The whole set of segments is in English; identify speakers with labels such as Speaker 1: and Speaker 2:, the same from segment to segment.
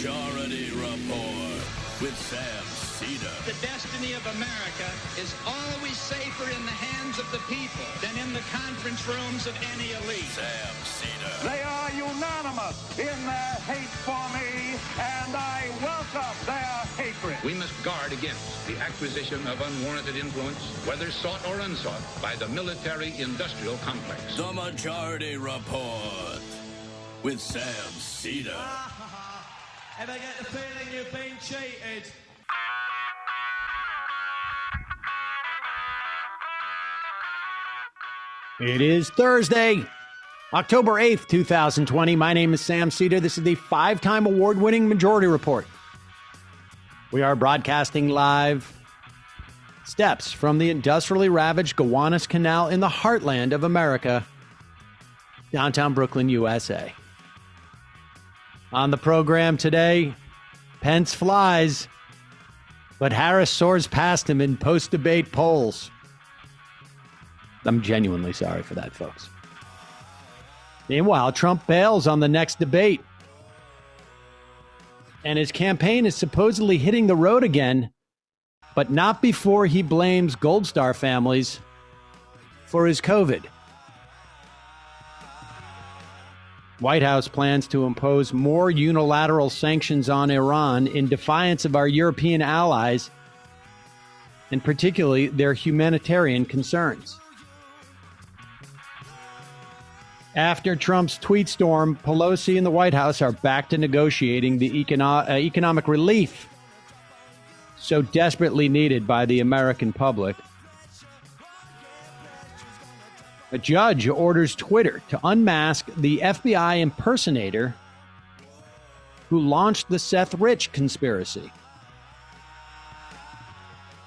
Speaker 1: Majority Report with Sam Cedar.
Speaker 2: The destiny of America is always safer in the hands of the people than in the conference rooms of any elite.
Speaker 1: Sam Cedar.
Speaker 3: They are unanimous in their hate for me, and I welcome their hatred.
Speaker 4: We must guard against the acquisition of unwarranted influence, whether sought or unsought, by the military-industrial complex.
Speaker 1: The Majority Report with Sam Cedar.
Speaker 5: Ever get the feeling you've been cheated?
Speaker 6: It is Thursday, October 8th, 2020. My name is Sam Cedar. This is the five-time award-winning Majority Report. We are broadcasting live steps from the industrially ravaged Gowanus Canal in the heartland of America, downtown Brooklyn, USA. On the program today, Pence flies, but Harris soars past him in post-debate polls. I'm genuinely sorry for that, folks. Meanwhile, Trump bails on the next debate. And his campaign is supposedly hitting the road again, but not before he blames Gold Star families for his COVID. White House plans to impose more unilateral sanctions on Iran in defiance of our European allies, and particularly their humanitarian concerns. After Trump's tweet storm, Pelosi and the White House are back to negotiating the economic relief so desperately needed by the American public. A judge orders Twitter to unmask the FBI impersonator who launched the Seth Rich conspiracy.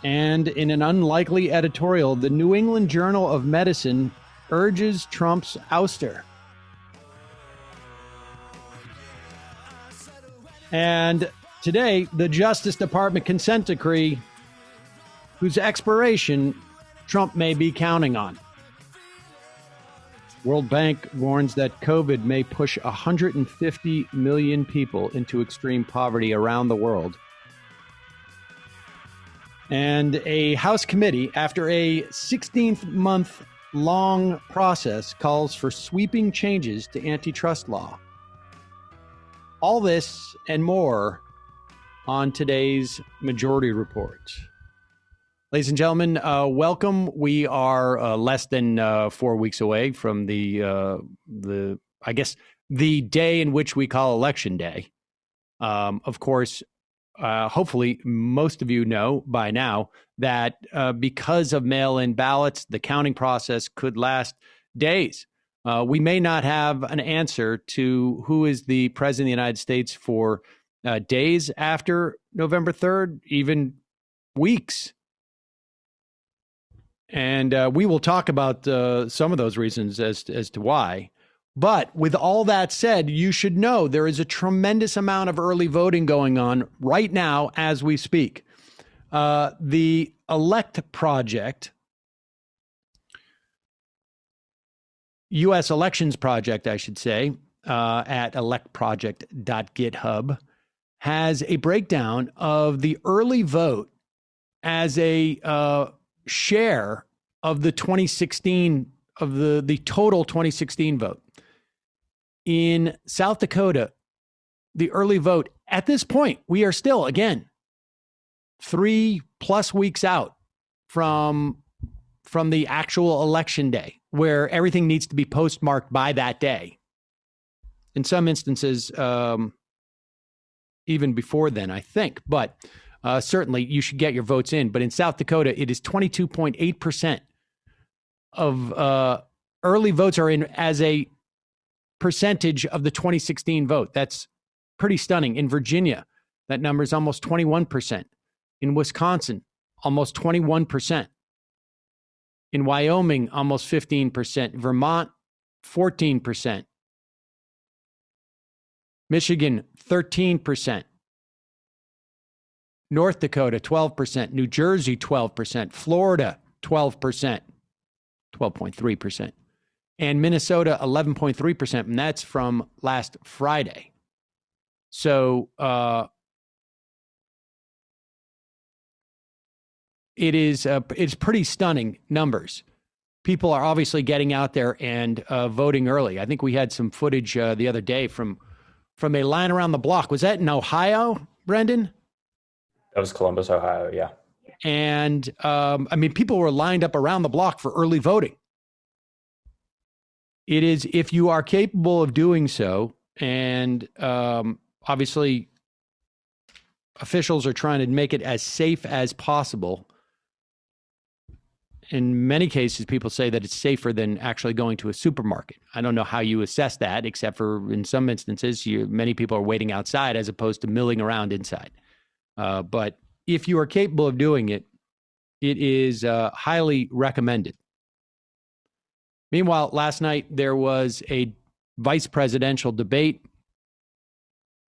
Speaker 6: And in an unlikely editorial, the New England Journal of Medicine urges Trump's ouster. And today, the Justice Department consent decree, whose expiration Trump may be counting on. World Bank warns that COVID may push 150 million people into extreme poverty around the world. And a House committee, after a 16-month long process, calls for sweeping changes to antitrust law. All this and more on today's Majority Report. Ladies and gentlemen, welcome. We are less than 4 weeks away from the day in which we call Election Day. Of course, hopefully most of you know by now that because of mail-in ballots, the counting process could last days. We may not have an answer to who is the president of the United States for days after November 3rd, even weeks. And we will talk about some of those reasons as to why. But with all that said, you should know there is a tremendous amount of early voting going on right now as we speak. The Elect Project, U.S. Elections Project, I should say, at electproject.github, has a breakdown of the early vote as a share of the 2016, of the total 2016 vote. In South Dakota, the early vote, at this point, we are still, again, 3+ weeks out from the actual election day, where everything needs to be postmarked by that day. In some instances, even before then, I think. But certainly, you should get your votes in. But in South Dakota, it is 22.8% of early votes are in as a percentage of the 2016 vote. That's pretty stunning. In Virginia, that number is almost 21%. In Wisconsin, almost 21%. In Wyoming, almost 15%. Vermont, 14%. Michigan, 13%. North Dakota, 12%. New Jersey, 12%. Florida, 12%. 12.3%. And Minnesota, 11.3%. And that's from last Friday. So it's pretty stunning numbers. People are obviously getting out there and voting early. I think we had some footage the other day from a line around the block. Was that in Ohio, Brendan?
Speaker 7: That was Columbus, Ohio, yeah.
Speaker 6: And I mean, people were lined up around the block for early voting. It is, if you are capable of doing so, and obviously officials are trying to make it as safe as possible. In many cases, people say that it's safer than actually going to a supermarket. I don't know how you assess that, except for in some instances, many people are waiting outside as opposed to milling around inside. But if you are capable of doing it, it is highly recommended. Meanwhile, last night there was a vice presidential debate.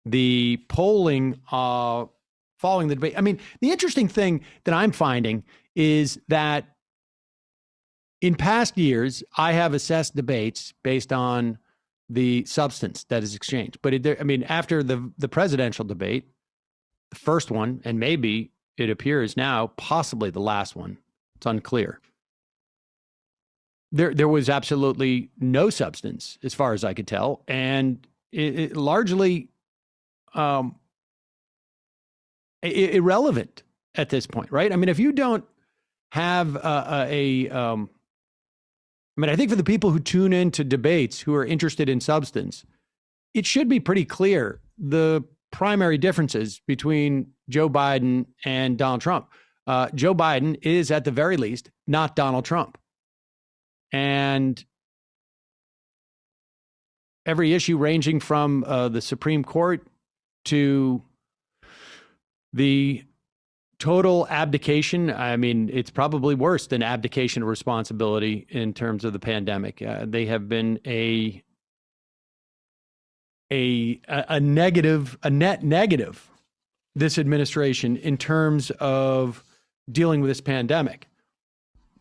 Speaker 6: The polling following the debate, I mean, the interesting thing that I'm finding is that in past years, I have assessed debates based on the substance that is exchanged. But after the presidential debate, the first one, and maybe it appears now, possibly the last one, it's unclear. There was absolutely no substance, as far as I could tell, and it largely irrelevant at this point, right? I mean, if you don't have I think for the people who tune into debates who are interested in substance, it should be pretty clear the primary differences between Joe Biden and Donald Trump. Joe Biden is, at the very least, not Donald Trump. And every issue ranging from the Supreme Court to the total abdication. I mean, it's probably worse than abdication of responsibility in terms of the pandemic. They have been a net negative, this administration, in terms of dealing with this pandemic.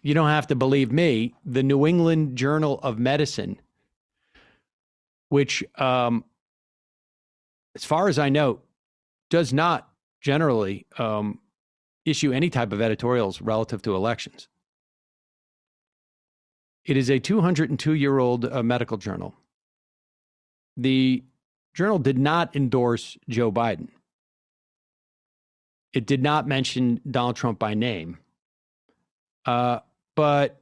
Speaker 6: You don't have to believe me. The New England Journal of Medicine, which, as far as I know, does not generally issue any type of editorials relative to elections. It is a 202-year-old medical journal. The journal did not endorse Joe Biden. It did not mention Donald Trump by name. But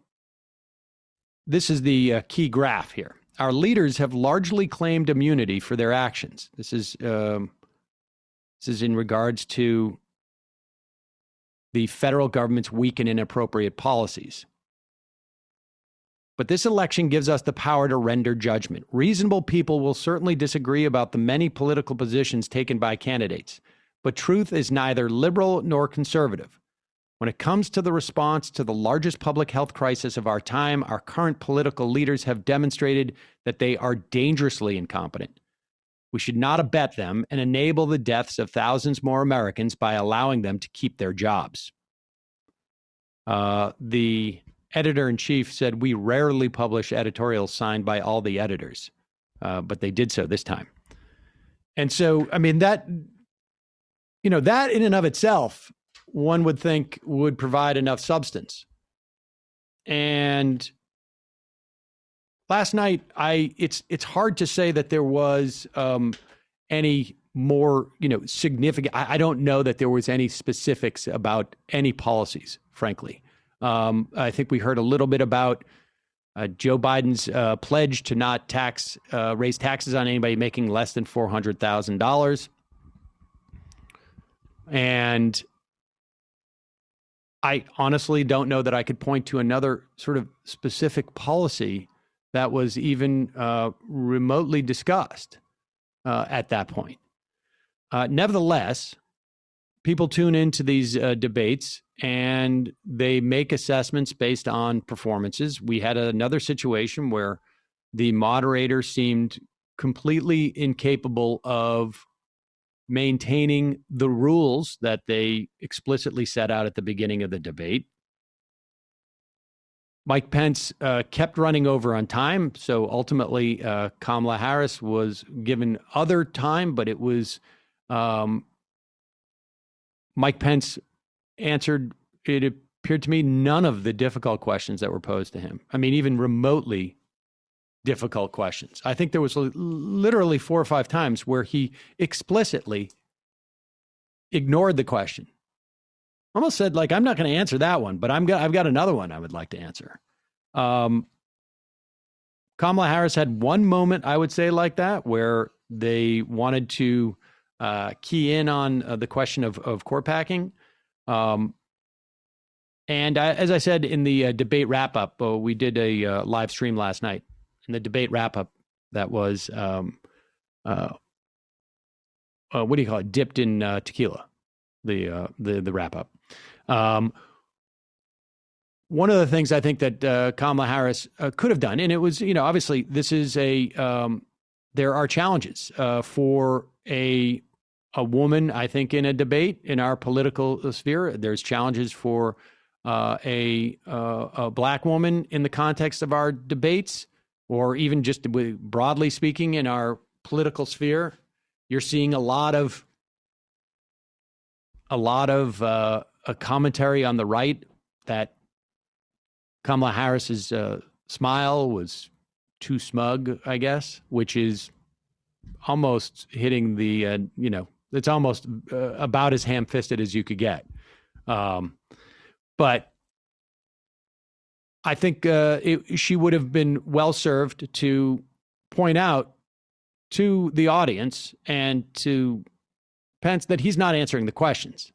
Speaker 6: this is the key graph here. Our leaders have largely claimed immunity for their actions. This is in regards to the federal government's weak and inappropriate policies. But this election gives us the power to render judgment. Reasonable people will certainly disagree about the many political positions taken by candidates, but truth is neither liberal nor conservative. When it comes to the response to the largest public health crisis of our time, our current political leaders have demonstrated that they are dangerously incompetent. We should not abet them and enable the deaths of thousands more Americans by allowing them to keep their jobs. The editor-in-chief said, we rarely publish editorials signed by all the editors, but they did so this time. And so, I mean, that in and of itself, one would think would provide enough substance. And last night, it's hard to say that there was any more, significant. I don't know that there was any specifics about any policies, frankly. I think we heard a little bit about Joe Biden's pledge to not raise taxes on anybody making less than $400,000. And I honestly don't know that I could point to another sort of specific policy that was even remotely discussed at that point. Nevertheless, people tune into these debates and they make assessments based on performances. We had another situation where the moderator seemed completely incapable of maintaining the rules that they explicitly set out at the beginning of the debate. Mike Pence kept running over on time. So ultimately, Kamala Harris was given other time, but it was Mike Pence answered, it appeared to me, none of the difficult questions that were posed to him. I mean, even remotely difficult questions. I think there was literally 4 or 5 times where he explicitly ignored the question. Almost said, like, I'm not going to answer that one, but I've got another one I would like to answer. Kamala Harris had one moment, I would say, like that, where they wanted to key in on the question of court packing. And as I said in the debate wrap-up, we did a live stream last night. In the debate wrap-up, that was, what do you call it? Dipped in tequila, the wrap-up. One of the things I think that Kamala Harris could have done, and it was, obviously this is there are challenges for a woman, I think, in a debate in our political sphere. There's challenges for a black woman in the context of our debates, or even just broadly speaking in our political sphere. You're seeing a lot of a commentary on the right that Kamala Harris's smile was too smug, I guess, which is almost hitting the, it's almost about as ham-fisted as you could get. But I think she would have been well served to point out to the audience and to Pence that he's not answering the questions.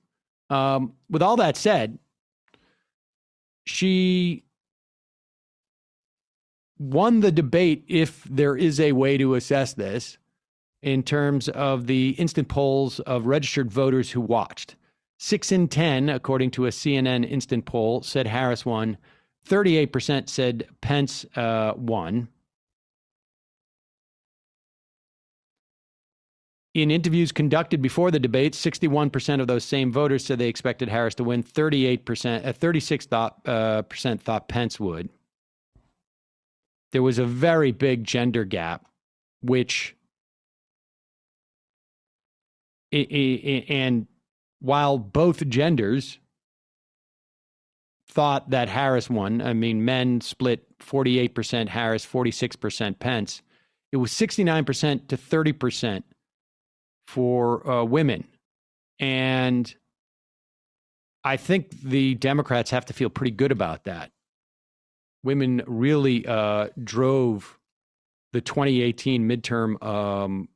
Speaker 6: With all that said, she won the debate, if there is a way to assess this, in terms of the instant polls of registered voters who watched. 6 in 10, according to a CNN instant poll, said Harris won. 38% said Pence won. In interviews conducted before the debate, 61% of those same voters said they expected Harris to win. 36% thought Pence would. There was a very big gender gap, which, and while both genders thought that Harris won, I mean, men split 48% Harris, 46% Pence. It was 69% to 30% for women. And I think the Democrats have to feel pretty good about that. Women really drove the 2018 midterm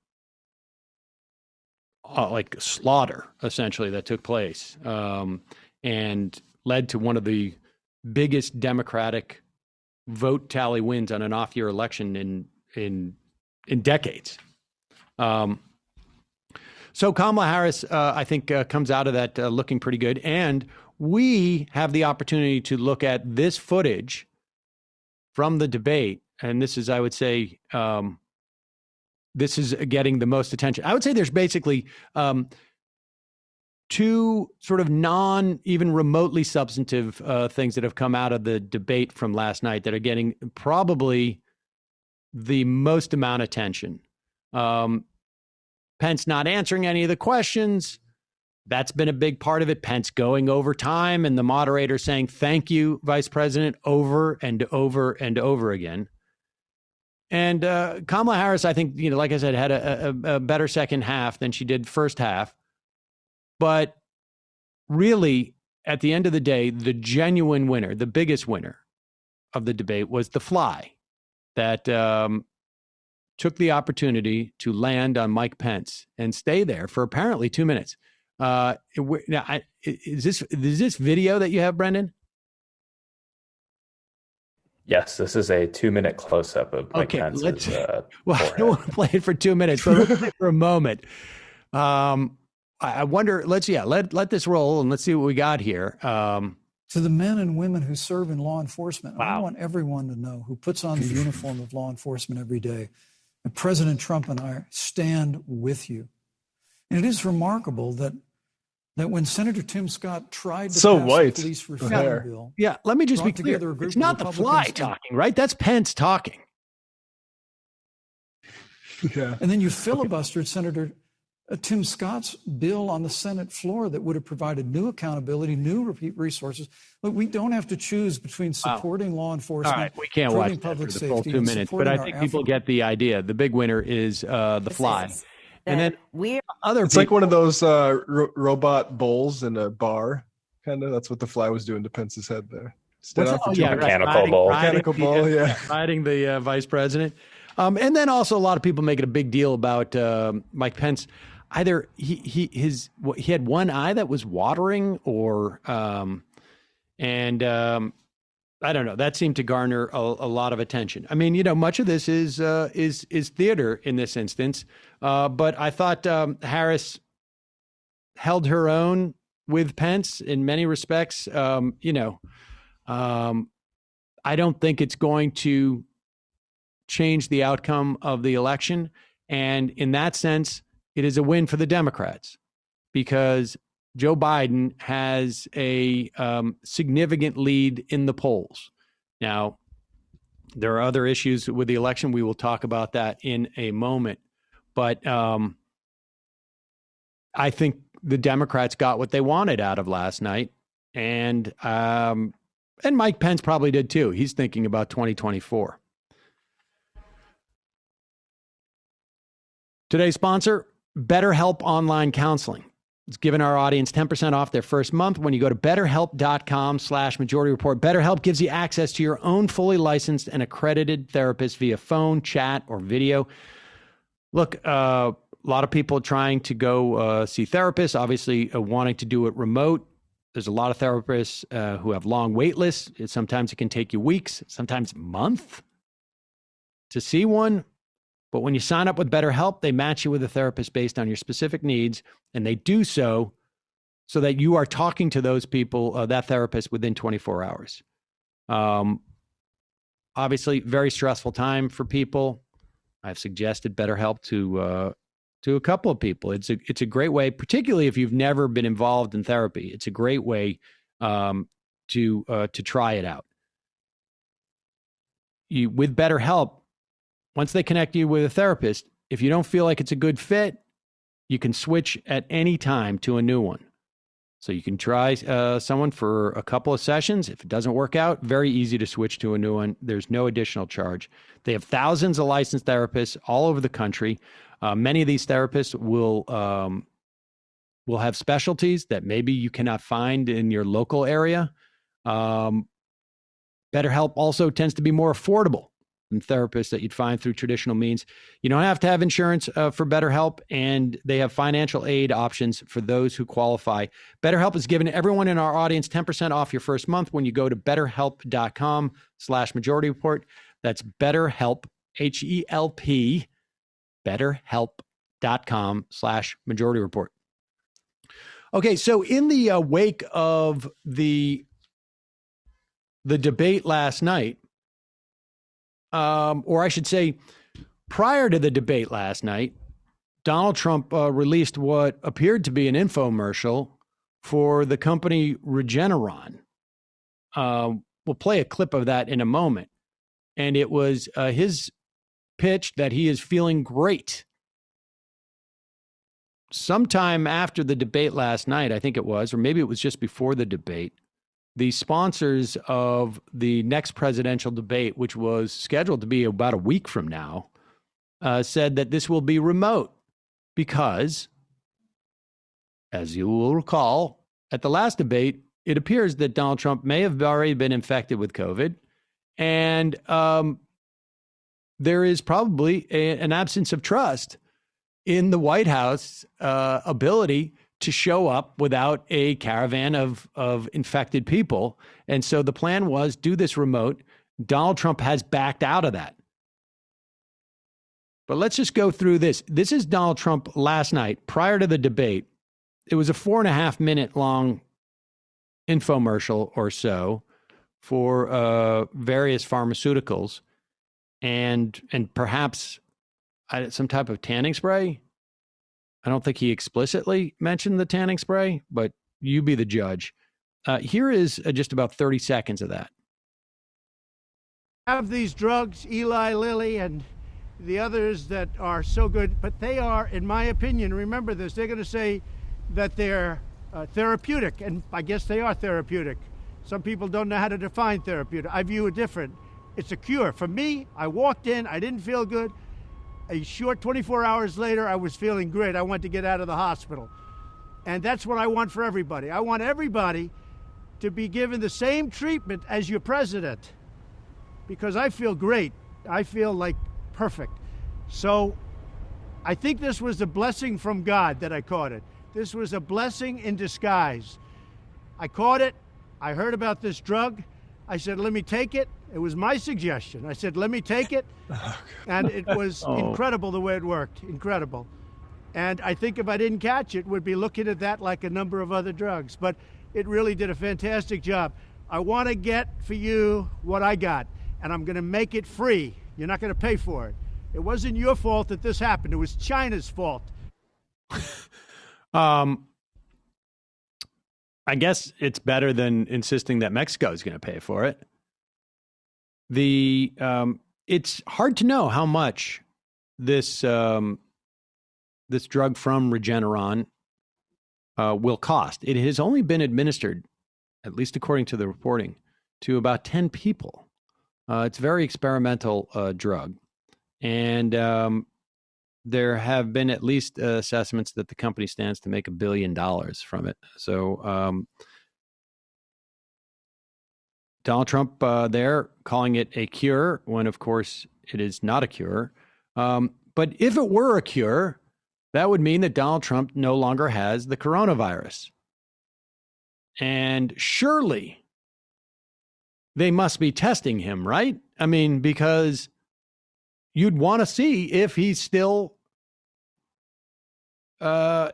Speaker 6: like slaughter, essentially, that took place, and led to one of the biggest Democratic vote tally wins on an off-year election in decades. So Kamala Harris, I think, comes out of that looking pretty good. And we have the opportunity to look at this footage from the debate. And this is, I would say, this is getting the most attention. I would say there's basically two sort of even remotely substantive things that have come out of the debate from last night that are getting probably the most amount of attention. Pence not answering any of the questions. That's been a big part of it. Pence going over time and the moderator saying, "Thank you, Vice President," over and over and over again. And Kamala Harris, I think, like I said, had a better second half than she did first half. But really, at the end of the day, the genuine winner, the biggest winner of the debate was the fly that took the opportunity to land on Mike Pence and stay there for apparently 2 minutes. Now, is this video that you have, Brendan?
Speaker 7: Yes, this is a 2-minute close-up of Mike Pence's
Speaker 6: well, I don't want to play it for 2 minutes, but let's play it for a moment. I wonder, let this roll and let's see what we got here.
Speaker 8: To the men and women who serve in law enforcement,
Speaker 6: wow.
Speaker 8: I want everyone to know, who puts on the uniform of law enforcement every day, and President Trump and I stand with you. And it is remarkable that that when Senator Tim Scott tried to
Speaker 9: So
Speaker 8: pass
Speaker 9: white.
Speaker 8: the police
Speaker 9: Hair.
Speaker 8: reform bill,
Speaker 6: Yeah, let me just be
Speaker 8: brought
Speaker 6: clear.
Speaker 8: together a group
Speaker 6: It's
Speaker 8: of
Speaker 6: not the fly
Speaker 8: Republicans and-
Speaker 6: talking, right? That's Pence talking.
Speaker 9: Yeah.
Speaker 8: and then you filibustered Senator Tim Scott's bill on the Senate floor that would have provided new accountability, new resources. Look, we don't have to choose between supporting law
Speaker 6: All
Speaker 8: enforcement,
Speaker 6: right, we can't watch
Speaker 8: supporting
Speaker 6: that
Speaker 8: public
Speaker 6: for the full
Speaker 8: safety,
Speaker 6: 2
Speaker 8: and
Speaker 6: minutes, but
Speaker 8: supporting
Speaker 6: I
Speaker 8: our
Speaker 6: think people
Speaker 8: African-
Speaker 6: get the idea. The big winner is the fly. And then
Speaker 10: we're
Speaker 6: other
Speaker 9: It's
Speaker 6: people,
Speaker 9: like one of those robot bowls in a bar. Kind of. That's what the fly was doing to Pence's head there.
Speaker 6: What's that? Oh, yeah, right.
Speaker 7: Mechanical ball.
Speaker 9: Mechanical ball, yeah.
Speaker 6: riding the vice president. And then also a lot of people making a big deal about Mike Pence. Either he had one eye that was watering, or I don't know. That seemed to garner a lot of attention. I mean, much of this is theater in this instance. But I thought Harris held her own with Pence in many respects. I don't think it's going to change the outcome of the election. And in that sense, it is a win for the Democrats, because Joe Biden has a significant lead in the polls. Now, there are other issues with the election. We will talk about that in a moment. But I think the Democrats got what they wanted out of last night. And Mike Pence probably did too. He's thinking about 2024. Today's sponsor, BetterHelp Online Counseling. It's giving our audience 10% off their first month when you go to betterhelp.com/Majority Report. BetterHelp gives you access to your own fully licensed and accredited therapist via phone, chat, or video. Look, a lot of people trying to go see therapists, obviously wanting to do it remote. There's a lot of therapists who have long wait lists. Sometimes it can take you weeks, sometimes a month to see one. But when you sign up with BetterHelp, they match you with a therapist based on your specific needs, and they do so that you are talking to those people, that therapist, within 24 hours. Obviously, very stressful time for people. I've suggested BetterHelp to a couple of people. It's a great way, particularly if you've never been involved in therapy. It's a great way to try it out. With BetterHelp, once they connect you with a therapist, if you don't feel like it's a good fit, you can switch at any time to a new one. So you can try someone for a couple of sessions. If it doesn't work out, very easy to switch to a new one. There's no additional charge. They have thousands of licensed therapists all over the country. Many of these therapists will have specialties that maybe you cannot find in your local area. BetterHelp also tends to be more affordable than therapists that you'd find through traditional means. You don't have to have insurance for BetterHelp, and they have financial aid options for those who qualify. BetterHelp has given everyone in our audience 10% off your first month when you go to betterhelp.com/Majority Report. That's BetterHelp, HELP, betterhelp.com/Majority Report. Okay, so in the wake of the debate last night, or I should say, prior to the debate last night, Donald Trump released what appeared to be an infomercial for the company Regeneron. We'll play a clip of that in a moment. And it was his pitch that he is feeling great. Sometime after the debate last night, I think it was, or maybe it was just before the debate, the sponsors of the next presidential debate, which was scheduled to be about a week from now, said that this will be remote because, as you will recall, at the last debate, it appears that Donald Trump may have already been infected with COVID, and there is probably an absence of trust in the White House ability to show up without a caravan of infected people. And so the plan was do this remote. Donald Trump has backed out of that. But let's just go through this. This is Donald Trump last night, prior to the debate. It was a 4.5 minute long infomercial or so for various pharmaceuticals and perhaps some type of tanning spray. I don't think he explicitly mentioned the tanning spray, but you be the judge. Here is just about 30 seconds of that.
Speaker 10: Have these drugs, Eli Lilly and the others that are so good, but they are, in my opinion, remember this, they're going to say that they're therapeutic, and I guess they are therapeutic. Some people don't know how to define therapeutic. I view it different. It's a cure. For me, I walked in, I didn't feel good. A short 24 hours later, I was feeling great. I wanted to get out of the hospital. And that's what I want for everybody. I want everybody to be given the same treatment as your president, because I feel great. I feel like perfect. So I think this was a blessing from God that I caught it. This was a blessing in disguise. I caught it. I heard about this drug. I said, let me take it. It was my suggestion. I said, let me take it. And it was incredible the way it worked. Incredible. And I think if I didn't catch it, we'd be looking at that like a number of other drugs. But it really did a fantastic job. I want to get for you what I got, and I'm going to make it free. You're not going to pay for it. It wasn't your fault that this happened. It was China's fault.
Speaker 6: I guess it's better than insisting that Mexico is going to pay for it. It's hard to know how much this this drug from Regeneron will cost. It has only been administered, at least according to the reporting, to about 10 people. It's a very experimental drug, and there have been at least assessments that the company stands to make $1 billion from it. So Donald Trump there calling it a cure when, of course, it is not a cure. But if it were a cure, that would mean that Donald Trump no longer has the coronavirus. And surely they must be testing him, right? I mean, because you'd want to see if he's still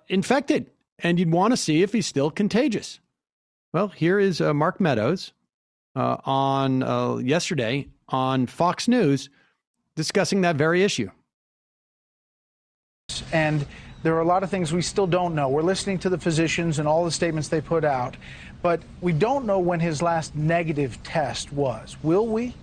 Speaker 6: infected, and you'd want to see if he's still contagious. Well, here is Mark Meadows on yesterday on Fox News discussing that very issue.
Speaker 11: And there are a lot of things we still don't know. We're listening to the physicians and all the statements they put out, but we don't know when his last negative test was. Will we?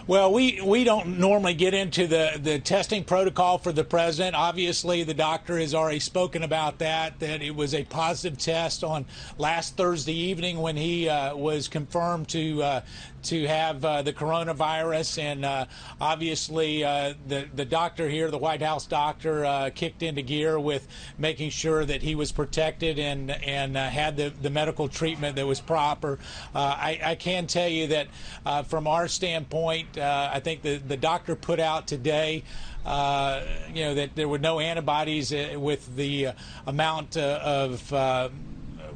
Speaker 12: Well, we don't normally get into the testing protocol for the president. Obviously, the doctor has already spoken about that it was a positive test on last Thursday evening when he was confirmed to have the coronavirus. And obviously, the doctor here, the White House doctor, kicked into gear with making sure that he was protected and had the medical treatment that was proper. I can tell you that from our standpoint, I think the doctor put out today, that there were no antibodies with the amount of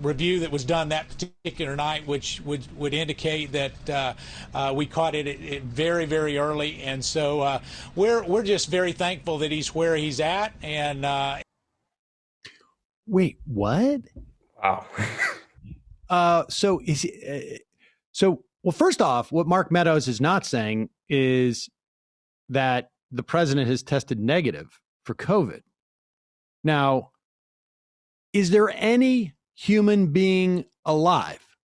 Speaker 12: review that was done that particular night, which would indicate that we caught it very, very early. And so we're just very thankful that he's where he's at. And
Speaker 6: wait, what?
Speaker 7: Wow.
Speaker 6: So is well, first off, what Mark Meadows is not saying is that the president has tested negative for COVID. Now, is there any human being alive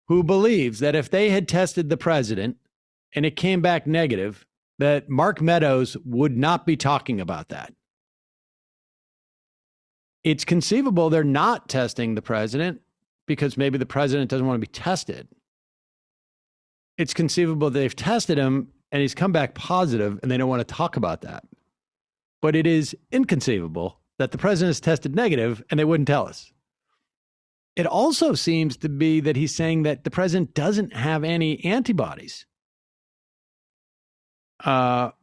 Speaker 6: who believes that if they had tested the president and it came back negative, that Mark Meadows would not be talking about that? It's conceivable they're not testing the president because maybe the president doesn't want to be tested. It's conceivable they've tested him and he's come back positive and they don't want to talk about that. But it is inconceivable that the president is tested negative and they wouldn't tell us. It also seems to be that he's saying that the president doesn't have any antibodies. Now,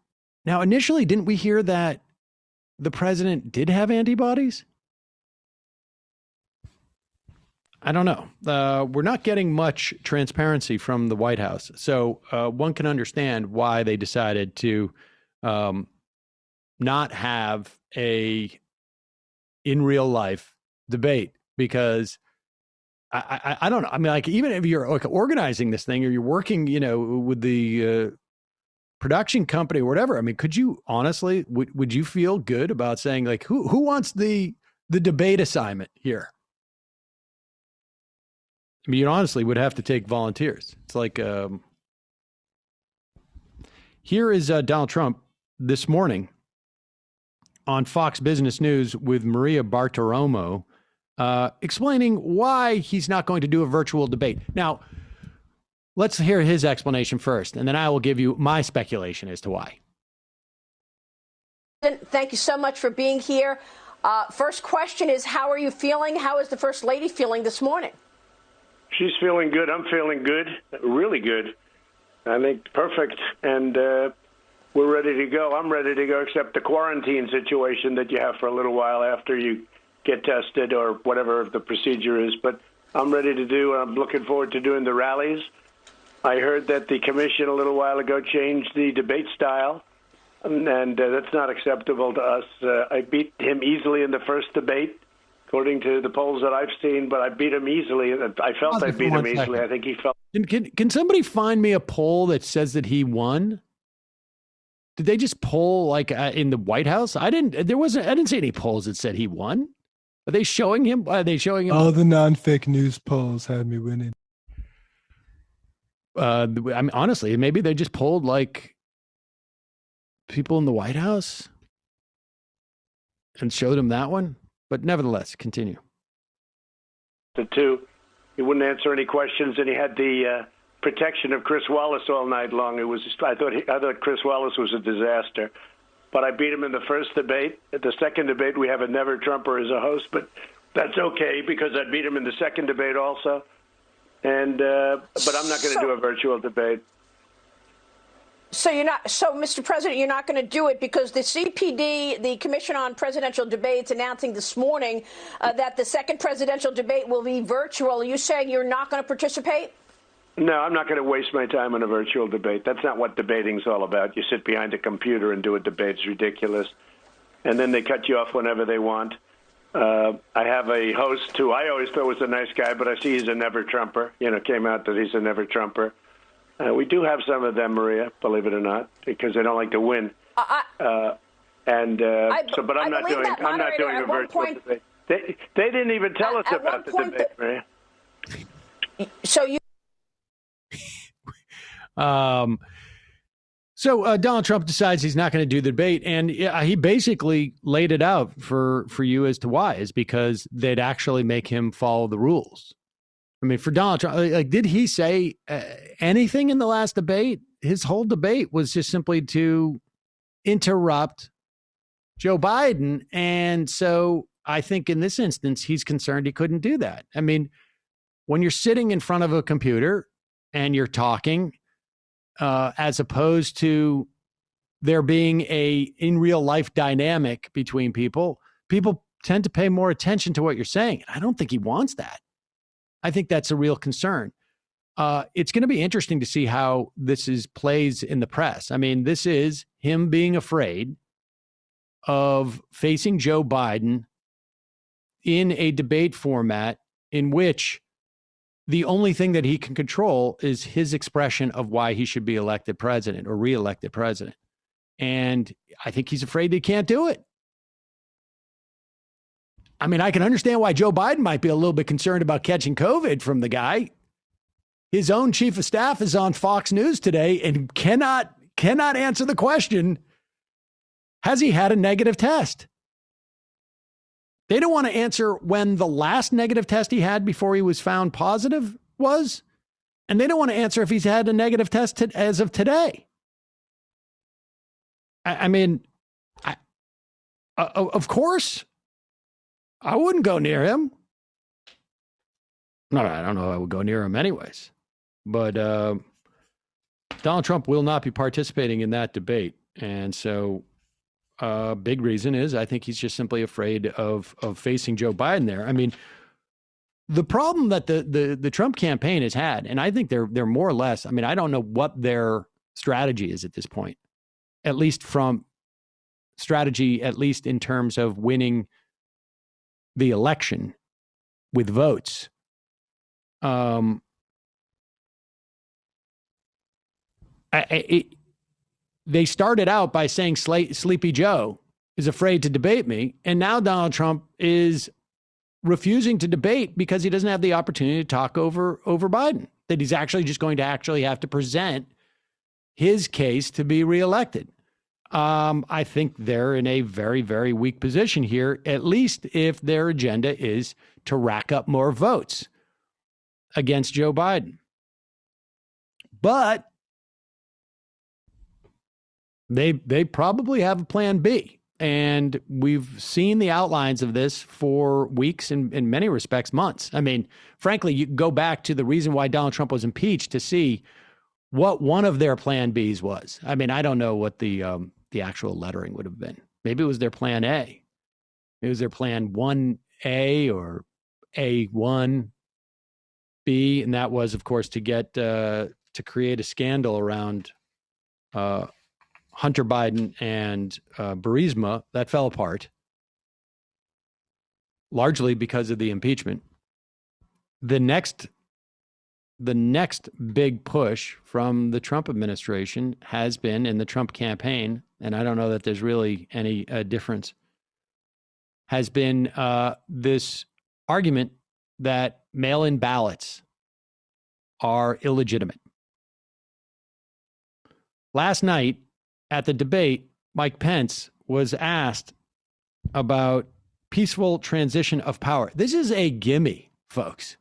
Speaker 6: initially, didn't we hear that the president did have antibodies? I don't know. We're not getting much transparency from the White House. So one can understand why they decided to not have a in real life debate, because I don't know. I mean, like, even if you're like organizing this thing or you're working, with the production company or whatever. I mean, could you honestly, would you feel good about saying like, who wants the debate assignment here? I mean, you honestly would have to take volunteers. It's like, here is Donald Trump this morning on Fox Business News with Maria Bartiromo, explaining why he's not going to do a virtual debate. Now, let's hear his explanation first, and then I will give you my speculation as to why.
Speaker 13: Thank you so much for being here. First question is, how are you feeling? How is the First Lady feeling this morning?
Speaker 14: She's feeling good. I'm feeling good, really good. I think perfect, and we're ready to go. I'm ready to go, except the quarantine situation that you have for a little while after you get tested or whatever the procedure is. But I'm ready to do. I'm looking forward to doing the rallies. I heard that the commission a little while ago changed the debate style, and that's not acceptable to us. I beat him easily in the first debate, according to the polls that I've seen, but I beat him easily. I felt I beat him easily. I think he felt.
Speaker 6: Can somebody find me a poll that says that he won? Did they just poll like in the White House? I didn't see any polls that said he won. Are they showing him? Are they showing him?
Speaker 9: All the non-fake news polls had me winning.
Speaker 6: I mean, honestly, maybe they just polled like people in the White House and showed him that one. But nevertheless, continue.
Speaker 14: The two, he wouldn't answer any questions, and he had the protection of Chris Wallace all night long. It was I thought Chris Wallace was a disaster, but I beat him in the first debate. At the second debate, we have a never Trumper as a host, but that's okay because I beat him in the second debate also. And but I'm not going to do a virtual debate.
Speaker 13: So Mr. President, you're not going to do it because the CPD, the Commission on Presidential Debates, announcing this morning that the second presidential debate will be virtual. Are you saying you're not going to participate?
Speaker 14: No, I'm not going to waste my time on a virtual debate. That's not what debating's all about. You sit behind a computer and do a debate. It's ridiculous. And then they cut you off whenever they want. I have a host who I always thought was a nice guy, but I see he's a never Trumper. Came out that he's a never Trumper. We do have some of them, Maria, believe it or not, because they don't like to win. But I'm not doing a virtual debate. They didn't even tell us about the debate, Maria.
Speaker 13: So you.
Speaker 6: So Donald Trump decides he's not going to do the debate, and he basically laid it out for you as to why, is because they'd actually make him follow the rules. I mean, for Donald Trump, like, did he say anything in the last debate? His whole debate was just simply to interrupt Joe Biden. And so I think in this instance, he's concerned he couldn't do that. I mean, when you're sitting in front of a computer and you're talking, as opposed to there being a in real life dynamic between people tend to pay more attention to what you're saying. I don't think he wants that. I think that's a real concern. It's going to be interesting to see how this plays in the press. I mean, this is him being afraid of facing Joe Biden in a debate format in which the only thing that he can control is his expression of why he should be elected president or reelected president. And I think he's afraid they can't do it. I mean, I can understand why Joe Biden might be a little bit concerned about catching COVID from the guy. His own chief of staff is on Fox News today and cannot answer the question, has he had a negative test? They don't want to answer when the last negative test he had before he was found positive was, and they don't want to answer if he's had a negative test as of today. I mean, of course, I wouldn't go near him. No, I don't know if I would go near him anyways. But Donald Trump will not be participating in that debate. And so big reason is I think he's just simply afraid of facing Joe Biden there. I mean, the problem that the Trump campaign has had, and I think they're more or less, I mean, I don't know what their strategy is at this point, at least in terms of winning the election with votes. they started out by saying Sleepy Joe is afraid to debate me. And now Donald Trump is refusing to debate because he doesn't have the opportunity to talk over Biden, that he's actually just going to actually have to present his case to be reelected. I think they're in a very, very weak position here, at least if their agenda is to rack up more votes against Joe Biden. But they probably have a plan B. And we've seen the outlines of this for weeks and in many respects, months. I mean, frankly, you go back to the reason why Donald Trump was impeached to see what one of their plan Bs was. I mean, I don't know what the actual lettering would have been. Maybe it was their plan A. It was their plan 1A or A1B. And that was, of course, to get to create a scandal around Hunter Biden and Burisma. That fell apart, largely because of the impeachment. The next big push from the Trump administration has been in the Trump campaign, and I don't know that there's really any difference, has been this argument that mail-in ballots are illegitimate. Last night, at the debate, Mike Pence was asked about peaceful transition of power. This is a gimme, folks.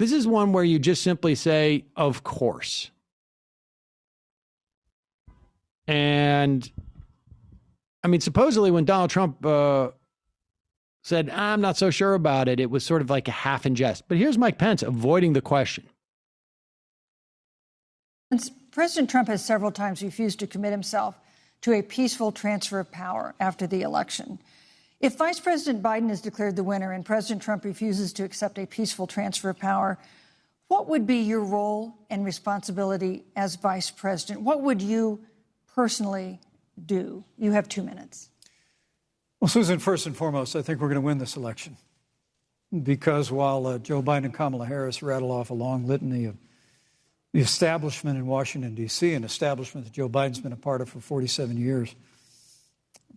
Speaker 6: This is one where you just simply say, of course. And, I mean, supposedly when Donald Trump said, I'm not so sure about it, it was sort of like a half in jest. But here's Mike Pence avoiding the question.
Speaker 15: President Trump has several times refused to commit himself to a peaceful transfer of power after the election. If Vice President Biden is declared the winner and President Trump refuses to accept a peaceful transfer of power, what would be your role and responsibility as vice president? What would you personally do? You have 2 minutes.
Speaker 8: Well, Susan, first and foremost, I think we're going to win this election because while Joe Biden and Kamala Harris rattle off a long litany of the establishment in Washington, D.C., an establishment that Joe Biden's been a part of for 47 years.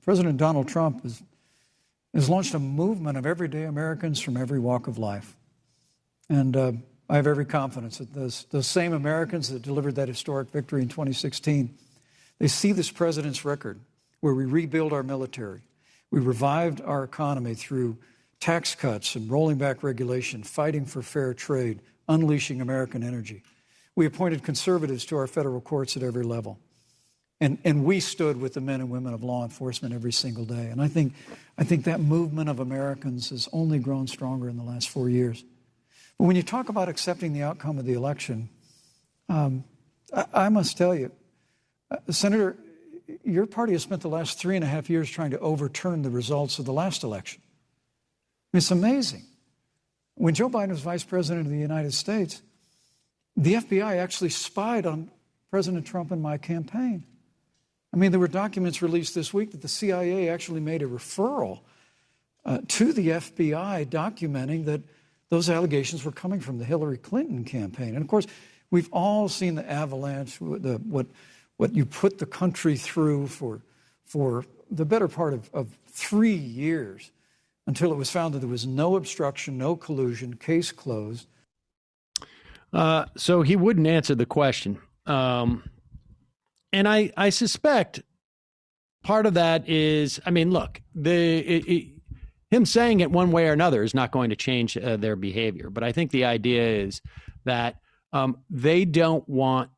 Speaker 8: President Donald Trump has launched a movement of everyday Americans from every walk of life. And I have every confidence that those same Americans that delivered that historic victory in 2016, they see this president's record where we rebuild our military. We revived our economy through tax cuts and rolling back regulation, fighting for fair trade, unleashing American energy. We appointed conservatives to our federal courts at every level. And we stood with the men and women of law enforcement every single day. And I think that movement of Americans has only grown stronger in the last 4 years. But when you talk about accepting the outcome of the election, I must tell you, Senator, your party has spent the last 3.5 years trying to overturn the results of the last election. It's amazing. When Joe Biden was vice president of the United States, the FBI actually spied on President Trump and my campaign. I mean, there were documents released this week that the CIA actually made a referral to the FBI documenting that those allegations were coming from the Hillary Clinton campaign. And of course, we've all seen the avalanche, what you put the country through for the better part of 3 years until it was found that there was no obstruction, no collusion, case closed.
Speaker 6: So he wouldn't answer the question. And I suspect part of that is, I mean, look, him saying it one way or another is not going to change their behavior. But I think the idea is that they want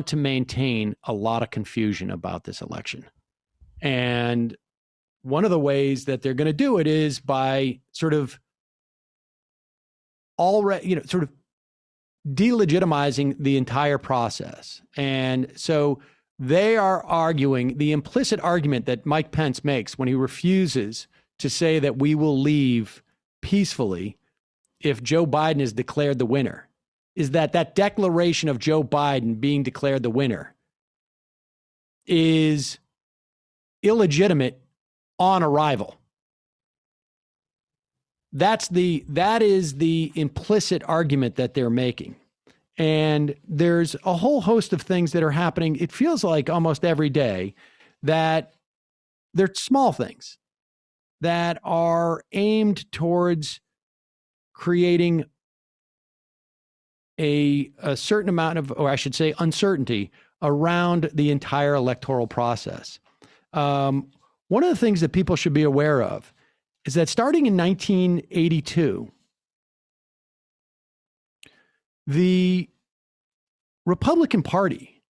Speaker 6: to maintain a lot of confusion about this election. And one of the ways that they're going to do it is by sort of delegitimizing the entire process. And so they are arguing the implicit argument that Mike Pence makes when he refuses to say that we will leave peacefully if Joe Biden is declared the winner, is that declaration of Joe Biden being declared the winner is illegitimate on arrival. That is the implicit argument that they're making. And there's a whole host of things that are happening. It feels like almost every day that they're small things that are aimed towards creating a certain amount of, or I should say, uncertainty around the entire electoral process. One of the things that people should be aware of is that starting in 1982, the Republican Party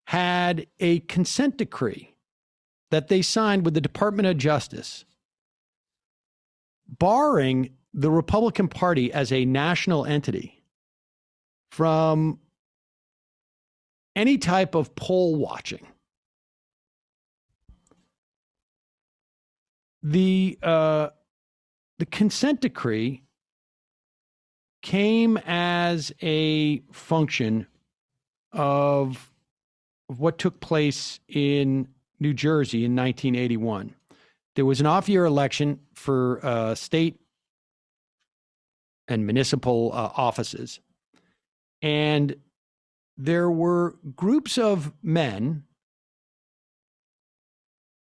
Speaker 6: had a consent decree that they signed with the Department of Justice, barring the Republican Party as a national entity from any type of poll watching. The consent decree came as a function of what took place in New Jersey in 1981. There was an off-year election for state and municipal offices. And there were groups of men,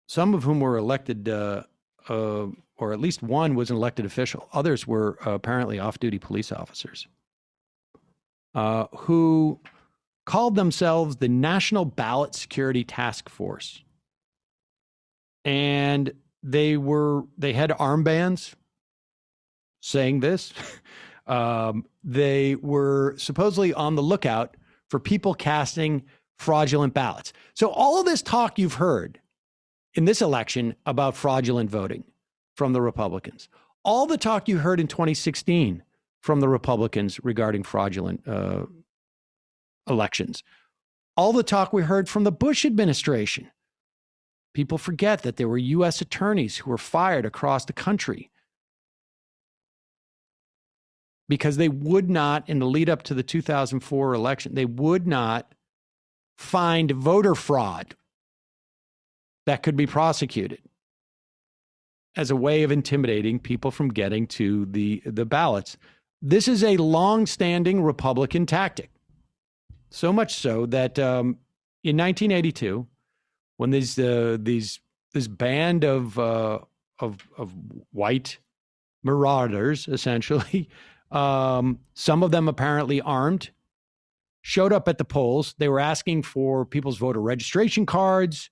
Speaker 6: some of whom were elected, or at least one was an elected official. Others were apparently off-duty police officers, who called themselves the National Ballot Security Task Force. And they had armbands saying this. They were supposedly on the lookout for people casting fraudulent ballots. So all of this talk you've heard in this election about fraudulent voting from the Republicans, all the talk you heard in 2016 from the Republicans regarding fraudulent elections, all the talk we heard from the Bush administration. People forget that there were U.S. attorneys who were fired across the country because they would not, in the lead up to the 2004 election, they would not find voter fraud that could be prosecuted as a way of intimidating people from getting to the ballots. This is a long-standing Republican tactic. So much so that in 1982, when this band of white marauders, essentially, some of them apparently armed, showed up at the polls. They were asking for people's voter registration cards.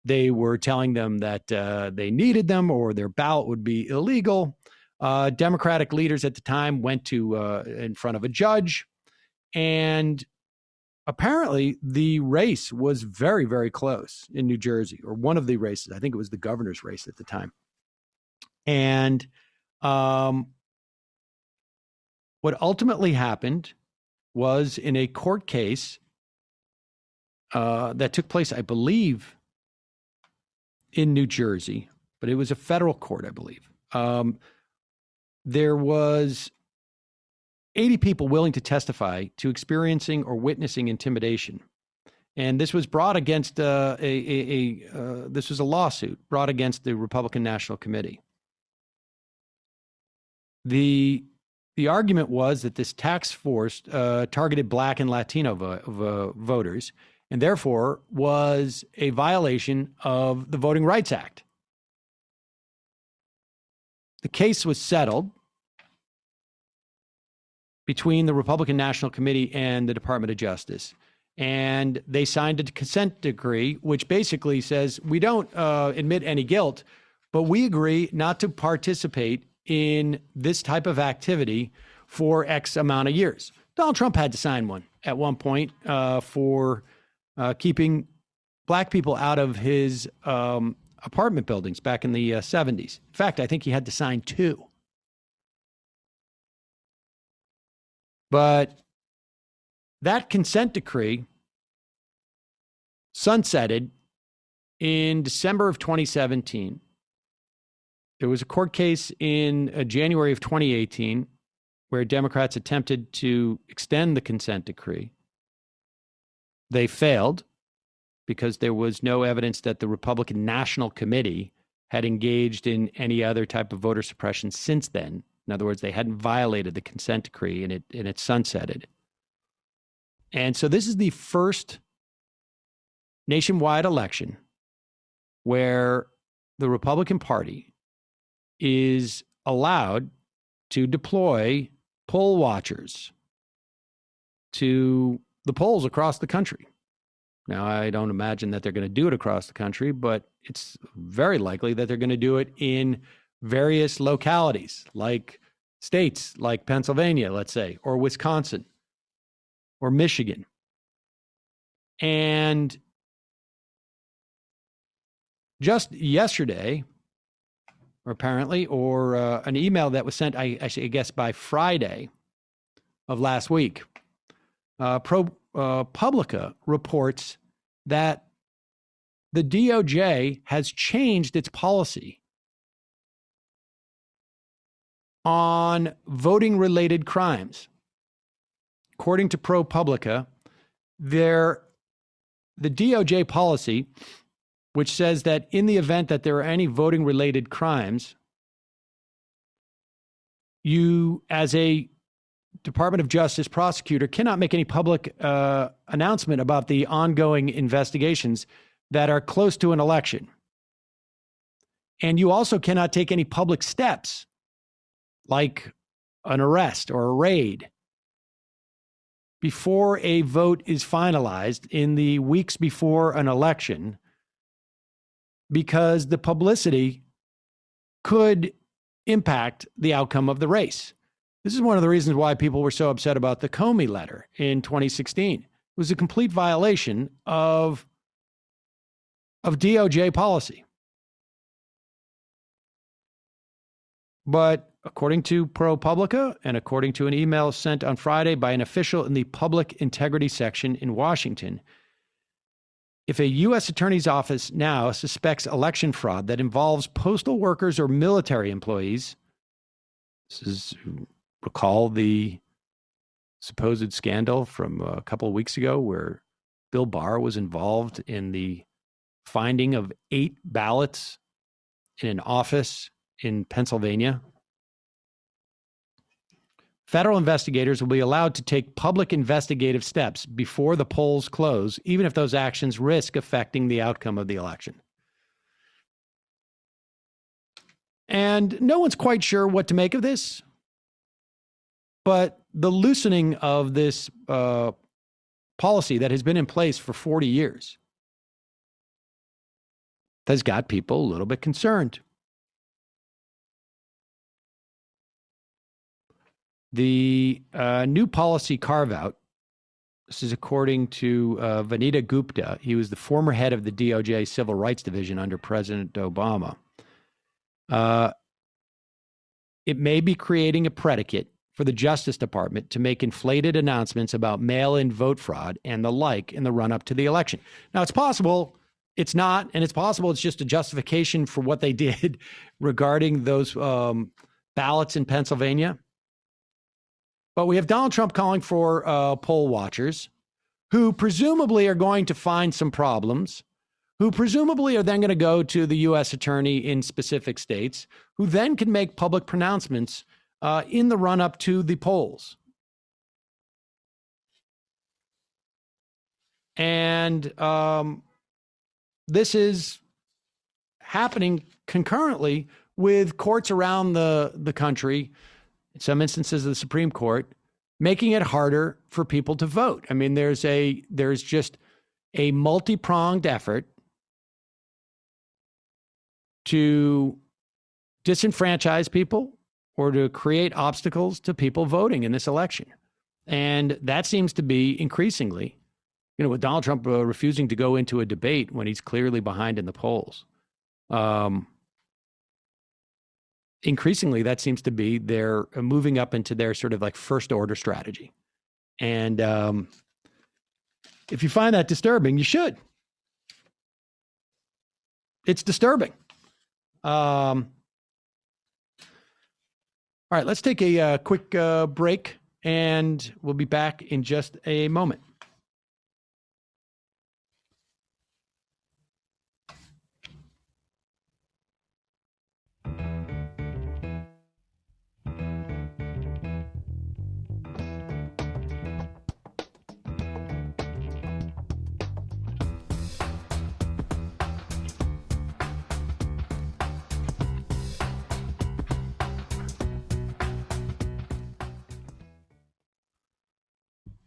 Speaker 6: They were telling them that they needed them or their ballot would be illegal. Democratic leaders at the time went to in front of a judge, and apparently the race was very, very close in New Jersey, or one of the races. I think it was the governor's race at the time. And what ultimately happened was, in a court case that took place, I believe, in New Jersey, but it was a federal court, I believe. There was 80 people willing to testify to experiencing or witnessing intimidation. And this was brought against this was a lawsuit brought against the Republican National Committee. The argument was that this task force targeted Black and Latino voters, and therefore was a violation of the Voting Rights Act. The case was settled between the Republican National Committee and the Department of Justice. And they signed a consent decree, which basically says, we don't admit any guilt, but we agree not to participate in this type of activity for X amount of years. Donald Trump had to sign one at one point for keeping Black people out of his apartment buildings back in the 70s. In fact, I think he had to sign 2. But that consent decree sunsetted in December of 2017. There was a court case in January of 2018 where Democrats attempted to extend the consent decree. They failed because there was no evidence that the Republican National Committee had engaged in any other type of voter suppression since then. In other words, they hadn't violated the consent decree and it sunsetted. And so this is the first nationwide election where the Republican Party is allowed to deploy poll watchers to the polls across the country. Now, I don't imagine that they're going to do it across the country, but it's very likely that they're going to do it in various localities, like states like Pennsylvania, let's say, or Wisconsin, or Michigan. And just yesterday, or apparently, or an email that was sent, I guess, by Friday of last week, ProPublica reports that the DOJ has changed its policy on voting-related crimes. According to ProPublica, the DOJ policy, which says that in the event that there are any voting-related crimes, you, as a Department of Justice prosecutor, cannot make any public announcement about the ongoing investigations that are close to an election. And you also cannot take any public steps, like an arrest or a raid, before a vote is finalized in the weeks before an election, because the publicity could impact the outcome of the race. This is one of the reasons why people were so upset about the Comey letter in 2016. It was a complete violation of DOJ policy. But according to ProPublica, and according to an email sent on Friday by an official in the Public Integrity Section in Washington, if a U.S. Attorney's Office now suspects election fraud that involves postal workers or military employees, this is, recall the supposed scandal from a couple of weeks ago where Bill Barr was involved in the finding of 8 ballots in an office in Pennsylvania. Federal investigators will be allowed to take public investigative steps before the polls close, even if those actions risk affecting the outcome of the election. And no one's quite sure what to make of this, but the loosening of this policy that has been in place for 40 years has got people a little bit concerned. The new policy carve-out, this is according to Vanita Gupta. He was the former head of the DOJ Civil Rights Division under President Obama. It may be creating a predicate for the Justice Department to make inflated announcements about mail-in vote fraud and the like in the run-up to the election. Now, it's possible it's not, and it's possible it's just a justification for what they did regarding those ballots in Pennsylvania. But we have Donald Trump calling for poll watchers who presumably are going to find some problems, who presumably are then going to go to the U.S. attorney in specific states, who then can make public pronouncements in the run-up to the polls. And this is happening concurrently with courts around the country, in some instances of the Supreme Court, making it harder for people to vote. I mean, there's just a multi-pronged effort to disenfranchise people or to create obstacles to people voting in this election. And that seems to be increasingly, with Donald Trump refusing to go into a debate when he's clearly behind in the polls. Increasingly, that seems to be they're moving up into their sort of like first order strategy. And if you find that disturbing, you should. It's disturbing. All right, let's take a quick break, and we'll be back in just a moment.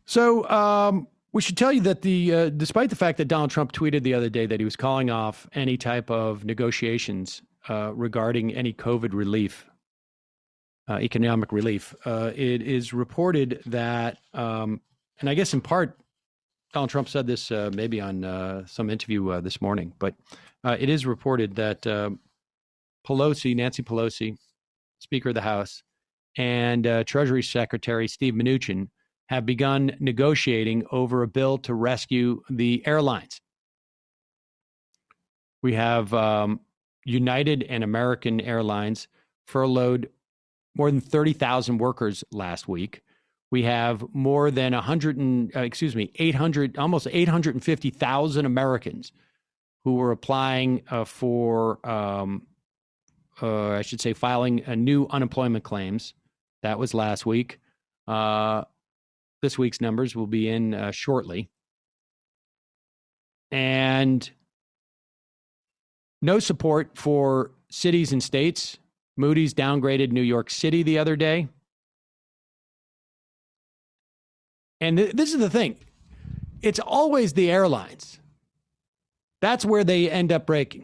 Speaker 6: So we should tell you that despite the fact that Donald Trump tweeted the other day that he was calling off any type of negotiations regarding any COVID relief, economic relief, it is reported that, and I guess in part, Donald Trump said this maybe on some interview this morning, but it is reported that Nancy Pelosi, Speaker of the House, and Treasury Secretary Steve Mnuchin have begun negotiating over a bill to rescue the airlines. We have United and American Airlines furloughed more than 30,000 workers last week. We have more than 800, almost 850,000 Americans who were applying for, I should say, filing new unemployment claims. That was last week. This week's numbers will be in shortly. And no support for cities and states. Moody's downgraded New York City the other day. And this is the thing. It's always the airlines. That's where they end up breaking.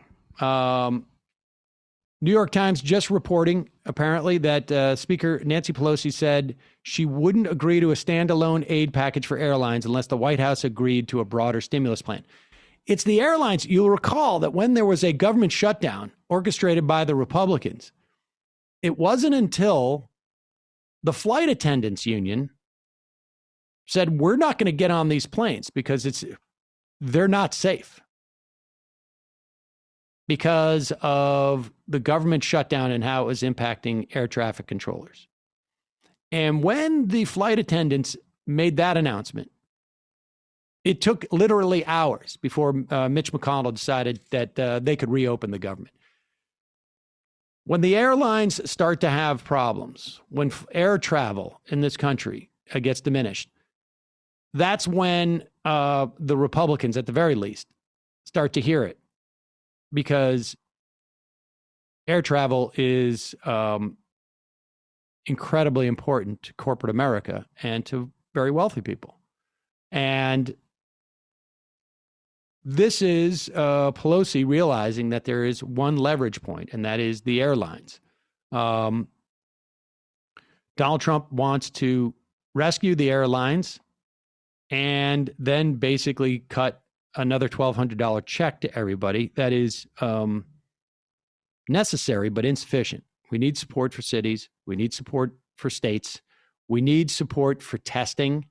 Speaker 6: New York Times just reporting, apparently, that Speaker Nancy Pelosi said she wouldn't agree to a standalone aid package for airlines unless the White House agreed to a broader stimulus plan. It's the airlines. You'll recall that when there was a government shutdown orchestrated by the Republicans, it wasn't until the flight attendants union said, we're not going to get on these planes because they're not safe because of the government shutdown and how it was impacting air traffic controllers. And when the flight attendants made that announcement, it took literally hours before Mitch McConnell decided that they could reopen the government. When the airlines start to have problems, when air travel in this country gets diminished, that's when the Republicans, at the very least, start to hear it. Because air travel is incredibly important to corporate America and to very wealthy people. And this is Pelosi realizing that there is one leverage point, and that is the airlines. Donald Trump wants to rescue the airlines and then basically cut another $1,200 check to everybody. That is necessary, but insufficient. We need support for cities. We need support for states. We need support for testing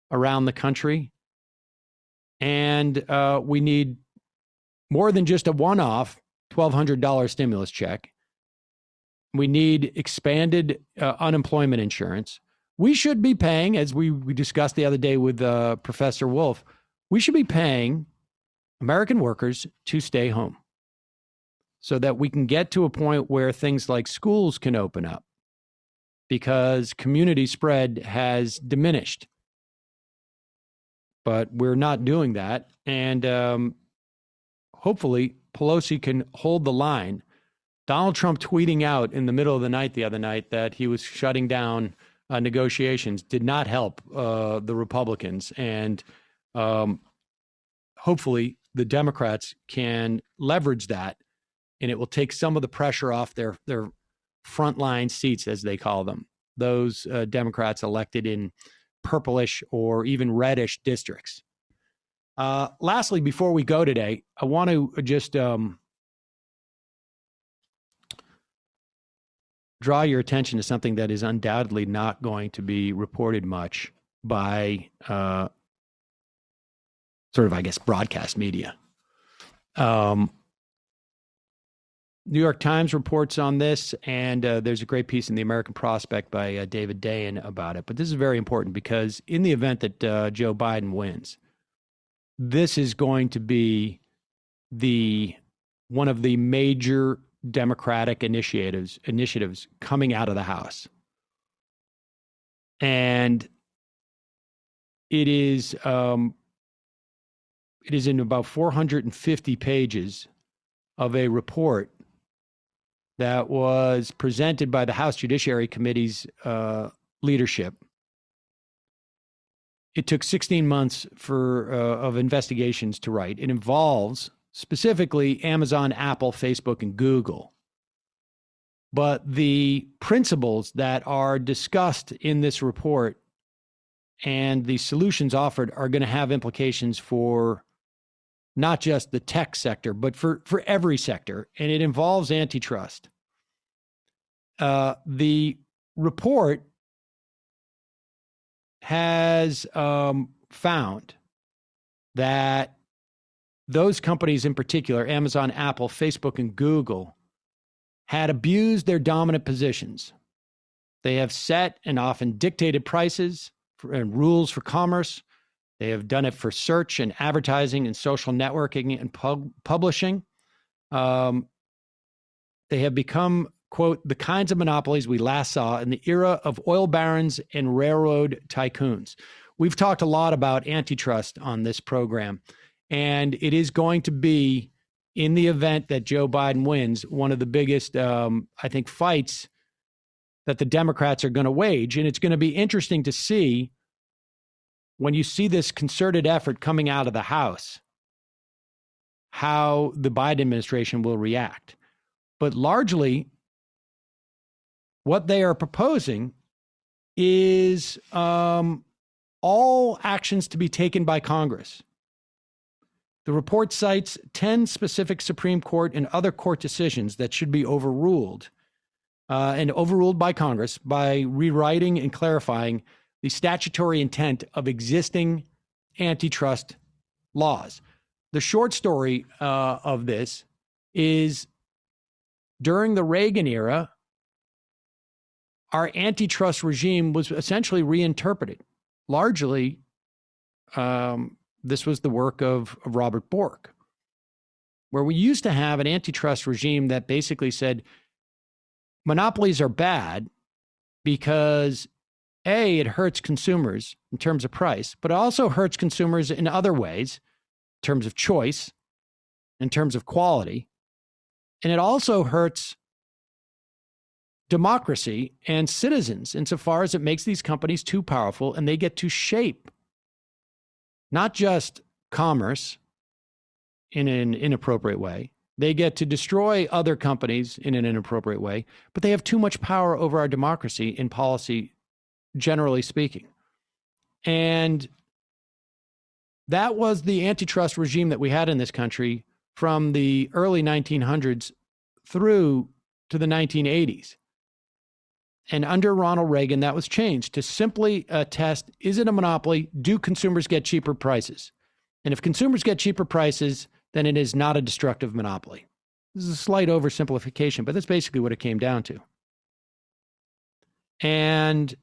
Speaker 6: around the country. And we need more than just a one-off $1,200 stimulus check. We need expanded unemployment insurance. We should be paying, as we discussed the other day with Professor Wolf, we should be paying American workers to stay home so that we can get to a point where things like schools can open up because community spread has diminished. But we're not doing that. And hopefully Pelosi can hold the line. Donald Trump tweeting out in the middle of the night the other night that he was shutting down negotiations did not help the Republicans. And hopefully the Democrats can leverage that, and it will take some of the pressure off their frontline seats, as they call them, those Democrats elected in purplish or even reddish districts. Lastly, before we go today, I want to just draw your attention to something that is undoubtedly not going to be reported much by broadcast media. New York Times reports on this, and there's a great piece in the American Prospect by David Dayen about it. But this is very important because in the event that Joe Biden wins, this is going to be one of the major Democratic initiatives coming out of the House. And it is in about 450 pages of a report that was presented by the House Judiciary Committee's leadership. it took 16 months of investigations to write. It involves specifically Amazon, Apple, Facebook, and Google. But the principles that are discussed in this report and the solutions offered are going to have implications for not just the tech sector, but for every sector, and it involves antitrust. The report has found that those companies in particular, Amazon, Apple, Facebook, and Google, had abused their dominant positions. They have set and often dictated prices and rules for commerce. They have done it for search and advertising and social networking and publishing. They have become, quote, the kinds of monopolies we last saw in the era of oil barons and railroad tycoons. We've talked a lot about antitrust on this program, and it is going to be, in the event that Joe Biden wins, one of the biggest, I think, fights that the Democrats are going to wage. And it's going to be interesting to see when you see this concerted effort coming out of the House, how the Biden administration will react. But largely, what they are proposing is all actions to be taken by Congress. The report cites 10 specific Supreme Court and other court decisions that should be overruled and overruled by Congress by rewriting and clarifying the statutory intent of existing antitrust laws. The short story of this is during the Reagan era, our antitrust regime was essentially reinterpreted. Largely, this was the work of Robert Bork, where we used to have an antitrust regime that basically said monopolies are bad because, A, it hurts consumers in terms of price, but it also hurts consumers in other ways, in terms of choice, in terms of quality, and it also hurts democracy and citizens insofar as it makes these companies too powerful and they get to shape not just commerce in an inappropriate way. They get to destroy other companies in an inappropriate way, but they have too much power over our democracy in policy, generally speaking. And that was the antitrust regime that we had in this country from the early 1900s through to the 1980s. And under Ronald Reagan, that was changed to simply test, is it a monopoly? Do consumers get cheaper prices? And if consumers get cheaper prices, then it is not a destructive monopoly. This is a slight oversimplification, but that's basically what it came down to. And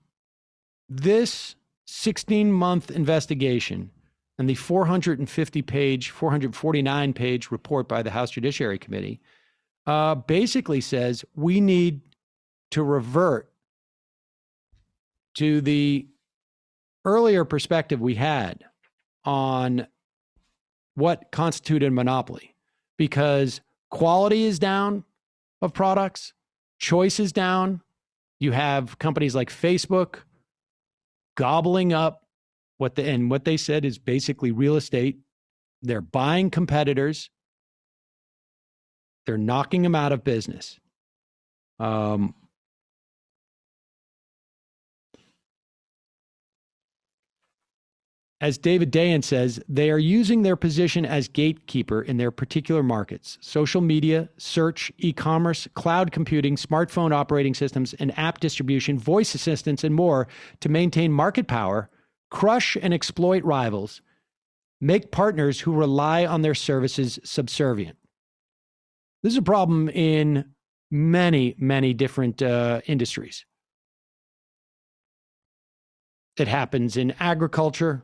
Speaker 6: this 16-month investigation and the 449-page report by the House Judiciary Committee basically says we need to revert to the earlier perspective we had on what constituted a monopoly, because quality is down of products, choice is down. You have companies like Facebook gobbling up what they said is basically real estate. They're buying competitors. They're knocking them out of business. As David Dayan says, they are using their position as gatekeeper in their particular markets: social media, search, e-commerce, cloud computing, smartphone operating systems, and app distribution, voice assistants, and more to maintain market power, crush and exploit rivals, make partners who rely on their services subservient. This is a problem in many, many different industries. It happens in agriculture,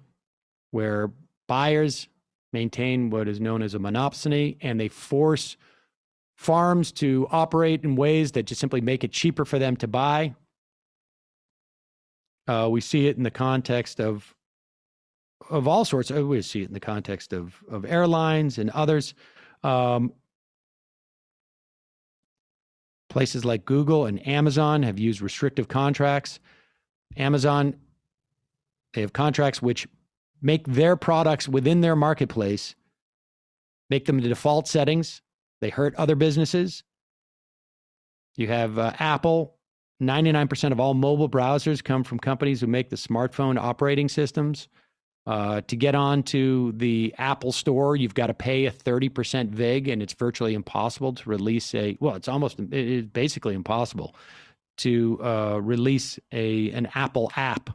Speaker 6: where buyers maintain what is known as a monopsony, and they force farms to operate in ways that just simply make it cheaper for them to buy. We see it in the context of all sorts. We see it in the context of airlines and others. Places like Google and Amazon have used restrictive contracts. Amazon, they have contracts which make their products within their marketplace, make them the default settings. They hurt other businesses. You have Apple. 99% of all mobile browsers come from companies who make the smartphone operating systems. To get onto the Apple Store, you've got to pay a 30% VIG, and it's virtually impossible to release it's basically impossible to release an Apple app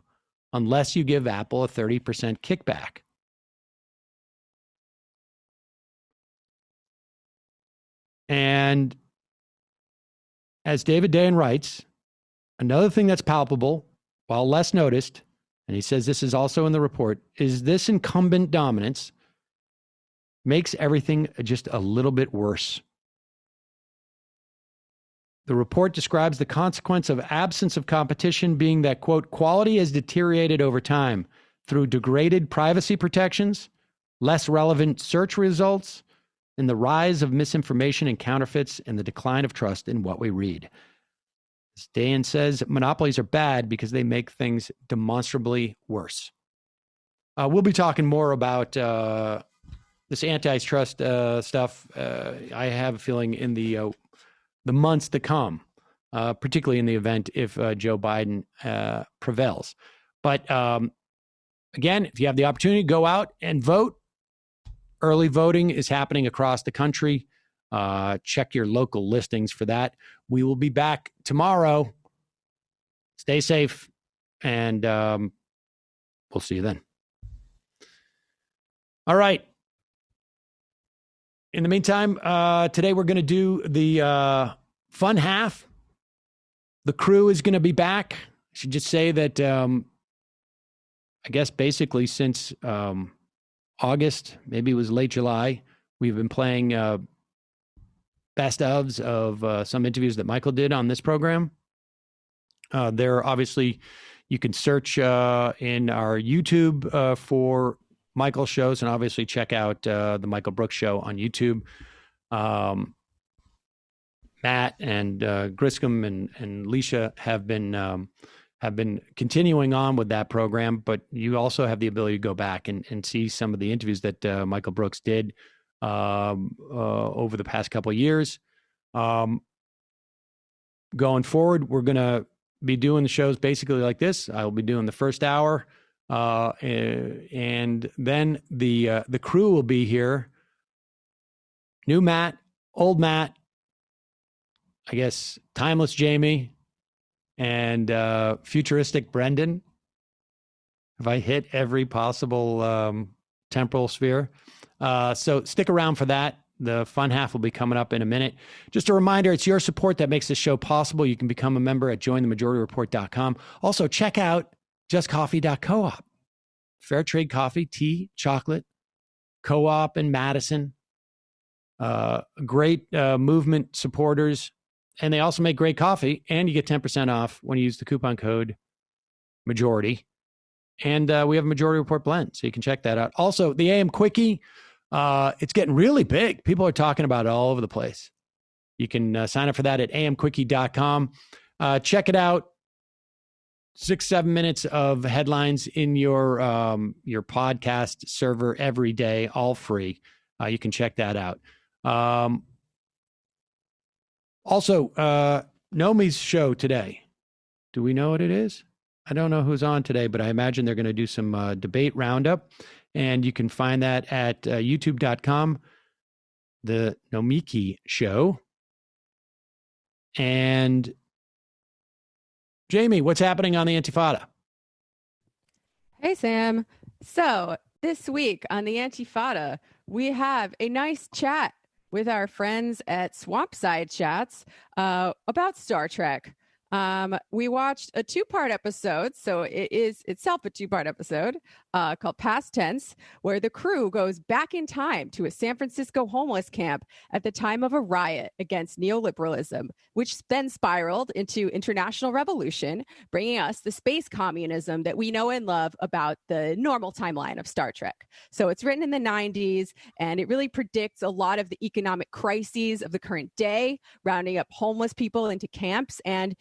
Speaker 6: unless you give Apple a 30% kickback. And as David Dayen writes, another thing that's palpable, while less noticed, and he says this is also in the report, is this incumbent dominance makes everything just a little bit worse. The report describes the consequence of absence of competition being that, quote, quality has deteriorated over time through degraded privacy protections, less relevant search results, and the rise of misinformation and counterfeits and the decline of trust in what we read. As Dayen says, monopolies are bad because they make things demonstrably worse. We'll be talking more about this antitrust stuff. I have a feeling in the months to come, particularly in the event if Joe Biden prevails. But again, if you have the opportunity, go out and vote. Early voting is happening across the country. Check your local listings for that. We will be back tomorrow. Stay safe, and we'll see you then. All right. In the meantime, today we're going to do the fun half. The crew is going to be back. I should just say that I guess basically since August, maybe it was late July, we've been playing best ofs of some interviews that Michael did on this program. There, obviously, you can search in our YouTube for Michael's shows, and obviously check out the Michael Brooks Show on YouTube. Matt and Griscom and Leisha have been continuing on with that program, but you also have the ability to go back and see some of the interviews that Michael Brooks did over the past couple of years. Going forward, we're going to be doing the shows basically like this. I will be doing the first hour, and then the crew will be here. New Matt, old Matt, I guess timeless Jamie, and futuristic Brendan. Have I hit every possible temporal sphere? So stick around for that. The fun half will be coming up in a minute. Just a reminder, it's your support that makes this show possible. You can become a member at jointhemajorityreport.com. Also, check out justcoffee.coop. Fair trade coffee, tea, chocolate, co-op in Madison. Great movement supporters. And they also make great coffee. And you get 10% off when you use the coupon code majority. And we have a Majority Report blend, so you can check that out. Also, the AM Quickie, it's getting really big. People are talking about it all over the place. You can sign up for that at amquickie.com. Check it out. 6-7 minutes of headlines in your podcast server every day, all free. You can check that out. Also, Nomi's show today. Do we know what it is? I don't know who's on today, but I imagine they're going to do some debate roundup. And you can find that at youtube.com, the Nomiki Show. And Jamie, what's happening on the Intifada?
Speaker 16: Hey, Sam. So this week on the Intifada, we have a nice chat with our friends at Swampside Chats about Star Trek. We watched a 2-part episode, so it is itself a 2-part episode called Past Tense, where the crew goes back in time to a San Francisco homeless camp at the time of a riot against neoliberalism, which then spiraled into international revolution, bringing us the space communism that we know and love about the normal timeline of Star Trek. So it's written in the 90s, and it really predicts a lot of the economic crises of the current day, rounding up homeless people into camps and,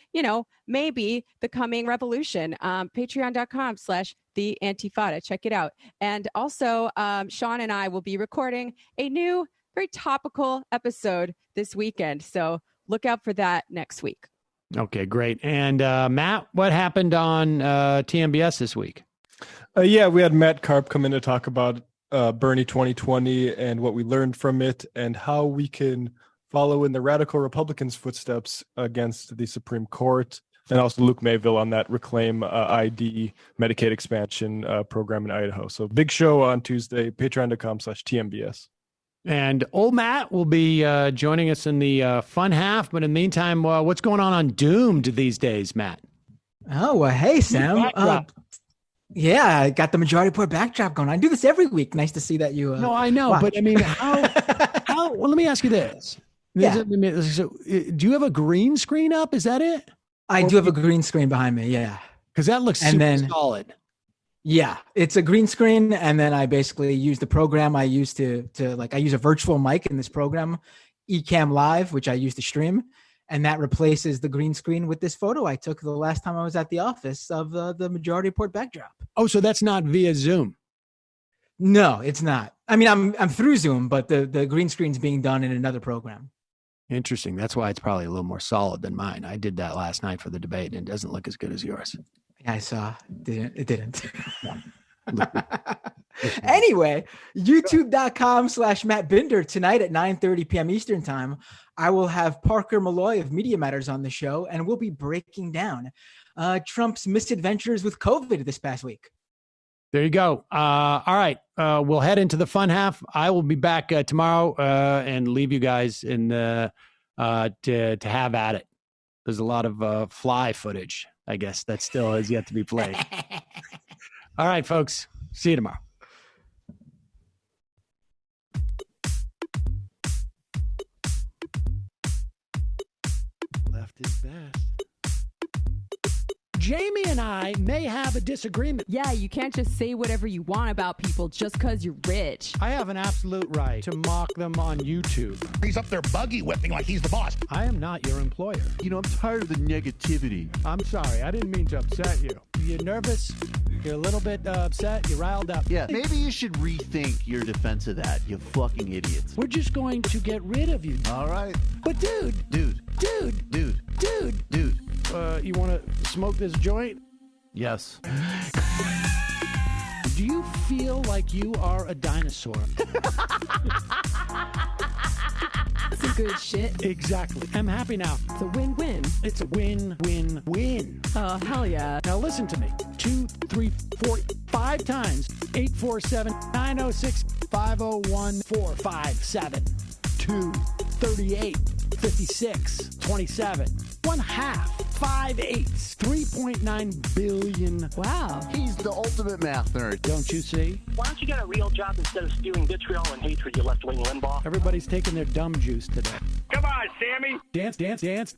Speaker 16: maybe the coming revolution. Patreon.com/The Antifada. Check it out. And also, Sean and I will be recording a new, very topical episode this weekend. So look out for that next week.
Speaker 6: Okay, great. And Matt, what happened on TMBS this week?
Speaker 9: Yeah, we had Matt Karp come in to talk about Bernie 2020 and what we learned from it and how we can follow in the radical Republicans' footsteps against the Supreme Court. And also Luke Mayville on that Reclaim ID Medicaid expansion program in Idaho. So big show on Tuesday, patreon.com/TMBS.
Speaker 6: And old Matt will be joining us in the fun half. But in the meantime, what's going on Doomed these days, Matt?
Speaker 17: Oh, well, hey, Sam. Yeah, I got the Majority Report backdrop going. I do this every week. Nice to see that you
Speaker 6: No, I know.
Speaker 17: watch.
Speaker 6: But I mean, how well, let me ask you this.
Speaker 17: Yeah.
Speaker 6: So, do you have a green screen up? Is that it?
Speaker 17: I do have a green screen behind me, yeah.
Speaker 6: Because that looks super solid.
Speaker 17: Yeah, it's a green screen, and then I basically use the program I use to I use a virtual mic in this program, Ecamm Live, which I use to stream, and that replaces the green screen with this photo I took the last time I was at the office of the Majority Report backdrop.
Speaker 6: Oh, so that's not via Zoom?
Speaker 17: No, it's not. I mean, I'm through Zoom, but the green screen's being done in another program.
Speaker 6: Interesting. That's why it's probably a little more solid than mine. I did that last night for the debate, and it doesn't look as good as yours.
Speaker 17: I saw. It didn't. Anyway, youtube.com/Matt Binder tonight at 9:30 p.m. Eastern time. I will have Parker Malloy of Media Matters on the show, and we'll be breaking down Trump's misadventures with COVID this past week.
Speaker 6: There you go. All right. We'll head into the fun half. I will be back tomorrow and leave you guys in to have at it. There's a lot of fly footage, I guess, that still has yet to be played. All right, folks. See you tomorrow. Left is best. Jamie and I may have a disagreement.
Speaker 16: Yeah, you can't just say whatever you want about people just because you're rich.
Speaker 6: I have an absolute right to mock them on YouTube.
Speaker 1: He's up there buggy whipping like he's the boss.
Speaker 6: I am not your employer.
Speaker 1: You know, I'm tired of the negativity.
Speaker 6: I'm sorry. I didn't mean to upset you. You're nervous. You're a little bit upset. You're riled up.
Speaker 1: Yeah, maybe you should rethink your defense of that, you fucking idiots.
Speaker 6: We're just going to get rid of you.
Speaker 1: All right.
Speaker 6: But dude. You want to smoke this joint?
Speaker 1: Yes.
Speaker 6: Do you feel like you are a dinosaur?
Speaker 16: That's a good shit.
Speaker 6: Exactly. I'm happy now.
Speaker 16: It's a win-win.
Speaker 6: It's a win-win-win.
Speaker 16: Oh, hell yeah.
Speaker 6: Now listen to me. 2, 3, 4, 5 times. 847-906-501-457. 2, 38, 56, 27. 1/2. 5 8s. 3.9 billion.
Speaker 16: Wow.
Speaker 1: He's the ultimate math nerd.
Speaker 6: Don't you see?
Speaker 18: Why don't you get a real job instead of spewing vitriol and hatred, you left-wing Limbaugh?
Speaker 6: Everybody's taking their dumb juice today.
Speaker 3: Come on, Sammy.
Speaker 6: Dance, dance, dance.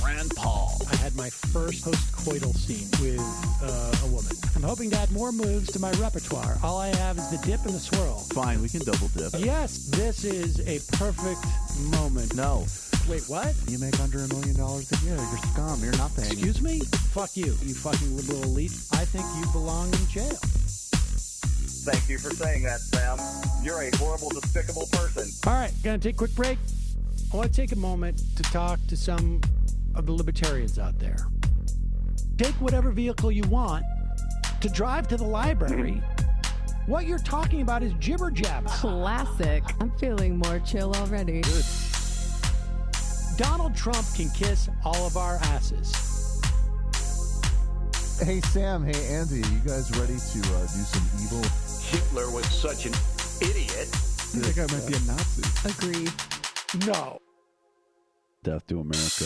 Speaker 1: Rand Paul.
Speaker 6: I had my first post-coital scene with a woman. I'm hoping to add more moves to my repertoire. All I have is the dip and the swirl.
Speaker 1: Fine, we can double dip.
Speaker 6: Yes, this is a perfect moment.
Speaker 1: No.
Speaker 6: Wait, what?
Speaker 1: You make under $1 million a year. You're scum. You're nothing.
Speaker 6: Excuse me? Fuck you, you fucking liberal elite. I think you belong in jail.
Speaker 3: Thank you for saying that, Sam. You're a horrible, despicable person.
Speaker 6: All right, gonna take a quick break. I want to take a moment to talk to some of the libertarians out there. Take whatever vehicle you want to drive to the library. What you're talking about is jibber jabber.
Speaker 16: Classic. I'm feeling more chill already.
Speaker 6: Good. Donald Trump can kiss all of our asses.
Speaker 19: Hey, Sam. Hey, Andy. You guys ready to do some evil?
Speaker 14: Hitler was such an idiot.
Speaker 19: I think I might be a Nazi.
Speaker 16: Agree.
Speaker 6: No.
Speaker 19: Death to America.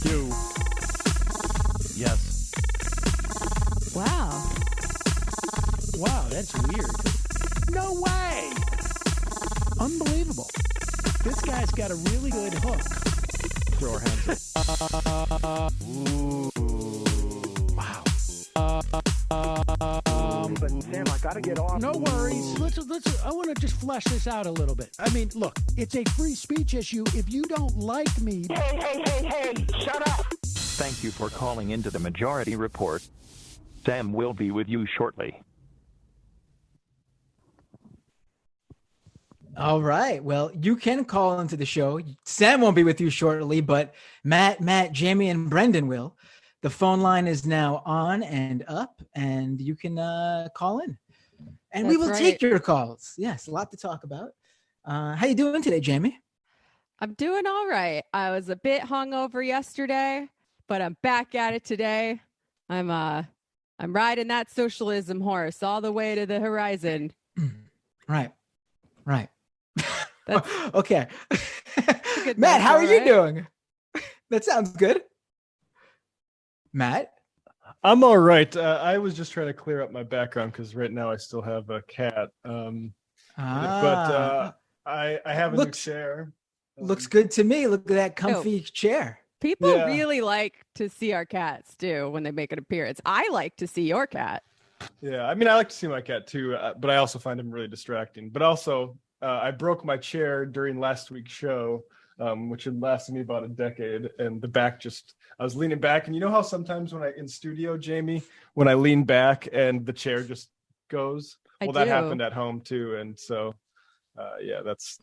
Speaker 6: You.
Speaker 19: Yes.
Speaker 16: Wow.
Speaker 6: Wow, that's weird. No way. Unbelievable. This guy's got a really good hook. Throw our hands up.
Speaker 19: Ooh.
Speaker 6: Wow.
Speaker 18: But Sam, I
Speaker 20: Got to get off.
Speaker 10: No worries. Let's. I want to just flesh this out a little bit. I mean, look, it's a free speech issue. If you don't like me,
Speaker 20: Hey! Shut up!
Speaker 21: Thank you for calling into the Majority Report. Sam will be with you shortly.
Speaker 17: All right. Well, you can call into the show. Sam won't be with you shortly, but Matt, Jamie, and Brendan will. The phone line is now on and up, and you can call in. And we will take your calls. Yes, a lot to talk about. How you doing today, Jamie?
Speaker 16: I'm doing all right. I was a bit hungover yesterday, but I'm back at it today. I'm riding that socialism horse all the way to the horizon.
Speaker 17: Right. Okay. Matt, how are you doing? That sounds good. Matt?
Speaker 9: I'm all right. I was just trying to clear up my background because right now I still have a cat. But I have a new chair.
Speaker 17: Looks good to me. Look at that comfy chair.
Speaker 16: People really like to see our cats too when they make an appearance. I like to see your cat.
Speaker 9: Yeah, I mean, I like to see my cat too, but I also find him really distracting. But also, I broke my chair during last week's show, which had lasted me about a decade, and the back I was leaning back, and you know how sometimes when in studio, Jamie, when I lean back and the chair just goes? That happened at home too, and so, that's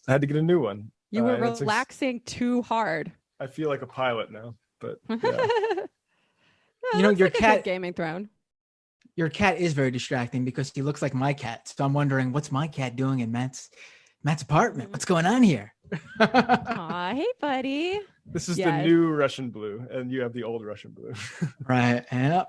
Speaker 9: I had to get a new one.
Speaker 16: You were relaxing too hard.
Speaker 9: I feel like a pilot now, but
Speaker 17: your
Speaker 16: like
Speaker 17: cat
Speaker 16: gaming throne.
Speaker 17: Your cat is very distracting because he looks like my cat. So I'm wondering, what's my cat doing in Matt's apartment? What's going on here?
Speaker 16: Aw, hey, buddy.
Speaker 9: This is the new Russian blue, and you have the old Russian blue.
Speaker 17: Right. Yeah.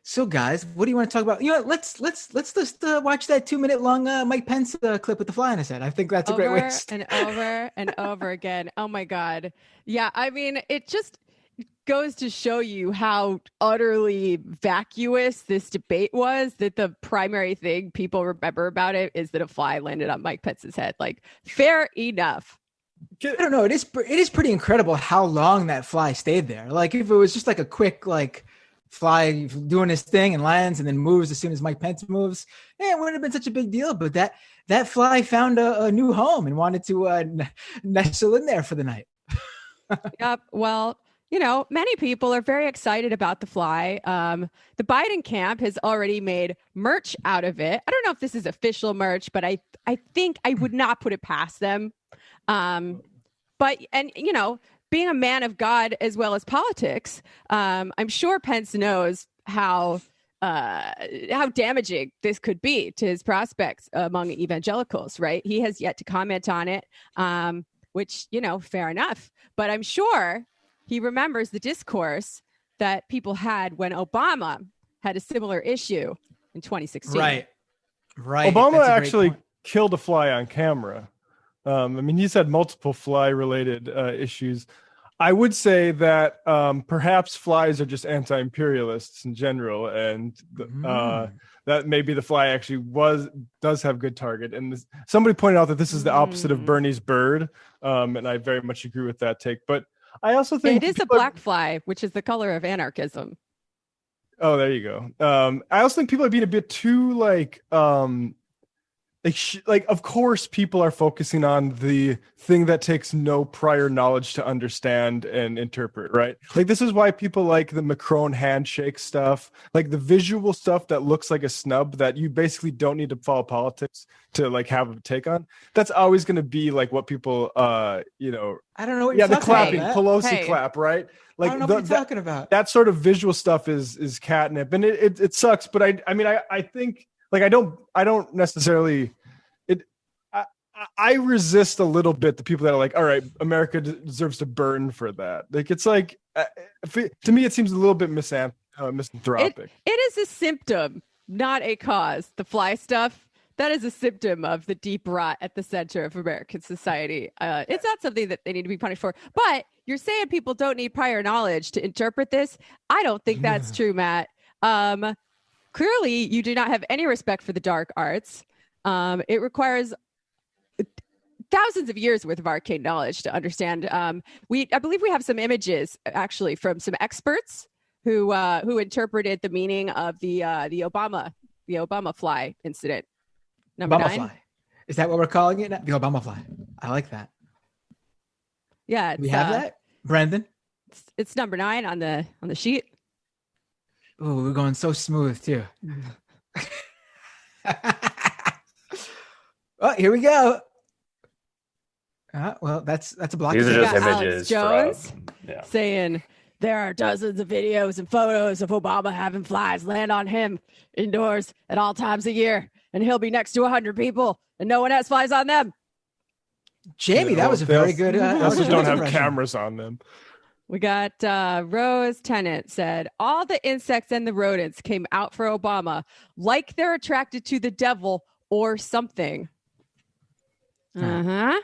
Speaker 17: So, guys, what do you want to talk about? Let's just watch that 2-minute long Mike Pence clip with the fly in his head. I think that's a great way.
Speaker 16: And over and over again. Oh my God. Yeah. I mean, it just goes to show you how utterly vacuous this debate was, that the primary thing people remember about it is that a fly landed on Mike Pence's head. Like, fair enough.
Speaker 17: I don't know. It is pretty incredible how long that fly stayed there. Like, if it was just like a quick, fly doing his thing and lands and then moves as soon as Mike Pence moves, it wouldn't have been such a big deal. But that fly found a new home and wanted to nestle in there for the night.
Speaker 16: Yep. Well, many people are very excited about the fly. The Biden camp has already made merch out of it. I don't know if this is official merch, but I think I would not put it past them. Being a man of God as well as politics, I'm sure Pence knows how damaging this could be to his prospects among evangelicals, right? He has yet to comment on it, which, fair enough. But I'm sure he remembers the discourse that people had when Obama had a similar issue in 2016.
Speaker 17: Right.
Speaker 9: Obama actually killed a fly on camera. He's had multiple fly-related issues. I would say that perhaps flies are just anti-imperialists in general, and that maybe the fly actually does have good target. And somebody pointed out that this is the opposite of Bernie's bird, and I very much agree with that take. But I also think
Speaker 16: it is a black fly, which is the color of anarchism.
Speaker 9: Oh, there you go. I also think people are being a bit too of course, people are focusing on the thing that takes no prior knowledge to understand and interpret, right? Like, this is why people like the Macron handshake stuff, like the visual stuff that looks like a snub that you basically don't need to follow politics to have a take on. That's always going to be what people,
Speaker 17: I don't know what you're
Speaker 9: the
Speaker 17: talking
Speaker 9: clapping,
Speaker 17: about.
Speaker 9: Pelosi clap, right?
Speaker 17: I don't know what you're talking about.
Speaker 9: That sort of visual stuff is catnip, and it sucks. But I think I don't necessarily. I resist a little bit the people that are like, all right, America deserves to burn for that. To me, it seems a little bit misanthropic.
Speaker 16: It is a symptom, not a cause. The fly stuff, that is a symptom of the deep rot at the center of American society. It's not something that they need to be punished for. But you're saying people don't need prior knowledge to interpret this. I don't think that's true, Matt. Clearly, you do not have any respect for the dark arts. It requires thousands of years worth of arcane knowledge to understand. I believe we have some images actually from some experts who interpreted the meaning of the Obama the Obama fly incident. Number
Speaker 17: Obama
Speaker 16: 9.
Speaker 17: fly. Is that what we're calling it? The Obama fly. I like that.
Speaker 16: Yeah.
Speaker 17: We have that, Brandon.
Speaker 16: It's number 9 on the sheet.
Speaker 17: Oh, we're going so smooth too. Oh, here we go. Well, that's a block.
Speaker 7: These are just
Speaker 16: Alex
Speaker 7: images
Speaker 16: Jones
Speaker 7: from,
Speaker 16: saying there are dozens of videos and photos of Obama having flies land on him indoors at all times of year, and he'll be next to 100 people, and no one has flies on them.
Speaker 17: Jamie, that was a very good.
Speaker 9: They also don't have
Speaker 17: impression.
Speaker 9: cameras on them.
Speaker 16: We got Rose Tennant said, all the insects and the rodents came out for Obama like they're attracted to the devil or something. Uh-huh.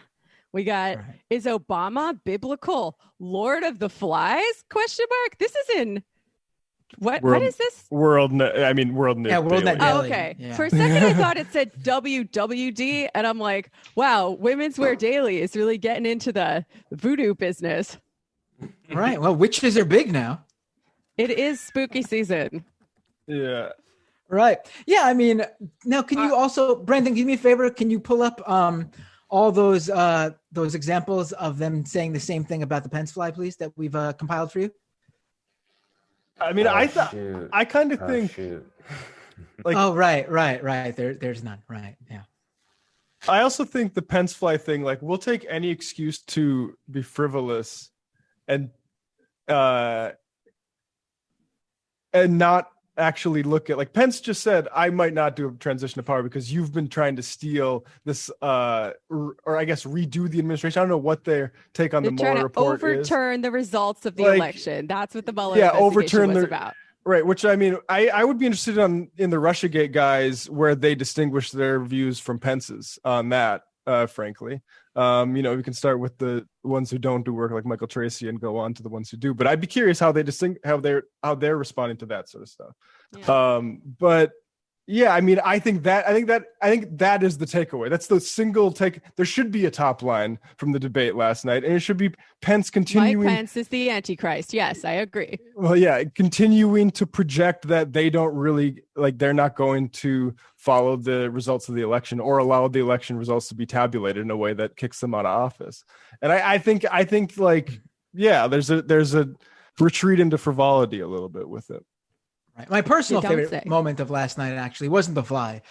Speaker 16: We got, is Obama biblical? Lord of the Flies? Question mark. This is in, what is this?
Speaker 9: World Net Daily.
Speaker 16: Oh, okay. Yeah. For a second, I thought it said WWD, and I'm like, wow, Women's Wear Daily is really getting into the voodoo business.
Speaker 17: Right. Well, witches are big now.
Speaker 16: It is spooky season.
Speaker 9: Yeah.
Speaker 17: Right. Yeah. I mean, now can you also, Brandon, give me a favor? Can you pull up all those examples of them saying the same thing about the Pence fly, please, that we've compiled for you?
Speaker 9: I mean, I kind of think. Like,
Speaker 17: oh, right. There's none. Right. Yeah.
Speaker 9: I also think the Pence fly thing, like, we'll take any excuse to be frivolous and not actually look at, like, Pence just said, I might not do a transition of power because you've been trying to steal this, or I guess redo the administration. I don't know what their take on the Mueller report is.
Speaker 16: Overturn the results of the election. That's what the Mueller investigation was about.
Speaker 9: Right, which I mean, I would be interested in the Russiagate guys where they distinguish their views from Pence's on that. Frankly, we can start with the ones who don't do work like Michael Tracy and go on to the ones who do. But I'd be curious how they're responding to that sort of stuff. Yeah. But yeah, I mean, I think that is the takeaway. That's the single take. There should be a top line from the debate last night, and it should be Pence continuing.
Speaker 16: Mike Pence is the Antichrist. Yes, I agree.
Speaker 9: Well, yeah, continuing to project that they don't really, like, they're not going to follow the results of the election or allow the election results to be tabulated in a way that kicks them out of office. And I think like, yeah, there's a retreat into frivolity a little bit with it.
Speaker 17: Right. My personal favorite moment of last night actually wasn't the fly.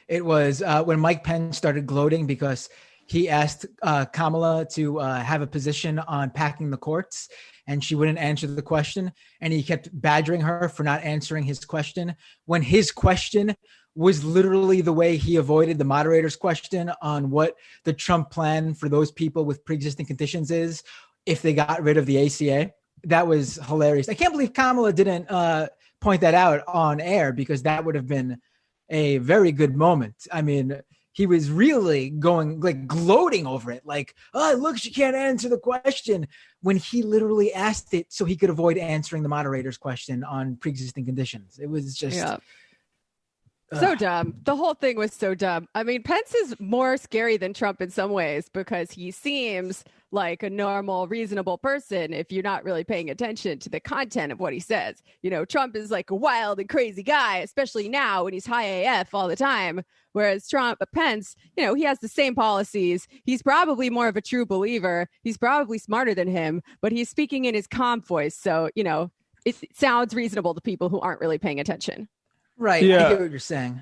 Speaker 17: It was when Mike Pence started gloating because he asked Kamala to have a position on packing the courts, and she wouldn't answer the question. And he kept badgering her for not answering his question when his question was literally the way he avoided the moderator's question on what the Trump plan for those people with pre-existing conditions is if they got rid of the ACA. That was hilarious. I can't believe Kamala didn't point that out on air, because that would have been a very good moment. I mean, he was really going, like, gloating over it, like, oh, look, she can't answer the question, when he literally asked it so he could avoid answering the moderator's question on pre-existing conditions. It was just
Speaker 16: so dumb. The whole thing was so dumb. I mean, Pence is more scary than Trump in some ways because he seems like a normal, reasonable person if you're not really paying attention to the content of what he says. You know, Trump is like a wild and crazy guy, especially now when he's high AF all the time. Whereas Pence, you know, he has the same policies. He's probably more of a true believer. He's probably smarter than him, but he's speaking in his calm voice. So, you know, it sounds reasonable to people who aren't really paying attention.
Speaker 17: Right. Yeah. I get what you're saying.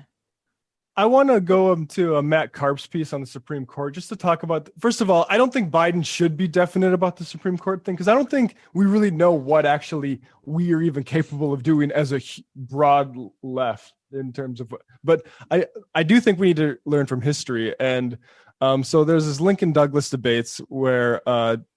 Speaker 9: I want to go to Matt Karp's piece on the Supreme Court just to talk about, first of all, I don't think Biden should be definite about the Supreme Court thing, because I don't think we really know what actually we are even capable of doing as a broad left in terms of, but I do think we need to learn from history. And so there's this Lincoln Douglas debates where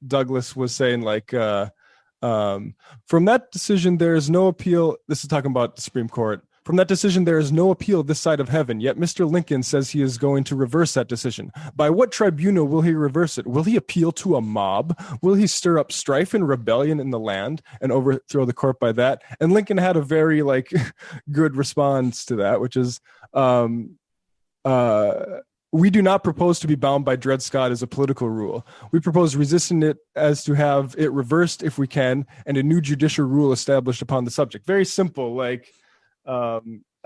Speaker 9: Douglas was saying, like, from that decision, there is no appeal. This is talking about the Supreme Court. From that decision, there is no appeal this side of heaven, yet Mr. Lincoln says he is going to reverse that decision. By what tribunal will he reverse it? Will he appeal to a mob? Will he stir up strife and rebellion in the land and overthrow the court by that? And Lincoln had a very, like, good response to that, which is, we do not propose to be bound by Dred Scott as a political rule. We propose resisting it as to have it reversed if we can, and a new judicial rule established upon the subject. Very simple, like,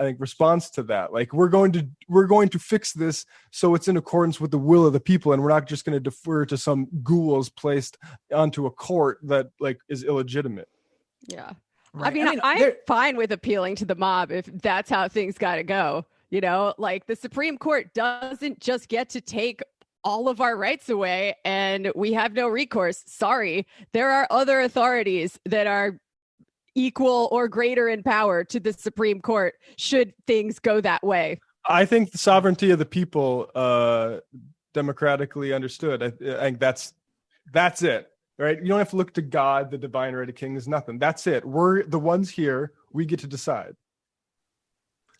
Speaker 9: I think, response to that. Like, we're going to fix this so it's in accordance with the will of the people, and we're not just going to defer to some ghouls placed onto a court that like is illegitimate.
Speaker 16: Yeah.
Speaker 17: Right.
Speaker 16: I mean, I'm fine with appealing to the mob if that's how things got to go. You know, like the Supreme Court doesn't just get to take all of our rights away and we have no recourse. Sorry. There are other authorities that are equal or greater in power to the Supreme Court should things go that way.
Speaker 9: I think the sovereignty of the people, democratically understood. I think that's it. Right? You don't have to look to God, the divine right of kings, nothing. That's it. We're the ones here. We get to decide.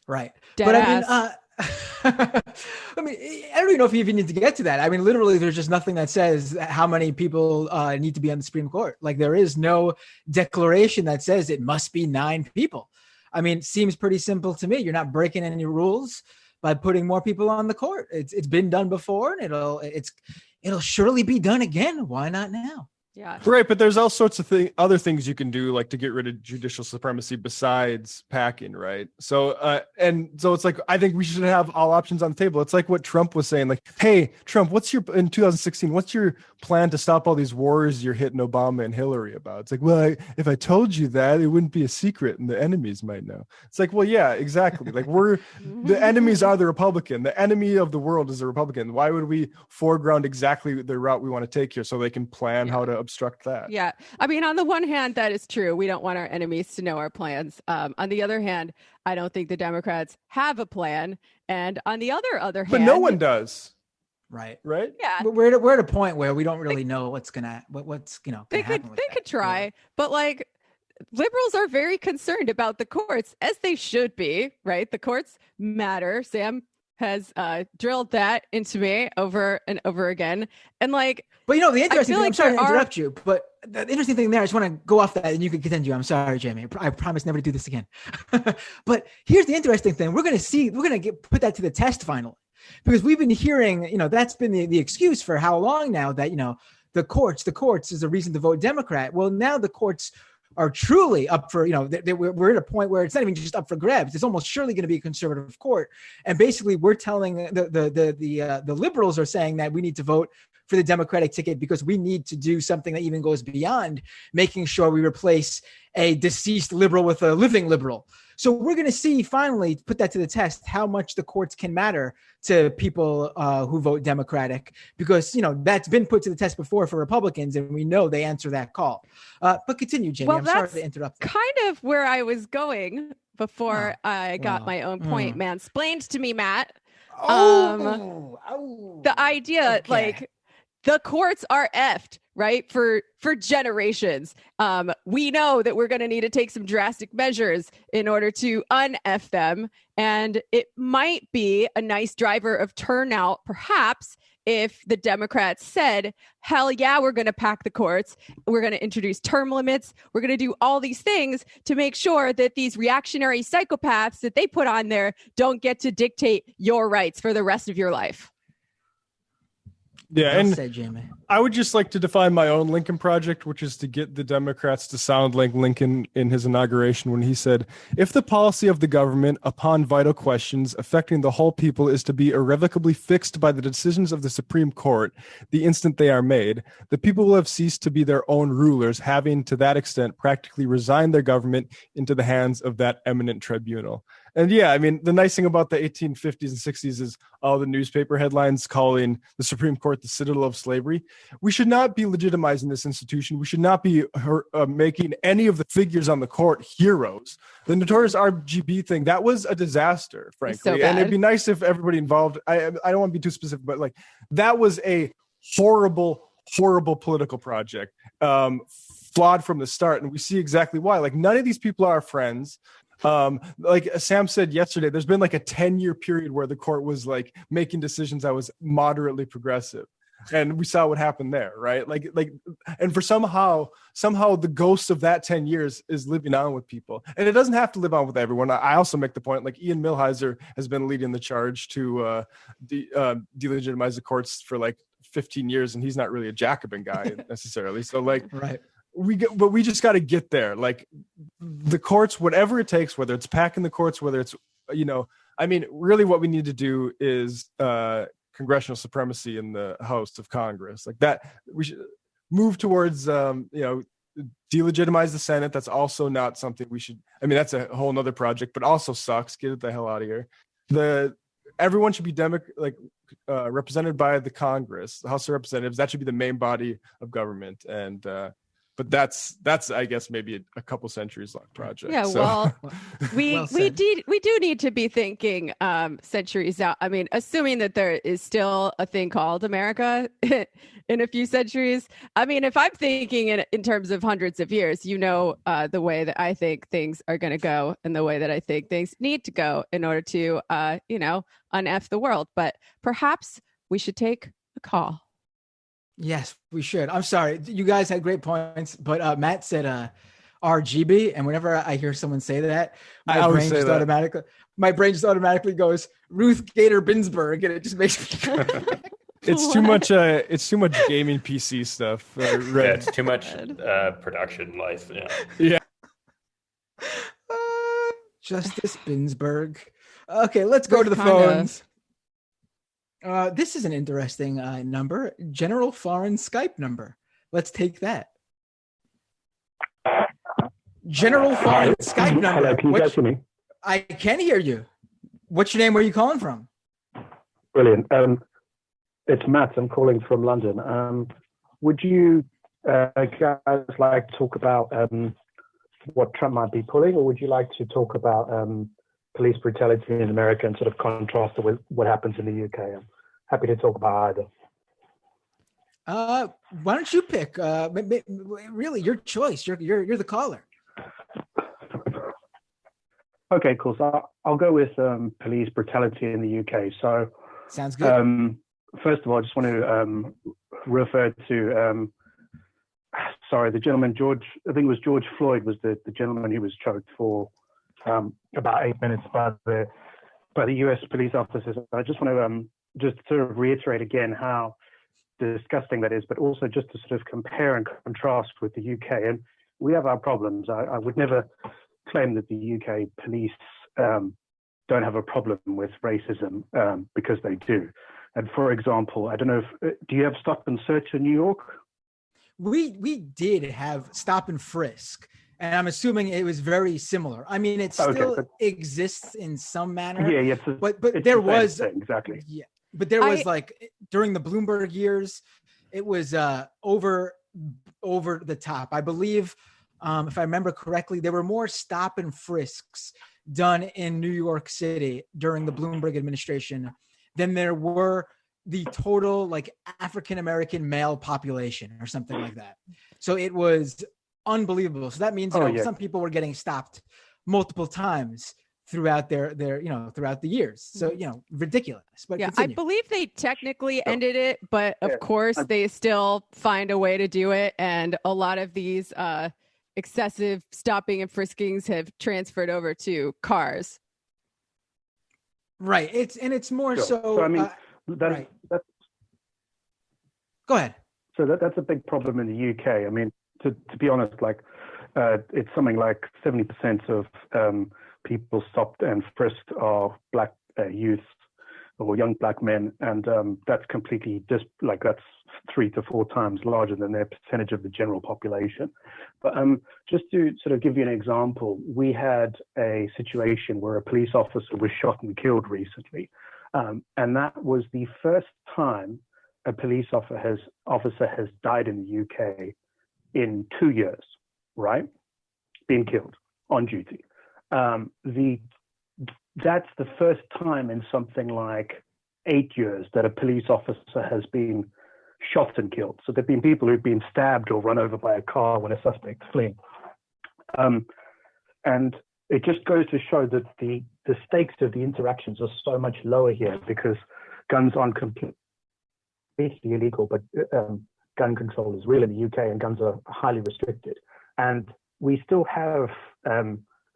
Speaker 17: Right.
Speaker 16: Dead
Speaker 17: but
Speaker 16: ass.
Speaker 17: I mean, I don't even know if you even need to get to that. I mean, literally, there's just nothing that says how many people need to be on the Supreme Court. Like, there is no declaration that says it must be 9 people. I mean, it seems pretty simple to me. You're not breaking any rules by putting more people on the court. It's been done before, and it'll surely be done again. Why not now?
Speaker 16: Yeah.
Speaker 9: Right, but there's all sorts of other things you can do, like to get rid of judicial supremacy besides packing, right? So, so it's like, I think we should have all options on the table. It's like what Trump was saying, like, hey, Trump, in 2016, what's your plan to stop all these wars you're hitting Obama and Hillary about? It's like, well, if I told you that, it wouldn't be a secret and the enemies might know. It's like, well, yeah, exactly. Like, the enemies are the Republican. The enemy of the world is the Republican. Why would we foreground exactly the route we want to take here so they can plan how to obstruct that?
Speaker 16: Yeah. I mean, on the one hand, that is true. We don't want our enemies to know our plans. On the other hand, I don't think the Democrats have a plan. And on the other hand,
Speaker 9: but no one does.
Speaker 17: Right.
Speaker 16: Yeah.
Speaker 17: But we're at a point where we don't really know what's gonna
Speaker 16: they could try, but like, liberals are very concerned about the courts, as they should be, right? The courts matter. Sam has drilled that into me over and over again. And like,
Speaker 17: but you know, the interesting thing,
Speaker 16: like
Speaker 17: I'm sorry to interrupt you, but the interesting thing there, I just want to go off that and you can continue. I'm sorry, Jamie. I promise never to do this again. But here's the interesting thing. We're going to put that to the test finally, because we've been hearing, you know, that's been the excuse for how long now that, you know, the courts is a reason to vote Democrat. Well, now the courts are truly up for, you know, we're at a point where it's not even just up for grabs. It's almost surely going to be a conservative court. And basically we're telling the liberals are saying that we need to vote for the Democratic ticket because we need to do something that even goes beyond making sure we replace a deceased liberal with a living liberal. So we're going to see, finally, put that to the test, how much the courts can matter to people who vote Democratic, because, you know, that's been put to the test before for Republicans, and we know they answer that call. But continue, Jamie.
Speaker 16: Well,
Speaker 17: I'm sorry to interrupt.
Speaker 16: Kind of where I was going before I got my own point mansplained to me, Matt. The idea, like, the courts are effed, right? For generations. We know that we're going to need to take some drastic measures in order to un-F them. And it might be a nice driver of turnout, perhaps, if the Democrats said, hell yeah, we're going to pack the courts. We're going to introduce term limits. We're going to do all these things to make sure that these reactionary psychopaths that they put on there don't get to dictate your rights for the rest of your life.
Speaker 9: Yeah,
Speaker 17: Well
Speaker 9: and
Speaker 17: said, Jamie.
Speaker 9: I would just like to define my own Lincoln project, which is to get the Democrats to sound like Lincoln in his inauguration when he said, if the policy of the government upon vital questions affecting the whole people is to be irrevocably fixed by the decisions of the Supreme Court the instant they are made, the people will have ceased to be their own rulers, having to that extent practically resigned their government into the hands of that eminent tribunal. And yeah, I mean, the nice thing about the 1850s and 60s is all the newspaper headlines calling the Supreme Court the citadel of slavery. We should not be legitimizing this institution. We should not be making any of the figures on the court heroes. The notorious RGB thing, that was a disaster, frankly.
Speaker 16: So
Speaker 9: and it'd be nice if everybody involved, I don't want to be too specific, but like that was a horrible political project, flawed from the start. And we see exactly why. Like, none of these people are our friends. Like Sam said yesterday, there's been like a 10-year period where the court was like making decisions that was moderately progressive, and we saw what happened there, right? Like, and for somehow the ghost of that 10 years is living on with people, and it doesn't have to live on with everyone. I also make the point, like Ian Millhiser has been leading the charge to delegitimize the courts for like 15 years, and he's not really a Jacobin guy necessarily. So like,
Speaker 17: right.
Speaker 9: But we just got to get there. Like the courts, whatever it takes, whether it's packing the courts, whether it's I mean, really what we need to do is congressional supremacy in the House of Congress. Like that, we should move towards, delegitimize the Senate. That's also not something we should, I mean, that's a whole nother project, but also sucks. Get it the hell out of here. Everyone should be represented by the Congress, the House of Representatives. That should be the main body of government. And, but that's I guess maybe a couple centuries long project.
Speaker 16: Yeah,
Speaker 9: so.
Speaker 16: we do need to be thinking centuries out. I mean, assuming that there is still a thing called America in a few centuries. I mean, if I'm thinking in terms of hundreds of years, the way that I think things are going to go and the way that I think things need to go in order to, un-F the world. But perhaps we should take a call.
Speaker 17: Yes, we should. I'm sorry. You guys had great points, but Matt said RGB, and whenever I hear someone say that, my brain just automatically goes Ruth Gator Binsberg, and it just makes me
Speaker 9: It's too much gaming PC stuff.
Speaker 7: Yeah, it's too much production life.
Speaker 9: Yeah.
Speaker 17: Justice Binsberg. Okay, let's go to the phones. This is an interesting number. General Foreign Skype number. Let's take that. General Foreign Skype number.
Speaker 2: Hello, can you guys hear me?
Speaker 17: I can hear you. What's your name? Where are you calling from?
Speaker 2: Brilliant. It's Matt. I'm calling from London. Would you guys like to talk about what Trump might be pulling, or would you like to talk about police brutality in America and sort of contrast it with what happens in the UK? I'm happy to talk about either.
Speaker 17: Why don't you pick? Really, your choice. You're the caller.
Speaker 2: Okay, cool. So I'll go with police brutality in the UK. So
Speaker 17: sounds good.
Speaker 2: First of all, I just want to refer to the gentleman I think it was George Floyd was the gentleman who was choked for about 8 minutes by the U.S. police officers. I just want to just sort of reiterate again how disgusting that is, but also just to sort of compare and contrast with the UK. And we have our problems. I would never claim that the UK police don't have a problem with racism because they do. And for example, I don't know do you have stop and search in New York?
Speaker 17: We did have stop and frisk. And I'm assuming it was very similar. I mean, it still exists in some manner.
Speaker 2: Yeah,
Speaker 17: but there was
Speaker 2: thing, exactly.
Speaker 17: Yeah, but there was like during the Bloomberg years, it was over the top. I believe, if I remember correctly, there were more stop and frisks done in New York City during the Bloomberg administration than there were the total like African American male population or something like that. So it was unbelievable. So that means some people were getting stopped multiple times throughout their throughout the years. So ridiculous. But continue.
Speaker 16: I believe they technically ended it, but of course they still find a way to do it. And a lot of these excessive stopping and friskings have transferred over to cars.
Speaker 17: Right. It's more
Speaker 2: so I mean that's
Speaker 17: go ahead.
Speaker 2: So that's a big problem in the UK. I mean, to be honest, like it's something like 70% of people stopped and frisked are black youth or young black men, and that's completely that's 3 to 4 times larger than their percentage of the general population. But just to sort of give you an example, we had a situation where a police officer was shot and killed recently, and that was the first time a police officer has died in the UK in 2 years, right? Being killed on duty. That's the first time in something like 8 years that a police officer has been shot and killed. So there've been people who've been stabbed or run over by a car when a suspect's fleeing. And it just goes to show that the stakes of the interactions are so much lower here because guns aren't completely illegal, but gun control is real in the UK and guns are highly restricted. And we still have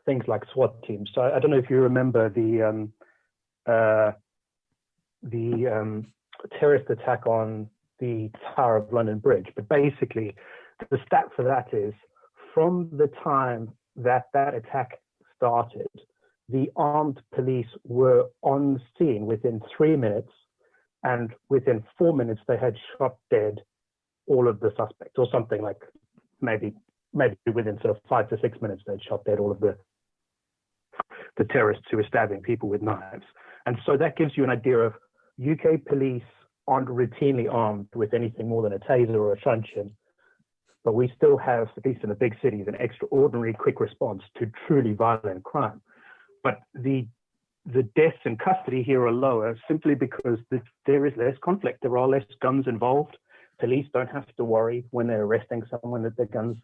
Speaker 2: things like SWAT teams. So I don't know if you remember the terrorist attack on the Tower of London Bridge, but basically the stat for that is from the time that attack started, the armed police were on scene within 3 minutes, and within 4 minutes they had shot dead all of the suspects, or something like maybe within sort of 5 to 6 minutes they'd shot dead all of the terrorists who were stabbing people with knives. And so that gives you an idea of UK police aren't routinely armed with anything more than a taser or a truncheon, but we still have, at least in the big cities, an extraordinary quick response to truly violent crime. But the deaths in custody here are lower simply because there is less conflict. There are less guns involved. Police don't have to worry when they're arresting someone that their guns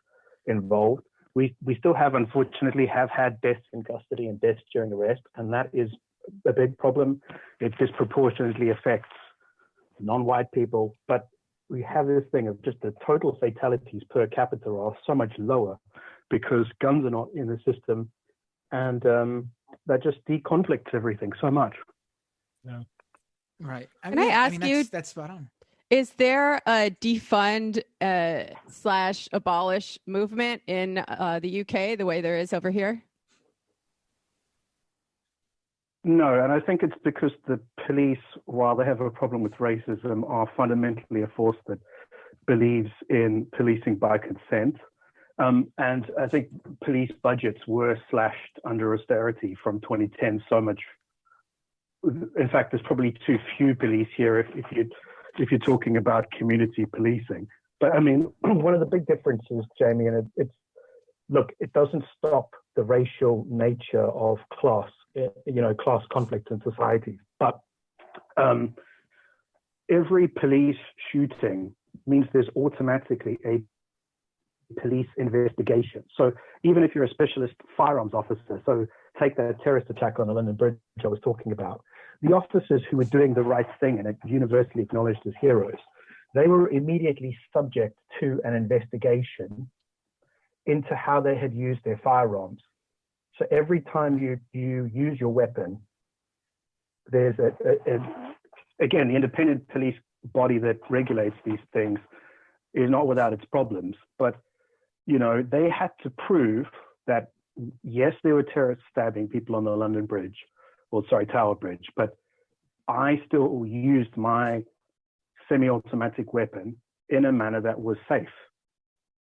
Speaker 2: involved. We still unfortunately have had deaths in custody and deaths during arrest, and that is a big problem. It disproportionately affects non-white people, but we have this thing of just the total fatalities per capita are so much lower because guns are not in the system, and that just deconflicts everything so much.
Speaker 17: Yeah. Right.
Speaker 16: Can I ask you?
Speaker 17: That's spot on.
Speaker 16: Is there a defund / abolish movement in the UK the way there is over here?
Speaker 2: No, and I think it's because the police, while they have a problem with racism, are fundamentally a force that believes in policing by consent. And I think police budgets were slashed under austerity from 2010 so much. In fact, there's probably too few police here if you're talking about community policing. But I mean, one of the big differences, Jamie, and it doesn't stop the racial nature of class conflict in society. But every police shooting means there's automatically a police investigation. So even if you're a specialist firearms officer, so take that terrorist attack on the London Bridge I was talking about, the officers who were doing the right thing and universally acknowledged as heroes, they were immediately subject to an investigation into how they had used their firearms. So every time you use your weapon, there's again, the independent police body that regulates these things is not without its problems, but they had to prove that yes, there were terrorists stabbing people on the London Bridge, Tower Bridge, but I still used my semi-automatic weapon in a manner that was safe.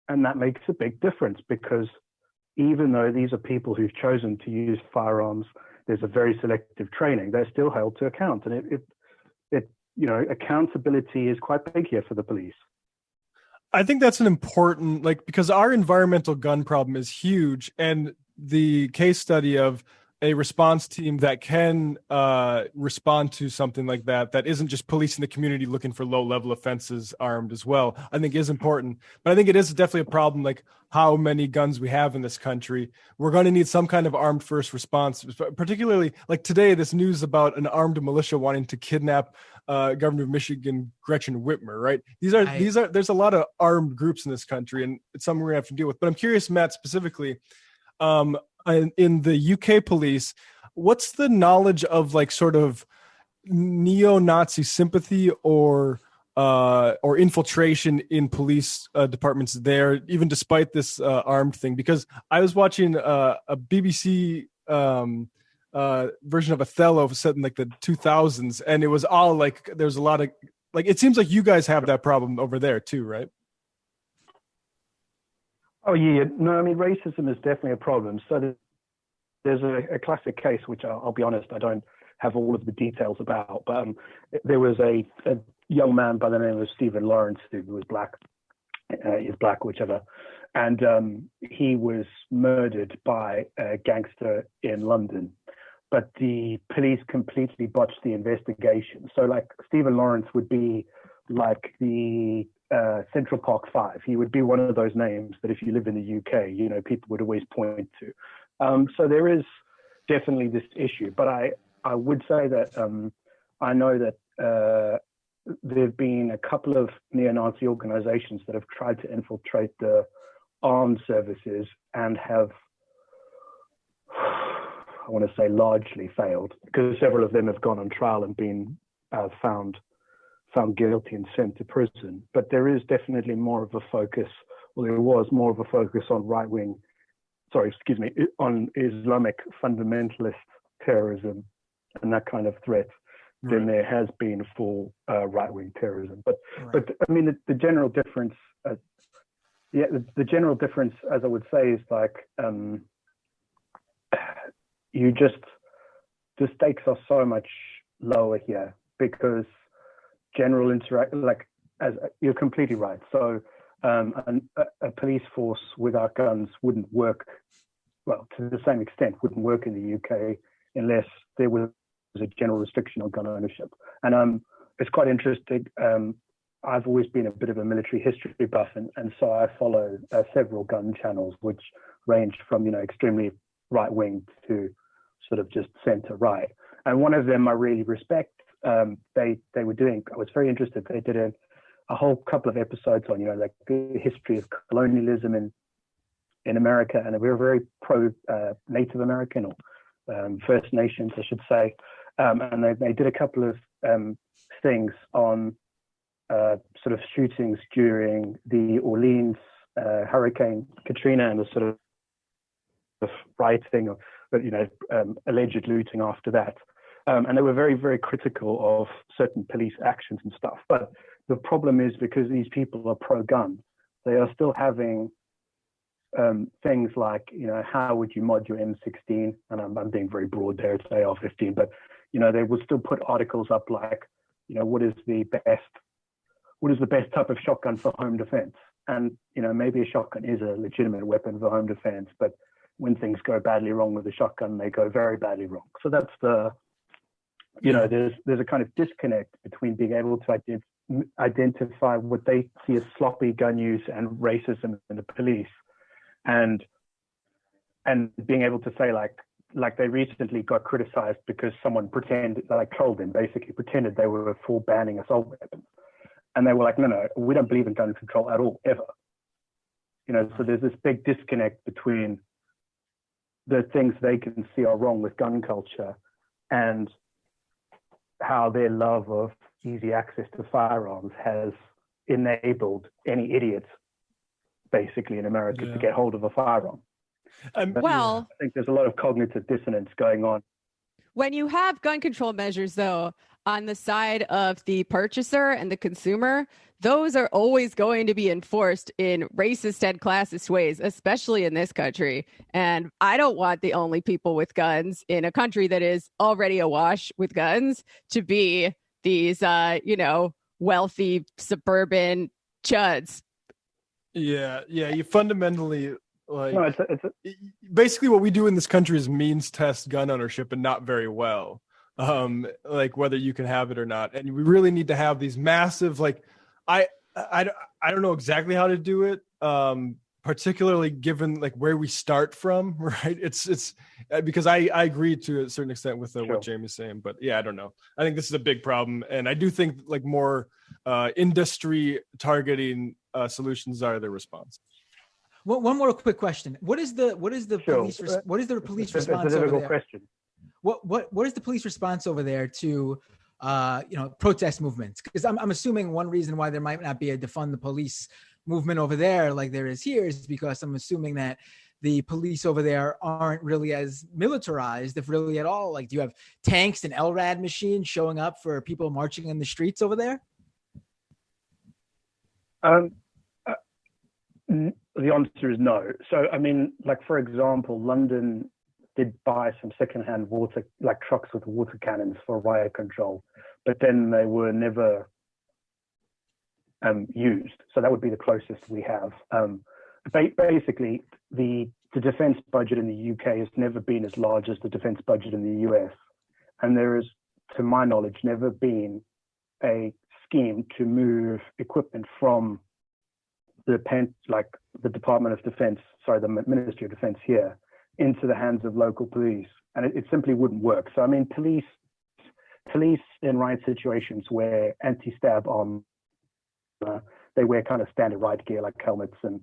Speaker 2: And that makes a big difference because even though these are people who've chosen to use firearms, there's a very selective training, they're still held to account. And accountability is quite big here for the police.
Speaker 9: I think that's an important, because our environmental gun problem is huge, and the case study of a response team that can respond to something like that isn't just policing the community looking for low-level offenses armed as well, I think is important. But I think it is definitely a problem, like how many guns we have in this country. We're going to need some kind of armed first response, particularly like today, this news about an armed militia wanting to kidnap Governor of Michigan, Gretchen Whitmer, right? There's a lot of armed groups in this country, and it's something we're gonna have to deal with. But I'm curious, Matt, specifically, in the UK police, what's the knowledge of sort of neo-Nazi sympathy or infiltration in police departments there, even despite this armed thing? Because I was watching a BBC version of Othello set in the 2000s, and it was all there's a lot of it seems like you guys have that problem over there too, right?
Speaker 2: Oh yeah, no, I mean racism is definitely a problem. So there's a classic case, which I'll be honest, I don't have all of the details about, but there was a young man by the name of Stephen Lawrence who was black, whichever, and he was murdered by a gangster in London. But the police completely botched the investigation. So Stephen Lawrence would be like the Central Park Five. He would be one of those names that if you live in the UK, people would always point to. So there is definitely this issue. But I would say that I know that there have been a couple of neo-Nazi organizations that have tried to infiltrate the armed services and have, I want to say, largely failed, because several of them have gone on trial and been found guilty and sent to prison. But there is definitely more of a focus, or there was more of a focus on right-wing on Islamic fundamentalist terrorism and that kind of threat than there has been for right-wing terrorism. But I mean, the general difference, the general difference, as I would say, is like the stakes are so much lower here because general as you're completely right. So a police force without guns wouldn't work, well, to the same extent, wouldn't work in the UK unless there was a general restriction on gun ownership. And it's quite interesting. I've always been a bit of a military history buff, and so I follow several gun channels, which range from, extremely right-wing to sort of just center-right. And one of them I really respect, they were doing, I was very interested, they did a whole couple of episodes on, like the history of colonialism in America, and we were very pro Native American or First Nations, I should say. And they did a couple of things on sort of shootings during the Orleans Hurricane Katrina and the sort of rioting or alleged looting after that. And they were very, very critical of certain police actions and stuff. But the problem is because these people are pro-gun, they are still having things like, how would you mod your M16? And I'm being very broad there, it's AR-15, but, they will still put articles up like, what is the best type of shotgun for home defense? And, maybe a shotgun is a legitimate weapon for home defense, but when things go badly wrong with a shotgun, they go very badly wrong. So that's there's a kind of disconnect between being able to identify what they see as sloppy gun use and racism in the police, and being able to say like they recently got criticized because someone trolled them, basically pretended they were for banning assault weapons, and they were like, no, we don't believe in gun control at all, ever. So there's this big disconnect between the things they can see are wrong with gun culture and how their love of easy access to firearms has enabled any idiot, basically, in America to get hold of a firearm. I think there's a lot of cognitive dissonance going on.
Speaker 16: When you have gun control measures, though, on the side of the purchaser and the consumer, those are always going to be enforced in racist and classist ways, especially in this country. And I don't want the only people with guns in a country that is already awash with guns to be these, wealthy suburban chuds.
Speaker 9: Yeah. You fundamentally basically what we do in this country is means test gun ownership, and not very well. Like whether you can have it or not, and we really need to have these massive I don't know exactly how to do it, particularly given like where we start from, right? It's because I agree to a certain extent with what Jamie's saying, but I don't know. I think this is a big problem, and I do think like more industry targeting solutions are the response.
Speaker 17: Well, one more quick question: What is the police response over there? Question. What is the police response over there to protest movements? Because I'm assuming one reason why there might not be a defund the police movement over there like there is here is because I'm assuming that the police over there aren't really as militarized, if really at all. Like, do you have tanks and LRAD machines showing up for people marching in the streets over there?
Speaker 2: The answer is no. So, I mean, like, for example, London did buy some secondhand trucks with water cannons for riot control, but then they were never used. So that would be the closest we have. Basically, the defense budget in the UK has never been as large as the defense budget in the US. And there is, to my knowledge, never been a scheme to move equipment from the Department of Defense, the Ministry of Defense here, into the hands of local police. And it simply wouldn't work. So, I mean, police in riot situations wear anti-stab armor. They wear kind of standard riot gear like helmets and,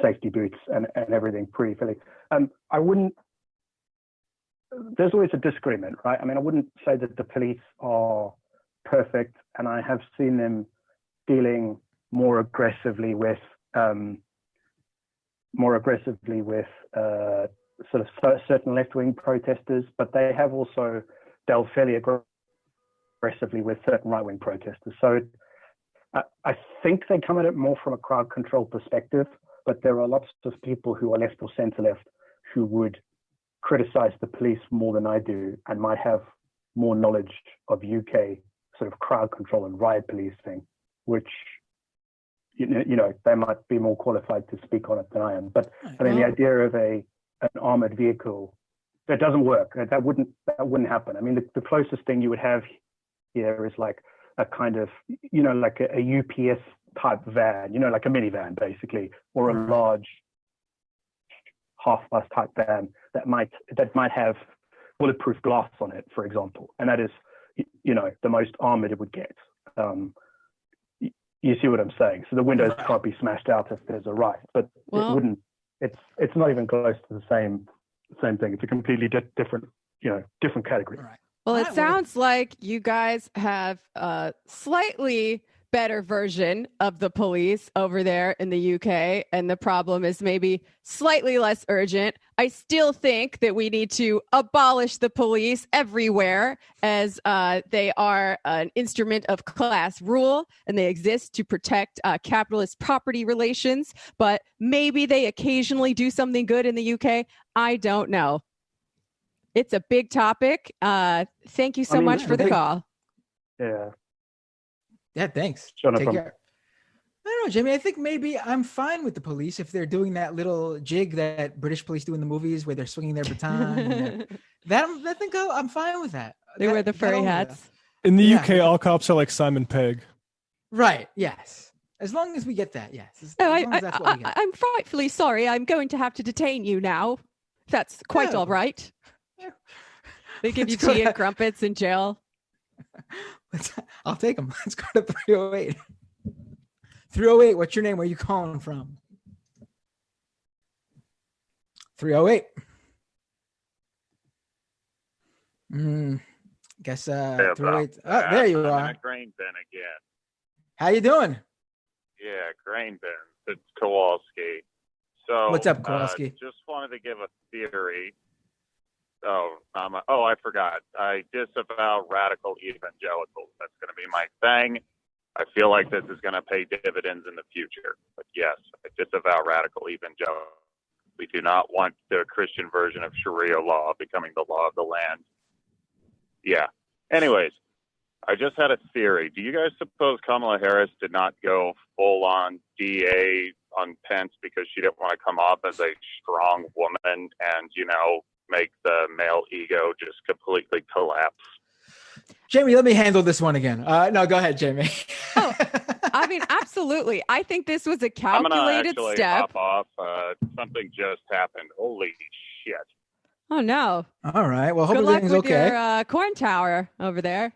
Speaker 2: safety boots and everything pretty fully. There's always a disagreement, right? I mean, I wouldn't say that the police are perfect, and I have seen them dealing more aggressively with more aggressively with sort of certain left-wing protesters, but they have also dealt fairly aggressively with certain right-wing protesters. So I think they come at it more from a crowd control perspective, but there are lots of people who are left or centre-left who would criticize the police more than I do and might have more knowledge of UK sort of crowd control and riot policing, which, you know, they might be more qualified to speak on it than I am. But I mean, the idea of an armored vehicle, that doesn't work. That wouldn't happen. I mean, the closest thing you would have here is like a kind of, you know, like a UPS type van, you know, like a minivan basically, or a large half-bus type van that might have bulletproof glass on it, for example, and that is, you know, the most armored it would get. You see what I'm saying? So the windows can't be smashed out if there's a riot, but it wouldn't. It's not even close to the same thing. It's a completely different, you know, different category.
Speaker 16: Well, it sounds like you guys have a slightly better version of the police over there in the UK, and the problem is maybe slightly less urgent. I still think that we need to abolish the police everywhere, as they are an instrument of class rule and they exist to protect capitalist property relations, but maybe they occasionally do something good in the UK. I don't know. It's a big topic. Thank you so much for the call.
Speaker 17: Yeah, thanks.
Speaker 2: Jonathan.
Speaker 17: Take care. I don't know, Jamie. I think maybe I'm fine with the police if they're doing that little jig that British police do in the movies where they're swinging their baton. I think I'm fine with that.
Speaker 16: They wear the furry hats.
Speaker 9: In the UK, all cops are like Simon Pegg.
Speaker 17: Right. Yes. As long as we get that. Yes.
Speaker 16: I'm frightfully sorry. I'm going to have to detain you now. That's quite all right. They give you tea and crumpets in jail.
Speaker 17: I'll take them. Let's go to 308. 308, what's your name? Where are you calling from? 308. Guess 308. Oh, there you are.
Speaker 4: I'm in a grain bin again.
Speaker 17: How you doing?
Speaker 4: Yeah, grain bin. It's Kowalski. So
Speaker 17: what's up, Kowalski?
Speaker 4: Just wanted to give a theory. I forgot. I disavow radical evangelicals. That's going to be my thing. I feel like this is going to pay dividends in the future. But yes, I disavow radical evangelicals. We do not want the Christian version of Sharia law becoming the law of the land. Yeah. Anyways, I just had a theory. Do you guys suppose Kamala Harris did not go full on DA on Pence because she didn't want to come off as a strong woman and, you know, make the male ego just completely collapse?
Speaker 17: Jamie, let me handle this one again. No, go ahead, Jamie.
Speaker 16: I mean, absolutely. I think this was a
Speaker 4: I'm
Speaker 16: calculated
Speaker 4: gonna
Speaker 16: step.
Speaker 4: hop off. Something just happened. Holy shit.
Speaker 16: Oh, no.
Speaker 17: All right. Well, hope
Speaker 16: Good luck
Speaker 17: everything's
Speaker 16: with
Speaker 17: okay.
Speaker 16: your corn tower over there.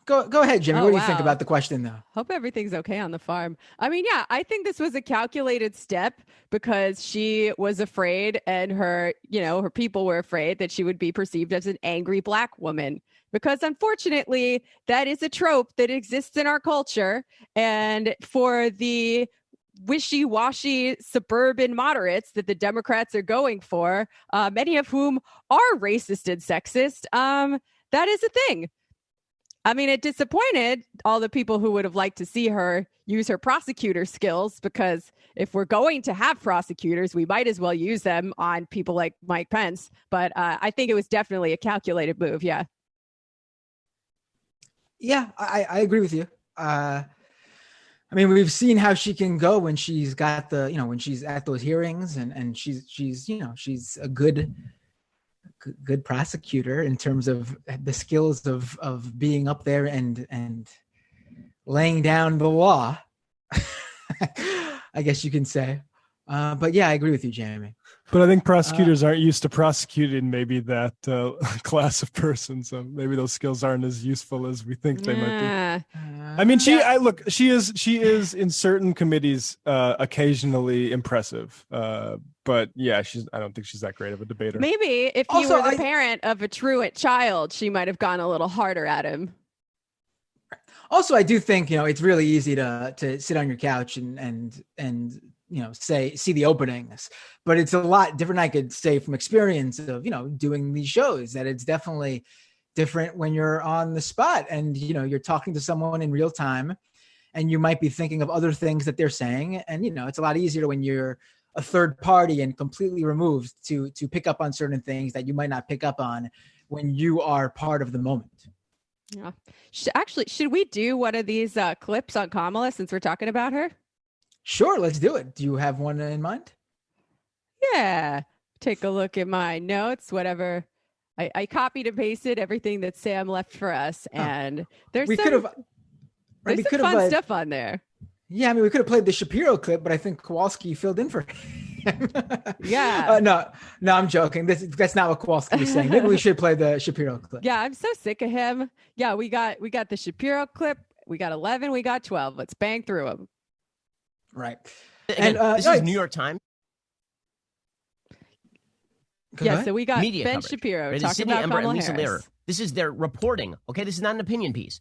Speaker 17: Go ahead, Jimmy.
Speaker 16: Oh,
Speaker 17: What do you think
Speaker 16: wow.
Speaker 17: about the question, though?
Speaker 16: Hope everything's okay on the farm. I mean, yeah, I think this was a calculated step because she was afraid and her people were afraid that she would be perceived as an angry black woman. Because unfortunately, that is a trope that exists in our culture. And for the wishy-washy suburban moderates that the Democrats are going for, many of whom are racist and sexist, that is a thing. I mean, it disappointed all the people who would have liked to see her use her prosecutor skills, because if we're going to have prosecutors, we might as well use them on people like Mike Pence. But I think it was definitely a calculated move. Yeah.
Speaker 17: Yeah, I agree with you. I mean, we've seen how she can go when she's got when she's at those hearings and she's a good prosecutor in terms of the skills of being up there and laying down the law, I guess you can say. But yeah, I agree with you, Jamie.
Speaker 9: But I think prosecutors aren't used to prosecuting maybe that class of person, so maybe those skills aren't as useful as we think they might be. I mean, she is in certain committees occasionally impressive, but yeah, I don't think she's that great of a debater.
Speaker 16: Maybe if you were the parent of a truant child, she might have gone a little harder at him.
Speaker 17: Also, I do think, it's really easy to sit on your couch and see the openings, but it's a lot different. I could say from experience of, doing these shows, that it's definitely different when you're on the spot and, you're talking to someone in real time and you might be thinking of other things that they're saying. And, it's a lot easier when you're a third party and completely removed to pick up on certain things that you might not pick up on when you are part of the moment.
Speaker 16: Yeah. Should we do one of these clips on Kamala since we're talking about her?
Speaker 17: Sure, let's do it. Do you have one in mind?
Speaker 16: Yeah. Take a look at my notes, whatever. I copied and pasted everything that Sam left for us, and there's some fun stuff on there.
Speaker 17: Yeah, we could have played the Shapiro clip, but I think Kowalski filled in for him.
Speaker 16: Yeah.
Speaker 17: No, I'm joking. That's not what Kowalski was saying. Maybe we should play the Shapiro clip.
Speaker 16: Yeah, I'm so sick of him. Yeah, we got the Shapiro clip. We got 11. We got 12. Let's bang through them.
Speaker 17: Right.
Speaker 5: Again,
Speaker 17: and
Speaker 5: this is New York Times.
Speaker 16: Yeah, so we got
Speaker 5: media
Speaker 16: Ben
Speaker 5: coverage.
Speaker 16: Shapiro
Speaker 5: Right?
Speaker 16: talking about Kamala Harris.
Speaker 5: Lehrer. This is their reporting. Okay, this is not an opinion piece.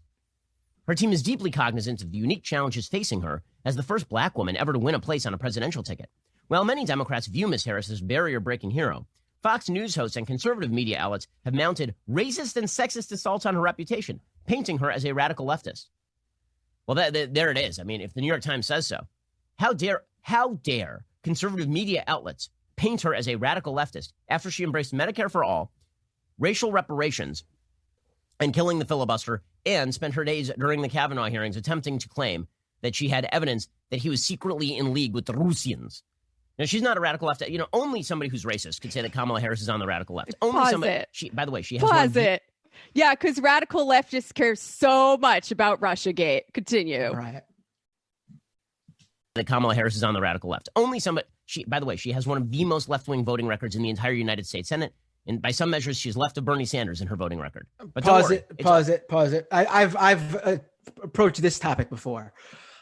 Speaker 5: Her team is deeply cognizant of the unique challenges facing her as the first black woman ever to win a place on a presidential ticket. While many Democrats view Ms. Harris as a barrier-breaking hero, Fox News hosts and conservative media outlets have mounted racist and sexist assaults on her reputation, painting her as a radical leftist. Well, there it is. I mean, if the New York Times says so, how dare conservative media outlets paint her as a radical leftist after she embraced Medicare for all, racial reparations, and killing the filibuster, and spent her days during the Kavanaugh hearings attempting to claim that she had evidence that he was secretly in league with the Russians. Now, she's not a radical left. Only somebody who's racist could say that Kamala Harris is on the radical left. Only somebody. By the way, she has
Speaker 16: Pause it. Yeah, because radical leftists care so much about Russiagate. Continue.
Speaker 17: Right.
Speaker 5: That Kamala Harris is on the radical left. Only somebody. By the way, she has one of the most left-wing voting records in the entire United States Senate. And by some measures, she's left of Bernie Sanders in her voting record. But
Speaker 17: pause it. I've approached this topic before.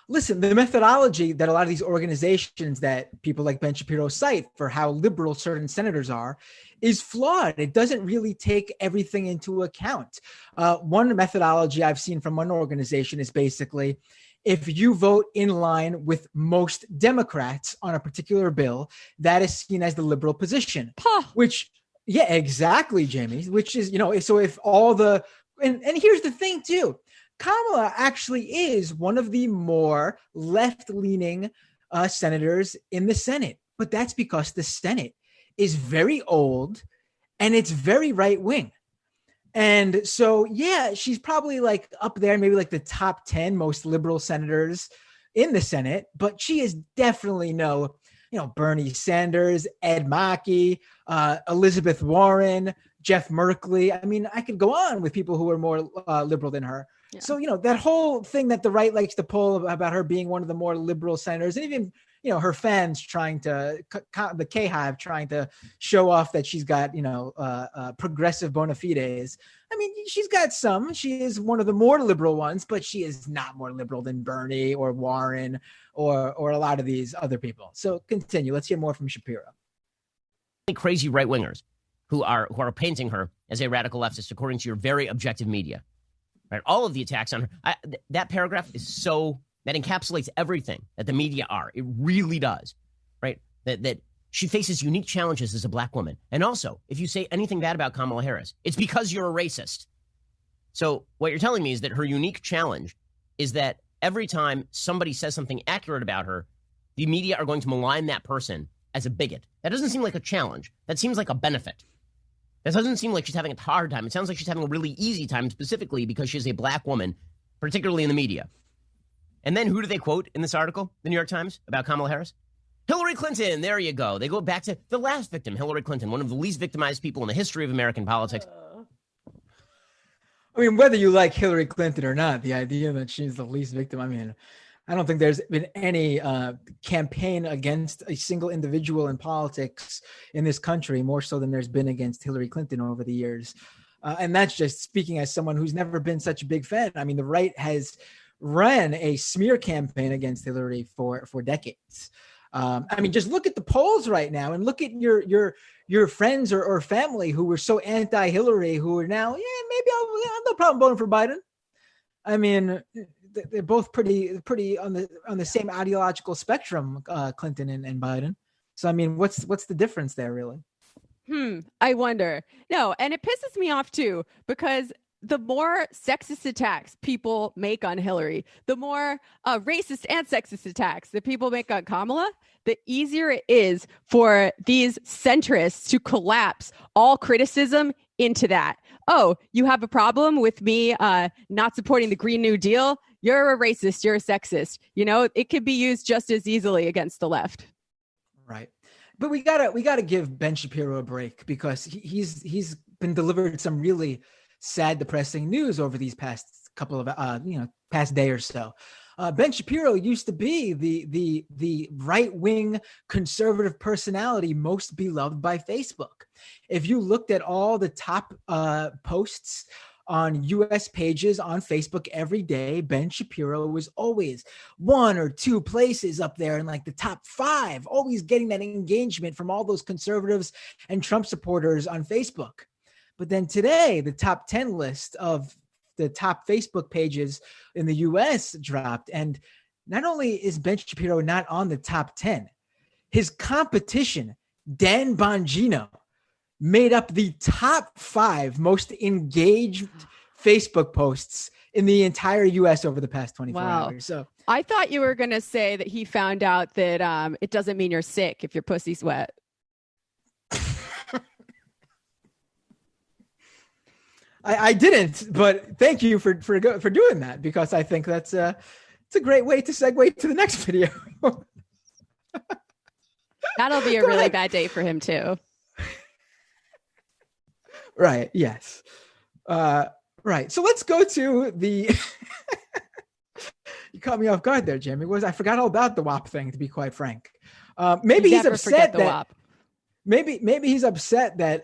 Speaker 17: Listen, the methodology that a lot of these organizations that people like Ben Shapiro cite for how liberal certain senators are is flawed. It doesn't really take everything into account. One methodology I've seen from one organization is basically, if you vote in line with most Democrats on a particular bill, that is seen as the liberal position, yeah, exactly, Jamie, which is, so if all the, and here's the thing too, Kamala actually is one of the more left-leaning senators in the Senate, but that's because the Senate is very old and it's very right-wing. And so, yeah, she's probably like up there, maybe like the top 10 most liberal senators in the Senate, but she is definitely no, Bernie Sanders, Ed Markey, Elizabeth Warren, Jeff Merkley. I mean, I could go on with people who are more liberal than her. Yeah. So, that whole thing that the right likes to pull about her being one of the more liberal senators, and even, her fans trying to, the K-Hive trying to show off that she's got, progressive bona fides. I mean, she's got some. She is one of the more liberal ones, but she is not more liberal than Bernie or Warren or a lot of these other people. So continue. Let's hear more from Shapiro.
Speaker 5: Crazy right-wingers who are painting her as a radical leftist, according to your very objective media. Right? All of the attacks on her. That paragraph is that encapsulates everything that the media are. It really does. Right? That she faces unique challenges as a black woman. And also, if you say anything bad about Kamala Harris, it's because you're a racist. So what you're telling me is that her unique challenge is that every time somebody says something accurate about her, the media are going to malign that person as a bigot. That doesn't seem like a challenge. That seems like a benefit. That doesn't seem like she's having a hard time. It sounds like she's having a really easy time, specifically because she's a black woman, particularly in the media. And then who do they quote in this article, the New York Times, about Kamala Harris? Hillary Clinton. There you go. They go back to the last victim, Hillary Clinton, one of the least victimized people in the history of American politics.
Speaker 17: I mean, whether you like Hillary Clinton or not, the idea that she's the least victim, I mean, I don't think there's been any campaign against a single individual in politics in this country, more so than there's been against Hillary Clinton over the years. And that's just speaking as someone who's never been such a big fan. I mean, the right has ran a smear campaign against Hillary for decades. I mean, just look at the polls right now and look at your friends or family who were so anti-Hillary who are now, maybe I'll have no problem voting for Biden. I mean, they're both pretty on the same ideological spectrum, Clinton and Biden. So I mean, what's the difference there, really?
Speaker 16: I wonder. No, and it pisses me off too, because the more sexist attacks people make on Hillary, the more racist and sexist attacks that people make on Kamala, the easier it is for these centrists to collapse all criticism into that. Oh, you have a problem with me not supporting the Green New Deal? You're a racist. You're a sexist. You know, it could be used just as easily against the left.
Speaker 17: Right. But we gotta give Ben Shapiro a break, because he's been delivered some really sad, depressing news over these past couple of past day or so. Ben Shapiro used to be the right-wing conservative personality most beloved by Facebook. If you looked at all the top posts on U.S. pages on Facebook every day, Ben Shapiro was always 1 or 2 places up there in like the top 5, always getting that engagement from all those conservatives and Trump supporters on Facebook. But then today, the top 10 list of the top Facebook pages in the U.S. dropped. And not only is Ben Shapiro not on the top 10, his competition, Dan Bongino, made up the top 5 most engaged Facebook posts in the entire U.S. over the past 24 hours. So
Speaker 16: I thought you were going to say that he found out that it doesn't mean you're sick if your pussy's wet.
Speaker 17: I didn't, but thank you for doing that, because I think it's a great way to segue to the next video.
Speaker 16: That'll be a really bad day for him too.
Speaker 17: Right. Yes. Right. So let's go to the. You caught me off guard there, Jimmy. I forgot all about the WAP thing, to be quite frank. Maybe he's upset that. WAP. Maybe he's upset that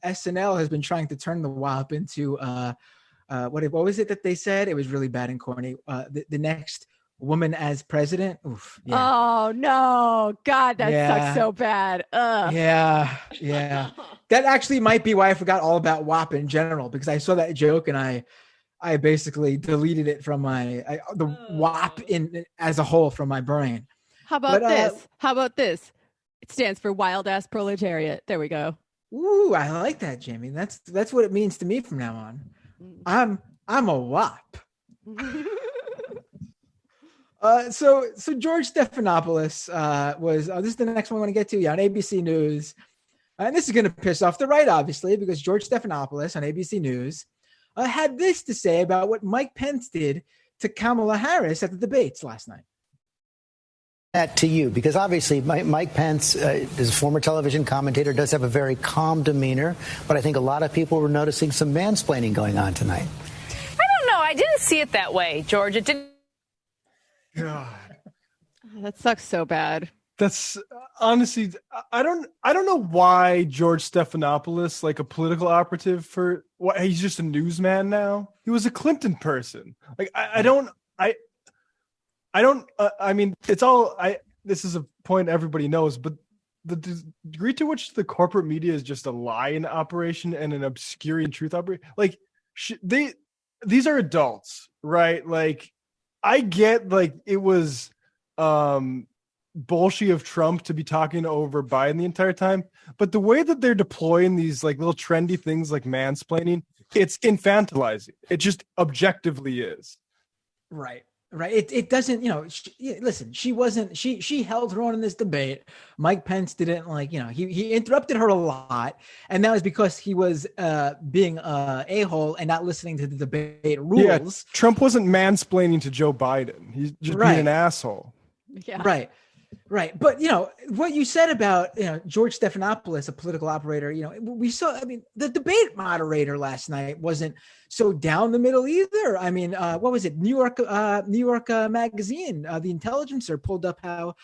Speaker 17: SNL has been trying to turn the WAP into what was it that they said? It was really bad and corny. The next woman as president. Oof, yeah.
Speaker 16: Oh no, God, that sucks so bad. Ugh.
Speaker 17: Yeah. That actually might be why I forgot all about WAP in general, because I saw that joke and I basically deleted it from the WAP as a whole from my brain.
Speaker 16: How about this? It stands for wild ass proletariat. There we go.
Speaker 17: Ooh, I like that, Jamie. That's what it means to me from now on. I'm a WAP. So George Stephanopoulos was this is the next one I want to get to. Yeah, on ABC News, and this is going to piss off the right, obviously, because George Stephanopoulos on ABC News had this to say about what Mike Pence did to Kamala Harris at the debates last night.
Speaker 11: That to you, because obviously Mike Pence is a former television commentator, does have a very calm demeanor, but I think a lot of people were noticing some mansplaining going on tonight.
Speaker 22: I don't know. I didn't see it that way, George. It didn't.
Speaker 9: God,
Speaker 16: that sucks so bad.
Speaker 9: That's honestly, I don't know why George Stephanopoulos, like a political operative he's just a newsman now. He was a Clinton person. Like I mean, it's all this is a point everybody knows, but the degree to which the corporate media is just a lying operation and an obscuring truth operation, like these are adults, right? Like I get like it was bullshit of Trump to be talking over Biden the entire time, but the way that they're deploying these like little trendy things like mansplaining, it's infantilizing. It just objectively is.
Speaker 17: Right. It doesn't, listen, she held her own in this debate. Mike Pence didn't he interrupted her a lot. And that was because he was being a-hole and not listening to the debate rules.
Speaker 9: Yeah, Trump wasn't mansplaining to Joe Biden. He's just being an asshole.
Speaker 16: Yeah.
Speaker 17: Right. But, what you said about, George Stephanopoulos, a political operator, we saw, the debate moderator last night wasn't so down the middle either. I mean, what was it? New York Magazine, the Intelligencer pulled up how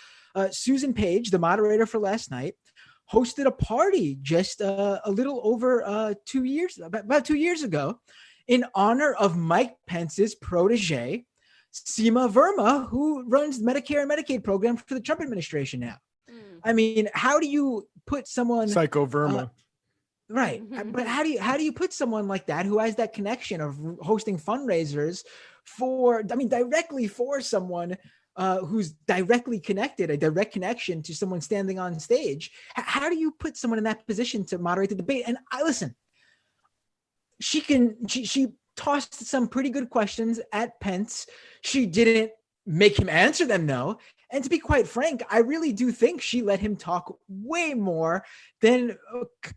Speaker 17: Susan Page, the moderator for last night, hosted a party just a little over 2 years, about 2 years ago, in honor of Mike Pence's protege, Seema Verma, who runs the Medicare and Medicaid program for the Trump administration now. I mean, how do you put someone...
Speaker 9: Psycho Verma.
Speaker 17: Right. But how do you put someone like that who has that connection of hosting fundraisers directly for someone who's directly connected, a direct connection to someone standing on stage? How do you put someone in that position to moderate the debate? And listen, she tossed some pretty good questions at Pence. She didn't make him answer them, though. And to be quite frank, I really do think she let him talk way more than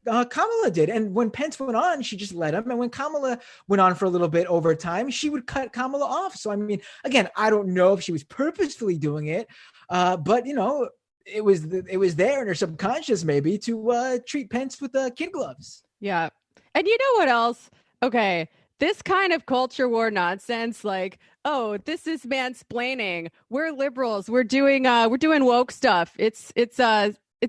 Speaker 17: Kamala did. And when Pence went on, she just let him. And when Kamala went on for a little bit over time, she would cut Kamala off. So, I mean, again, I don't know if she was purposefully doing it, but, it was there in her subconscious maybe to treat Pence with kid gloves.
Speaker 16: Yeah. And you know what else? Okay. This kind of culture war nonsense, like, oh, this is mansplaining. We're liberals. We're doing woke stuff. It's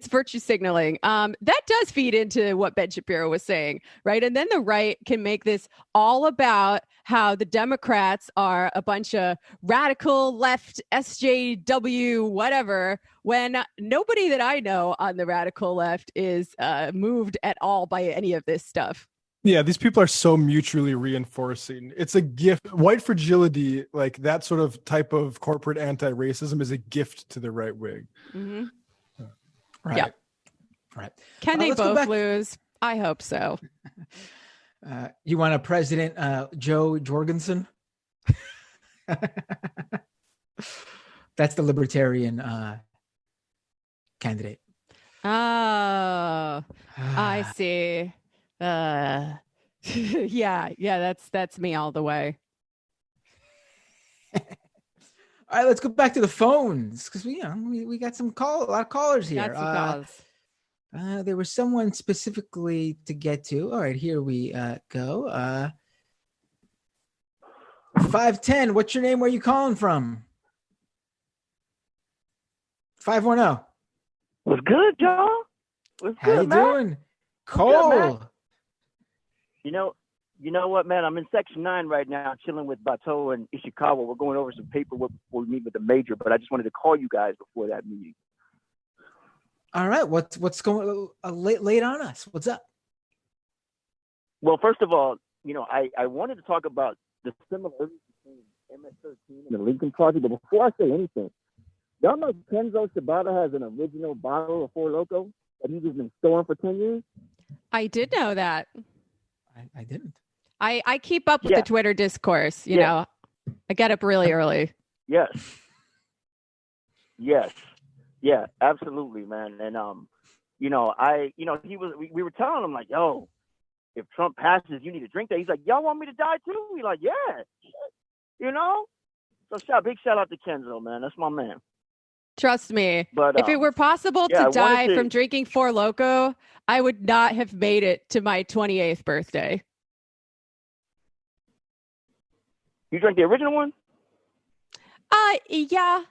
Speaker 16: virtue signaling. That does feed into what Ben Shapiro was saying, right? And then the right can make this all about how the Democrats are a bunch of radical left SJW whatever, when nobody that I know on the radical left is moved at all by any of this stuff.
Speaker 9: Yeah, these people are so mutually reinforcing. It's a gift. White fragility, like that sort of type of corporate anti-racism, is a gift to the right wing.
Speaker 16: Mm-hmm.
Speaker 17: Right.
Speaker 16: Yeah.
Speaker 17: Right.
Speaker 16: Can they both lose? I hope so.
Speaker 17: You want a President Joe Jorgensen? That's the Libertarian candidate.
Speaker 16: Oh, I see. Yeah, that's me all the way.
Speaker 17: All right, let's go back to the phones because we got a lot of callers here.
Speaker 16: Got some calls.
Speaker 17: There was someone specifically to get to. All right, here we go. 510. What's your name? Where are you calling from? 510.
Speaker 20: What's good, y'all? What's
Speaker 17: How
Speaker 20: good,
Speaker 17: you
Speaker 20: man?
Speaker 17: doing? Cole.
Speaker 20: Good, you know what, man? I'm in Section 9 right now, chilling with Bateau and Ishikawa. We're going over some paperwork before we meet with the major, but I just wanted to call you guys before that meeting.
Speaker 17: All right, what's going late on us? What's up?
Speaker 20: Well, first of all, I wanted to talk about the similarities between MS-13 and the Lincoln Project, but before I say anything, y'all know Kenzo Shibata has an original bottle of Four Loko that he's just been storing for 10 years?
Speaker 16: I did know that.
Speaker 17: I didn't.
Speaker 16: I keep up with the Twitter discourse. You know, I get up really early.
Speaker 20: Yes. Yeah, absolutely, man. And we were telling him like, yo, if Trump passes, you need to drink that. He's like, y'all want me to die too? We like, yeah. So big shout out to Kenzo, man. That's my man.
Speaker 16: Trust me.
Speaker 20: But
Speaker 16: if it were possible to die from drinking Four Loko, I would not have made it to my 28th birthday.
Speaker 20: You drank the original one?
Speaker 16: Yeah.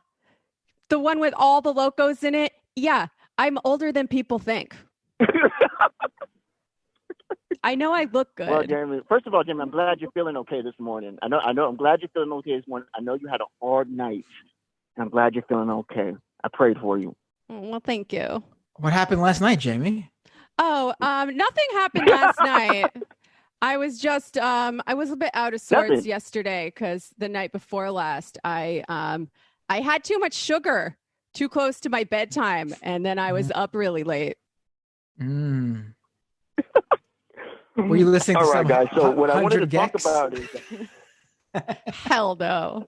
Speaker 16: The one with all the locos in it. Yeah. I'm older than people think. I know I look good.
Speaker 20: Well, Jeremy, first of all, Jeremy, I'm glad you're feeling okay this morning. I know. I'm glad you're feeling okay this morning. I know you had a hard night. I'm glad you're feeling okay. I prayed for you.
Speaker 16: Well, thank you.
Speaker 17: What happened last night, Jamie?
Speaker 16: Oh, nothing happened last night. I was just, I was a bit out of sorts yesterday because the night before last, I had too much sugar too close to my bedtime, and then I was up really late.
Speaker 17: Were you listening to
Speaker 20: all right,
Speaker 17: some
Speaker 20: guys. So what I wanted to
Speaker 17: gex?
Speaker 20: talk about is
Speaker 16: hell no.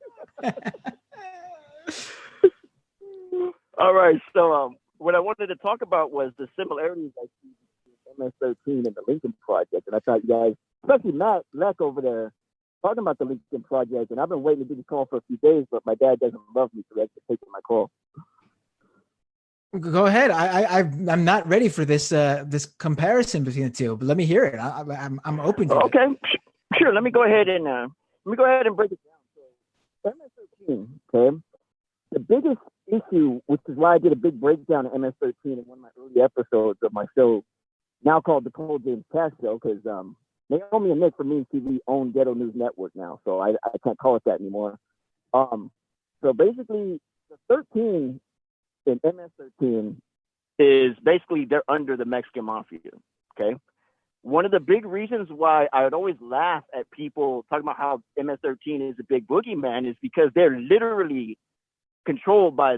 Speaker 20: All right. So what I wanted to talk about was the similarities I see between MS-13 and the Lincoln Project, and I thought you guys, especially Matt Leck over there, talking about the Lincoln Project, and I've been waiting to do the call for a few days, but my dad doesn't love me, so that's taking my call.
Speaker 17: Go ahead. I'm not ready for this this comparison between the two, but let me hear it. I'm open to it.
Speaker 20: Okay, sure. Let me go ahead and break it down. So MS-13, okay. The biggest issue, which is why I did a big breakdown of MS-13 in one of my early episodes of my show, now called the Cole James Cash Show, because Naomi and Nick from Mean TV own Ghetto News Network now, so I can't call it that anymore. So basically, the 13 in MS-13 is basically they're under the Mexican mafia, okay? one of the big reasons why I would always laugh at people talking about how MS-13 is a big boogeyman is because they're literally controlled by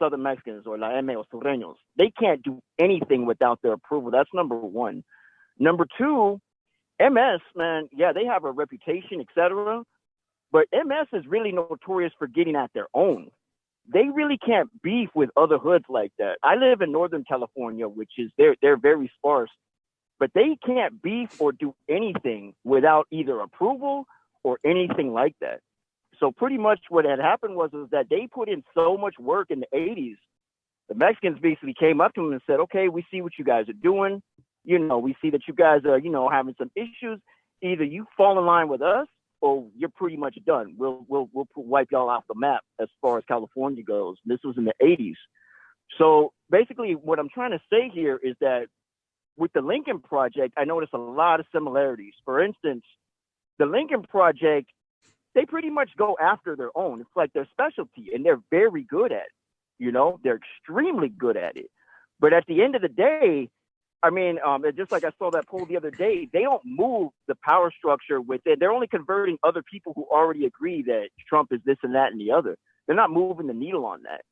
Speaker 20: Southern Mexicans or La M or Sureños. They can't do anything without their approval. That's number one. Number two, MS, man, yeah, they have a reputation, etc. But MS is really notorious for getting at their own. They really can't beef with other hoods like that. I live in Northern California, which is they're very sparse, but they can't beef or do anything without either approval or anything like that. So pretty much what had happened was that they put in so much work in the 80s. The Mexicans basically came up to them and said, okay, we see what you guys are doing. You know, we see that you guys are, you know, having some issues. Either you fall in line with us or you're pretty much done. We'll wipe y'all off the map as far as California goes. This was in the 80s. So basically what I'm trying to say here is that with the Lincoln Project, I noticed a lot of similarities. For instance, the Lincoln Project, they pretty much go after their own. It's like their specialty, and they're very good at it. You know, they're extremely good at it. But at the end of the day, I mean, just like I saw that poll the other day, they don't move the power structure within. They're only converting other people who already agree that Trump is this and that and the other. They're not moving the needle on that.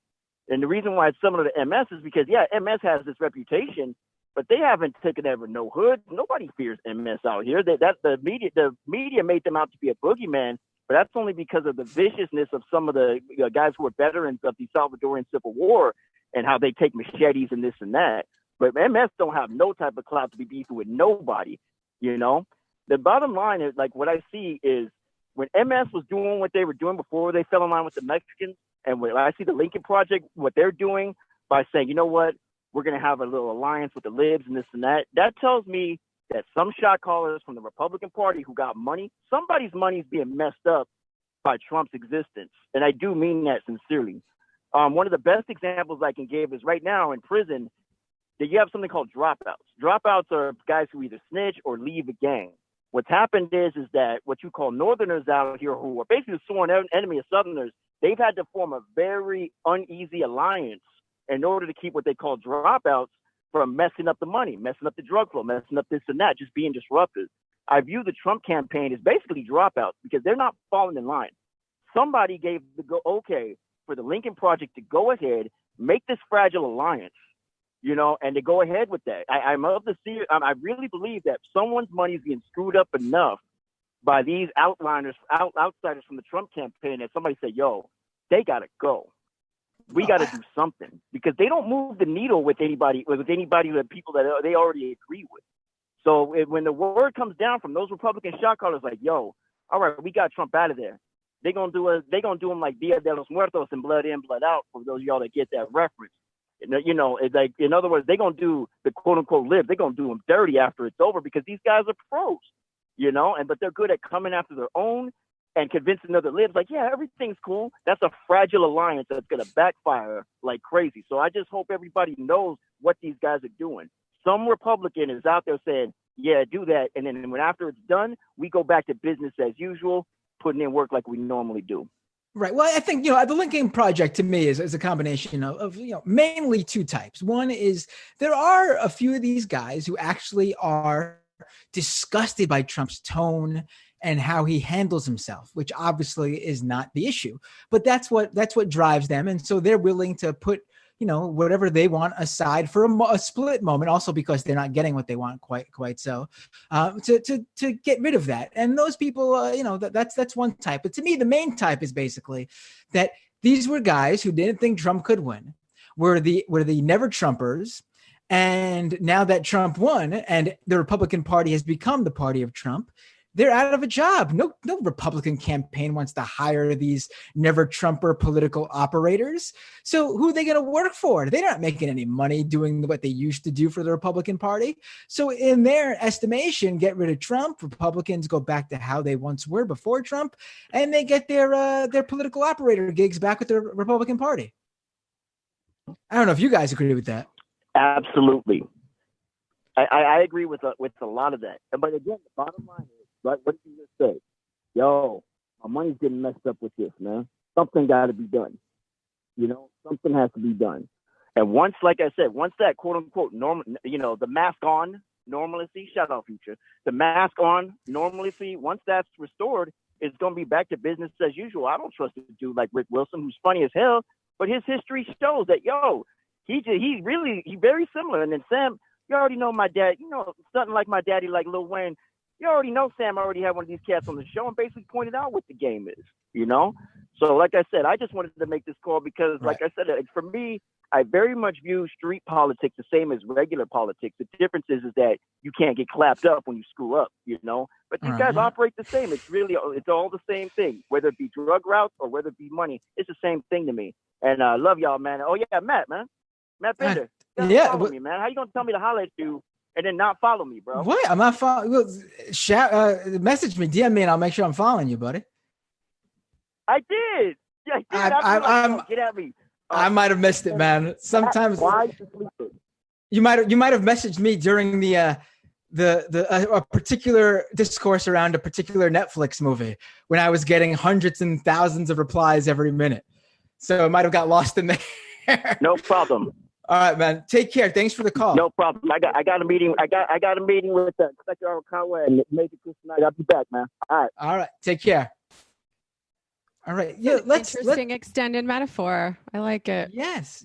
Speaker 20: And the reason why it's similar to MS is because, yeah, MS has this reputation, but they haven't taken ever no hood. Nobody fears MS out here. The media made them out to be a boogeyman, but that's only because of the viciousness of some of the guys who are veterans of the Salvadoran Civil War and how they take machetes and this and that. But MS don't have no type of clout to be beefing with nobody, you know? The bottom line is, like, what I see is when MS was doing what they were doing before they fell in line with the Mexicans, and when I see the Lincoln Project, what they're doing by saying, you know what, we're going to have a little alliance with the libs and this and that, that tells me that some shot callers from the Republican Party who got money, somebody's money is being messed up by Trump's existence. And I do mean that sincerely. One of the best examples I can give is right now in prison, that you have something called dropouts. Dropouts are guys who either snitch or leave a gang. What's happened is that what you call Northerners out here who are basically the sworn enemy of Southerners, they've had to form a very uneasy alliance in order to keep what they call dropouts from messing up the money, messing up the drug flow, messing up this and that, just being disruptive. I view the Trump campaign as basically dropouts because they're not falling in line. Somebody gave the okay for the Lincoln Project to go ahead, make this fragile alliance, you know, and to go ahead with that. I'm of the serious. I really believe that someone's money is being screwed up enough by these outsiders from the Trump campaign that somebody said, yo, they got to go. We got to do something because they don't move the needle with anybody, with people that they already agree with. So when the word comes down from those Republican shot callers, like, yo, all right, we got Trump out of there. They're going to do him like Dia de los Muertos and blood in, blood out for those of y'all that get that reference. You know, it's like, in other words, they're going to do the quote unquote libs. They're going to do them dirty after it's over because these guys are pros, you know, but they're good at coming after their own and convincing other libs like, yeah, everything's cool. That's a fragile alliance that's going to backfire like crazy. So I just hope everybody knows what these guys are doing. Some Republican is out there saying, yeah, do that. And then when after it's done, we go back to business as usual, putting in work like we normally do.
Speaker 17: Right. Well, I think, you know, the Lincoln Project to me is a combination of, you know, mainly two types. One is there are a few of these guys who actually are disgusted by Trump's tone and how he handles himself, which obviously is not the issue. But that's what drives them. And so they're willing to put, you know, whatever they want aside for a split moment, also because they're not getting what they want quite so, to get rid of that. And those people, you know, that's one type. But to me, the main type is basically that these were guys who didn't think Trump could win, were the never Trumpers. And now that Trump won and the Republican Party has become the party of Trump, they're out of a job. No Republican campaign wants to hire these never Trumper political operators. So who are they going to work for? They're not making any money doing what they used to do for the Republican Party. So in their estimation, get rid of Trump. Republicans go back to how they once were before Trump, and they get their political operator gigs back with the Republican Party. I don't know if you guys agree with that.
Speaker 20: Absolutely. I agree with a lot of that. But again, the bottom line is, right, what did you just say? Yo, my money's getting messed up with this, man. Something got to be done. You know, something has to be done. And once, like I said, once that quote unquote normal, you know, the mask on, normalcy. Shout out Future. The mask on, normalcy. Once that's restored, it's going to be back to business as usual. I don't trust a dude like Rick Wilson, who's funny as hell, but his history shows that, he's very similar. And then Sam, you already know my dad, something like my daddy, like Lil Wayne. You already know Sam already had one of these cats on the show and basically pointed out what the game is, So like I said, I just wanted to make this call because, like I said, for me, I very much view street politics the same as regular politics. The difference is that you can't get clapped up when you screw up, But these guys operate the same. It's all the same thing, whether it be drug routes or whether it be money. It's the same thing to me. And I love y'all, man. Oh, yeah, Matt Bender. Follow me, man. How you going to tell me to holler at you and then not follow me, bro?
Speaker 17: What? I'm not following. Message me, DM me, and I'll make sure I'm following you, buddy.
Speaker 20: I did. Yeah, I did. Get at me.
Speaker 17: I might have missed it, man. Sometimes you might have messaged me during a particular discourse around a particular Netflix movie when I was getting hundreds and thousands of replies every minute. So it might have got lost in there.
Speaker 20: No problem.
Speaker 17: All right, man. Take care. Thanks for the call.
Speaker 20: No problem. I got a meeting. I got a meeting with Inspector Conway and Major Chris tonight. I'll be back, man. All
Speaker 17: right. Take care. All right. Yeah. Let's
Speaker 16: extended metaphor. I like it.
Speaker 17: Yes.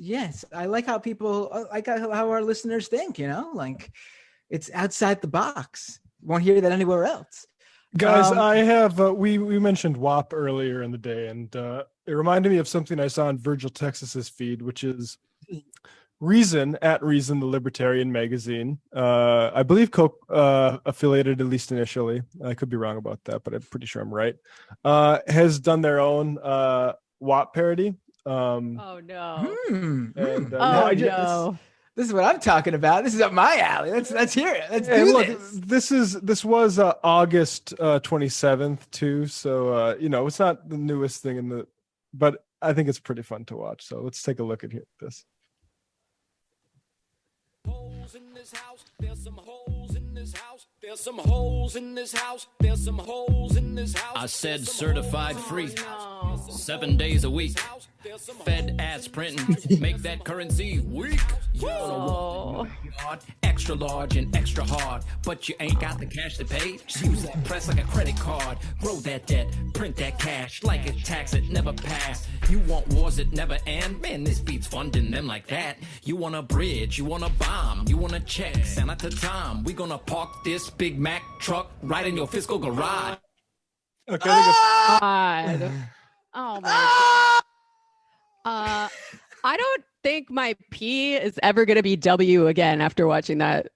Speaker 17: I like how how our listeners think, like it's outside the box. Won't hear that anywhere else.
Speaker 9: Guys, I have, we mentioned WAP earlier in the day, and it reminded me of something I saw on Virgil Texas's feed, which is Reason, at Reason, the Libertarian magazine. I believe Coke affiliated, at least initially. I could be wrong about that, but I'm pretty sure I'm right. Has done their own WAP parody.
Speaker 16: Oh, no.
Speaker 17: No. This is what I'm talking about. This is up my alley. Let's hear it. Let's do this.
Speaker 9: This was August 27th too. So it's not the newest thing but I think it's pretty fun to watch. So let's take a look at this.
Speaker 12: Holes in this house. There's some holes in this house. There's some holes in this house. There's some holes in this house.
Speaker 1: I said certified free, 7 days a week. Fed ads printing, make that currency weak. You wanna extra large and extra hard, but you ain't got the cash to pay. Use that press like a credit card. Grow that debt, print that cash like a tax that never passed. You want wars that never end? Man, this beats funding them like that. You want a bridge, you want a bomb, you want a check. Senator Tom, we gonna park this Big Mac truck right in your fiscal garage.
Speaker 9: Okay.
Speaker 16: God. Oh my God. I don't think my P is ever going to be W again after watching that.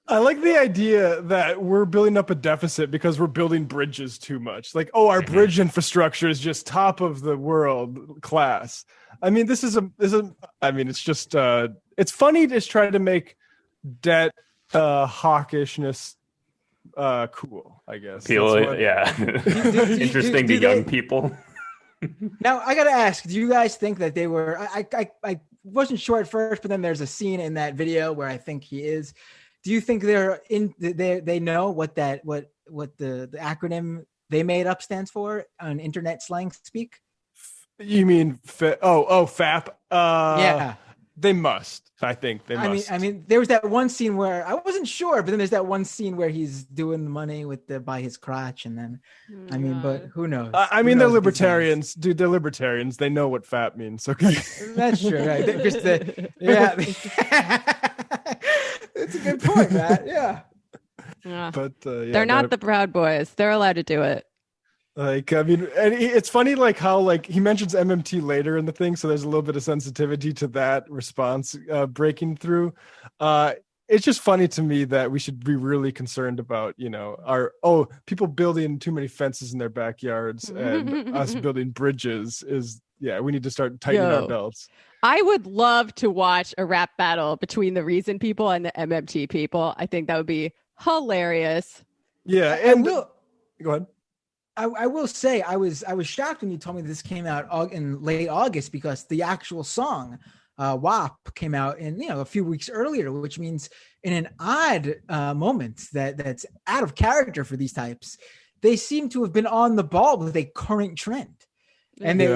Speaker 9: I like the idea that we're building up a deficit because we're building bridges too much. Like, our bridge infrastructure is just top of the world class. I mean, it's just, it's funny to try to make debt hawkishness cool, I guess.
Speaker 7: Interesting to young people.
Speaker 17: Now, I got to ask, do you guys think that they were, I wasn't sure at first, but then there's a scene in that video where I think he is. Do you think they know what the acronym they made up stands for on internet slang speak?
Speaker 9: You mean, FAP?
Speaker 17: Yeah.
Speaker 9: They must. I think they must.
Speaker 17: I mean, there was that one scene where I wasn't sure, but then there's that one scene where he's doing the money by his crotch, and then, but who knows?
Speaker 9: They're libertarians, dude. They're libertarians. They know what FAP means. Okay,
Speaker 17: that's true. Right? It's a good point, Matt. Yeah.
Speaker 9: But
Speaker 16: they're not the Proud Boys. They're allowed to do it.
Speaker 9: And it's funny, how he mentions MMT later in the thing, so there's a little bit of sensitivity to that response breaking through. It's just funny to me that we should be really concerned about, people building too many fences in their backyards and us building bridges we need to start tightening our belts.
Speaker 16: I would love to watch a rap battle between the Reason people and the MMT people. I think that would be hilarious.
Speaker 9: Yeah, and go ahead.
Speaker 17: I will say I was shocked when you told me this came out in late August, because the actual song WAP came out in a few weeks earlier, which means in an odd moment that's out of character for these types. They seem to have been on the ball with a current trend, and they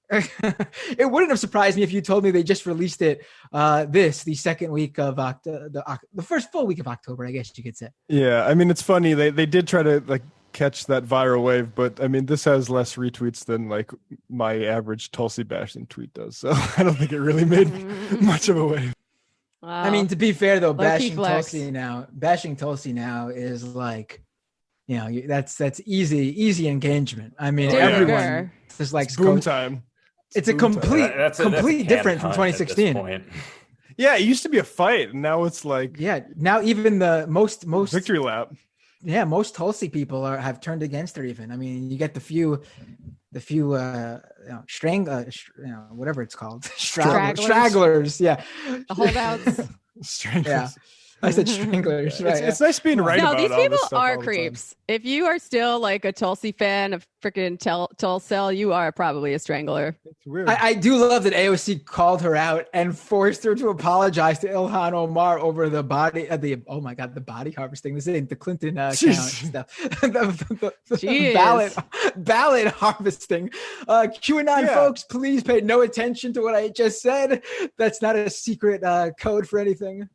Speaker 17: It wouldn't have surprised me if you told me they just released it the second week of the first full week of October, I guess you could say.
Speaker 9: Yeah, I mean, it's funny. They did try to like catch that viral wave, but I mean, this has less retweets than like my average Tulsi bashing tweet does. So I don't think it really made much of a wave.
Speaker 16: Wow.
Speaker 17: I mean, to be fair though,
Speaker 16: Low-key
Speaker 17: bashing Tulsi now is like, you know, that's easy engagement. I mean, everyone is like
Speaker 9: boom time.
Speaker 17: It's a complete different from 2016.
Speaker 9: Yeah, it used to be a fight, and now it's like
Speaker 17: now even the most
Speaker 9: victory lap.
Speaker 17: Yeah, most Tulsi people have turned against her. Even I mean, you get the few whatever it's called, stragglers. Yeah,
Speaker 16: the holdouts.
Speaker 9: Stranglers.
Speaker 17: Yeah. I said stranglers. Right,
Speaker 9: it's nice being right about
Speaker 16: these
Speaker 9: all
Speaker 16: people
Speaker 9: this stuff
Speaker 16: are
Speaker 9: all the
Speaker 16: creeps. If you are still like a Tulsi fan of freaking Tulsi, you are probably a strangler.
Speaker 9: It's weird.
Speaker 17: I do love that AOC called her out and forced her to apologize to Ilhan Omar over the body the body harvesting. This ain't the Clinton account stuff. the ballot harvesting. QAnon folks, please pay no attention to what I just said. That's not a secret code for anything.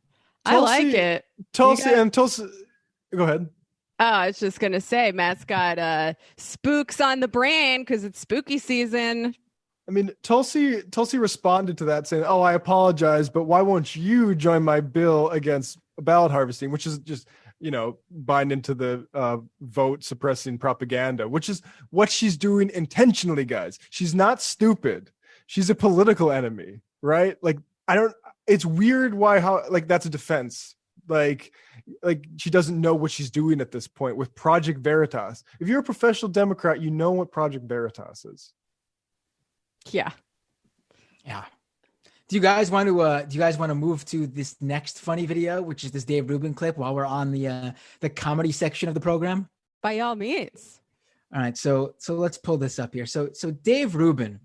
Speaker 16: I like it.
Speaker 9: Tulsi. Go ahead.
Speaker 16: Oh, I was just gonna say, Matt's got spooks on the brain because it's spooky season.
Speaker 9: I mean, Tulsi responded to that saying, "Oh, I apologize, but why won't you join my bill against ballot harvesting?" Which is just, you know, buying into the vote suppressing propaganda, which is what she's doing intentionally, guys. She's not stupid. She's a political enemy, right? Like, it's weird how that's a defense. Like she doesn't know what she's doing at this point with Project Veritas. If you're a professional Democrat, you know what Project Veritas is.
Speaker 16: Yeah.
Speaker 17: Do you guys want to move to this next funny video, which is this Dave Rubin clip, while we're on the comedy section of the program?
Speaker 16: By all means.
Speaker 17: All right, so let's pull this up here. So Dave Rubin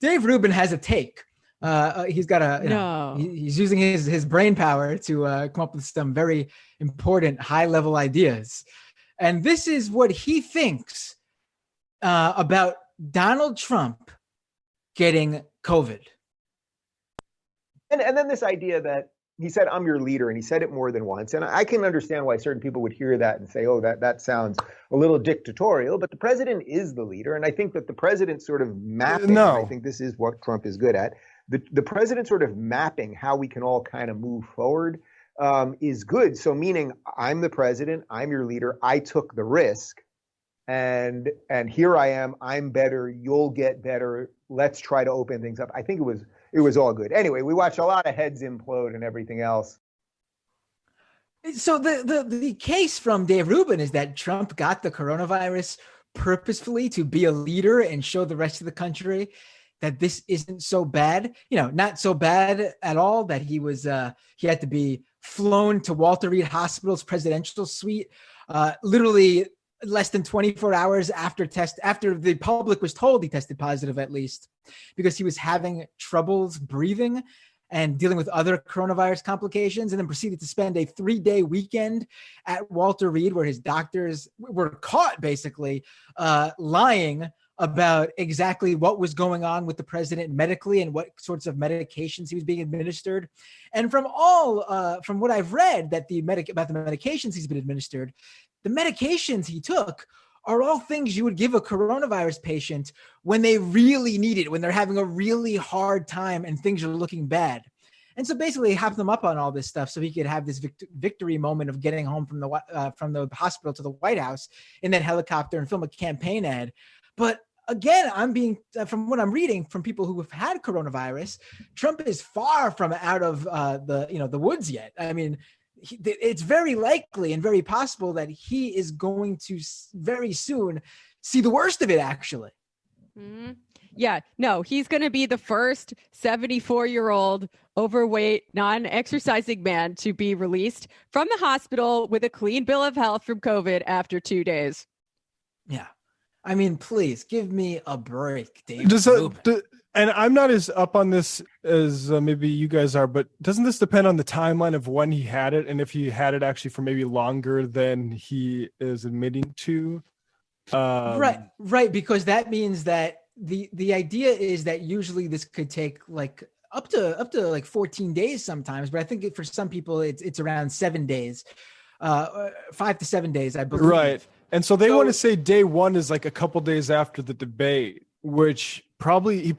Speaker 17: has a take. He's got he's using his brain power to come up with some very important high level ideas. And this is what he thinks about Donald Trump getting COVID.
Speaker 13: And then this idea that he said, "I'm your leader," and he said it more than once. And I can understand why certain people would hear that and say, "Oh, that sounds a little dictatorial." But the president is the leader. And I think that the president sort of mapping, I think this is what Trump is good at. The president sort of mapping how we can all kind of move forward is good. So meaning I'm the president, I'm your leader, I took the risk, and here I am, I'm better, you'll get better, let's try to open things up. I think it was all good. Anyway, we watched a lot of heads implode and everything else.
Speaker 17: So the case from Dave Rubin is that Trump got the coronavirus purposefully to be a leader and show the rest of the country that this isn't so bad, not so bad at all, that he had to be flown to Walter Reed Hospital's presidential suite, literally less than 24 hours after the public was told he tested positive, at least, because he was having troubles breathing and dealing with other coronavirus complications, and then proceeded to spend a 3-day weekend at Walter Reed, where his doctors were caught basically lying about exactly what was going on with the president medically and what sorts of medications he was being administered. And from what I've read about the medications he's been administered, the medications he took are all things you would give a coronavirus patient when they really need it, when they're having a really hard time and things are looking bad. And so basically he hopped them up on all this stuff so he could have this victory moment of getting home from the hospital to the White House in that helicopter and film a campaign ad. But again, from what I'm reading from people who have had coronavirus, Trump is far from out of the woods yet. I mean, it's very likely and very possible that he is going to very soon see the worst of it, actually.
Speaker 16: Mm-hmm. Yeah, no, he's going to be the first 74-year-old overweight, non-exercising man to be released from the hospital with a clean bill of health from COVID after 2 days.
Speaker 17: Yeah. I mean, please give me a break, Dave.
Speaker 9: And I'm not as up on this as maybe you guys are, but doesn't this depend on the timeline of when he had it, and if he had it actually for maybe longer than he is admitting to?
Speaker 17: Right, because that means that the idea is that usually this could take like up to like 14 days sometimes, but I think for some people it's around 7 days, 5 to 7 days, I believe.
Speaker 9: Right. And so they want to say day one is like a couple days after the debate, which probably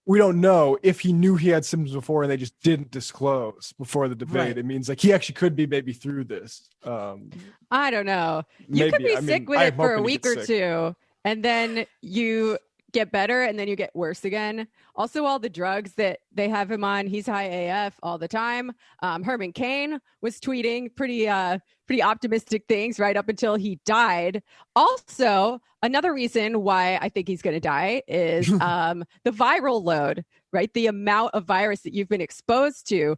Speaker 9: we don't know if he knew he had symptoms before and they just didn't disclose before the debate.
Speaker 17: Right.
Speaker 9: It means like he actually could be maybe through this.
Speaker 16: I don't know. You could be sick with it for a week or two, and then you get better, and then you get worse again. Also, all the drugs that they have him on, he's high AF all the time. Herman Cain was tweeting pretty optimistic things right up until he died. Also, another reason why I think he's going to die is the viral load, right? The amount of virus that you've been exposed to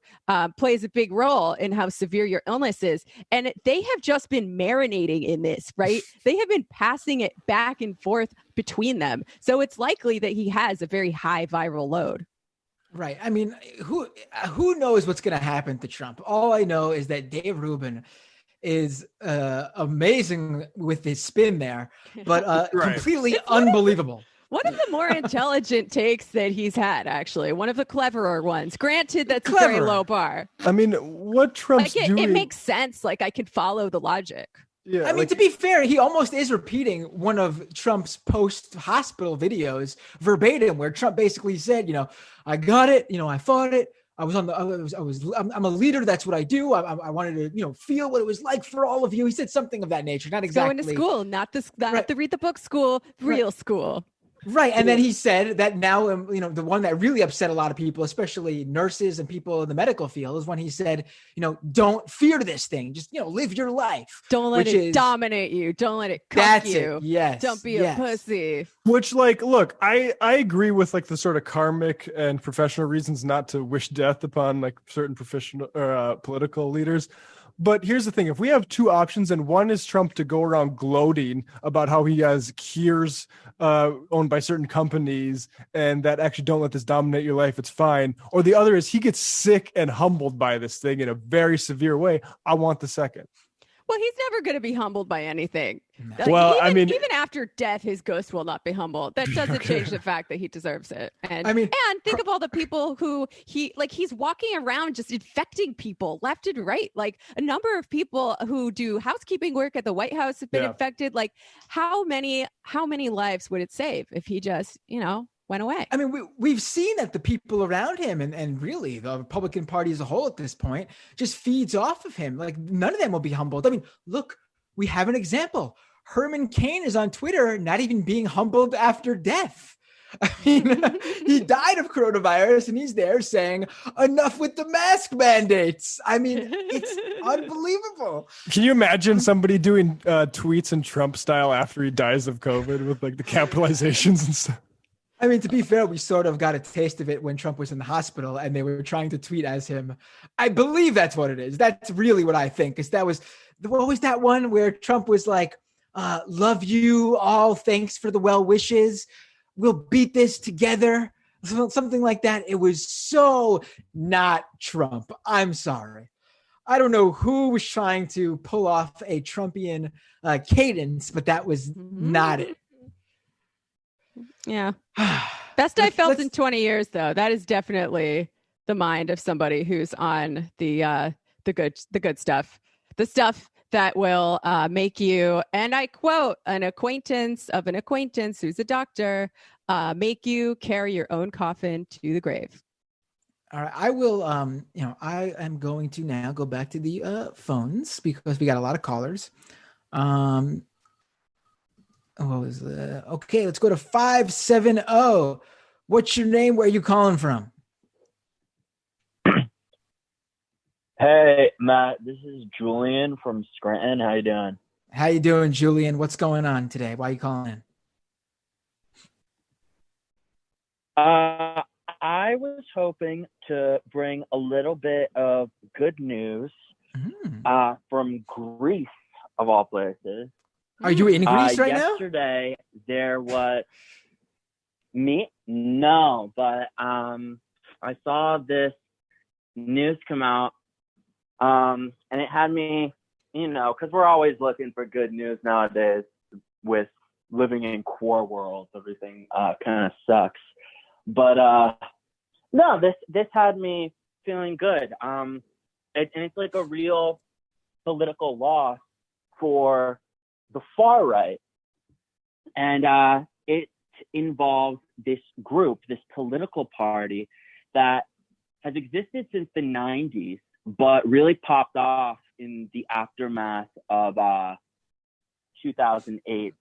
Speaker 16: plays a big role in how severe your illness is. And they have just been marinating in this, right? They have been passing it back and forth between them. So it's likely that he has a very high viral load.
Speaker 17: Right. I mean, who knows what's going to happen to Trump? All I know is that Dave Rubin is amazing with his spin there, but completely unbelievable.
Speaker 16: One of the more intelligent takes that he's had, actually. One of the cleverer ones. Granted, that's a very low bar.
Speaker 9: I mean, what Trump's doing...
Speaker 16: It makes sense. Like, I can follow the logic.
Speaker 9: Yeah,
Speaker 17: I mean, to be fair, he almost is repeating one of Trump's post-hospital videos verbatim, where Trump basically said, I got it, I fought it. I'm a leader. That's what I do. I wanted to, feel what it was like for all of you. He said something of that nature. Not exactly.
Speaker 16: Going to school, not the read the book school, real school.
Speaker 17: Right. And then he said that now, the one that really upset a lot of people, especially nurses and people in the medical field, is when he said, don't fear this thing. Just, live your life.
Speaker 16: Don't let it dominate you. Don't let it cuck you.
Speaker 17: Yes.
Speaker 16: Don't be a pussy.
Speaker 9: Which, look, I agree with the sort of karmic and professional reasons not to wish death upon certain professional political leaders. But here's the thing. If we have two options, and one is Trump to go around gloating about how he has cures owned by certain companies and that actually don't let this dominate your life, it's fine. Or the other is he gets sick and humbled by this thing in a very severe way. I want the second.
Speaker 16: Well, he's never going to be humbled by anything.
Speaker 9: Well,
Speaker 16: even after death, his ghost will not be humbled. That doesn't change the fact that he deserves it. And think of all the people who he's walking around just infecting people left and right. Like a number of people who do housekeeping work at the White House have been infected. Like how many lives would it save if he just, went away?
Speaker 17: I mean, we've seen that the people around him and really the Republican Party as a whole at this point just feeds off of him. Like none of them will be humbled. I mean, look, we have an example. Herman Cain is on Twitter, not even being humbled after death. I mean, he died of coronavirus and he's there saying, enough with the mask mandates. I mean, it's unbelievable.
Speaker 9: Can you imagine somebody doing tweets in Trump style after he dies of COVID with the capitalizations and stuff?
Speaker 17: I mean, to be fair, we sort of got a taste of it when Trump was in the hospital and they were trying to tweet as him. I believe that's what it is. That's really what I think. What was that one where Trump was like, love you all. Thanks for the well wishes. We'll beat this together. Something like that. It was so not Trump. I'm sorry. I don't know who was trying to pull off a Trumpian cadence, but that was not it.
Speaker 16: Yeah. Best I felt in 20 years, though. That is definitely the mind of somebody who's on the good stuff, the stuff that will make you, and I quote, an acquaintance of an acquaintance who's a doctor, make you carry your own coffin to the grave.
Speaker 17: All right, I will. I am going to now go back to the phones because we got a lot of callers. What was the? Okay, let's go to 570. What's your name? Where are you calling from?
Speaker 8: Hey, Matt. This is Julian from Scranton. How you doing?
Speaker 17: How you doing, Julian? What's going on today? Why are you calling in?
Speaker 8: I was hoping to bring a little bit of good news from Greece, of all places.
Speaker 17: Are you in Greece right now?
Speaker 8: Yesterday, there was me. No, but I saw this news come out, and it had me, because we're always looking for good news nowadays with living in core world. Everything kind of sucks. But no, this had me feeling good. And it's like a real political loss for the far right. And it involves this group, this political party that has existed since the 90s, but really popped off in the aftermath of 2008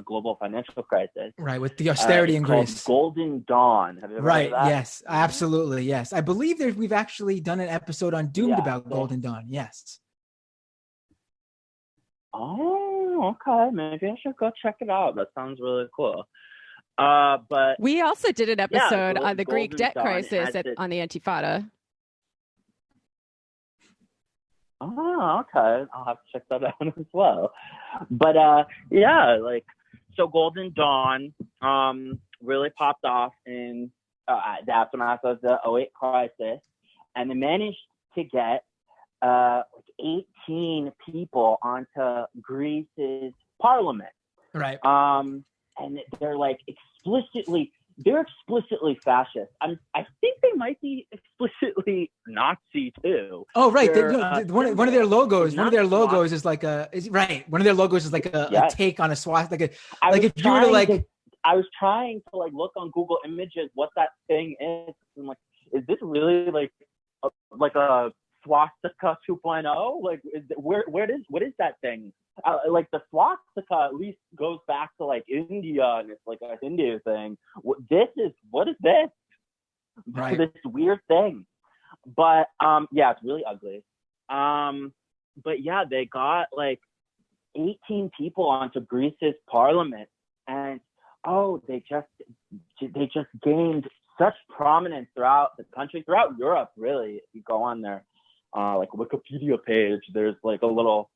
Speaker 8: global financial crisis.
Speaker 17: Right, with the austerity in Greece.
Speaker 8: Golden Dawn. Have you ever heard of that?
Speaker 17: Yes, absolutely, yes. I believe we've actually done an episode on Doomed about Golden Dawn, yes.
Speaker 8: Oh, okay. Maybe I should go check it out. That sounds really cool. But
Speaker 16: we also did an episode on the Greek debt
Speaker 8: Dawn
Speaker 16: crisis on the Antifada.
Speaker 8: Oh, okay. I'll have to check that out as well. But yeah, like, so Golden Dawn really popped off in the aftermath of the 2008 crisis, and they managed to get like 18 people onto Greece's parliament.
Speaker 17: Right.
Speaker 8: And they're like explicitly fascist. I think they might be explicitly Nazi too.
Speaker 17: Oh, right. One of their logos. One of their logos is like a. One of their logos is like a take on a swastika. Like if you were to like.
Speaker 8: I was trying to like look on Google Images what that thing is. I'm like, is this really like a swastika 2.0? Like, what is that thing? Like the swastika at least goes back to like India, and it's like a Hindu thing. What is this?
Speaker 17: Right.
Speaker 8: This weird thing. But yeah, it's really ugly. But yeah, they got like 18 people onto Greece's parliament, and they just gained such prominence throughout the country, throughout Europe. Really, if you go on their like Wikipedia page, there's like a little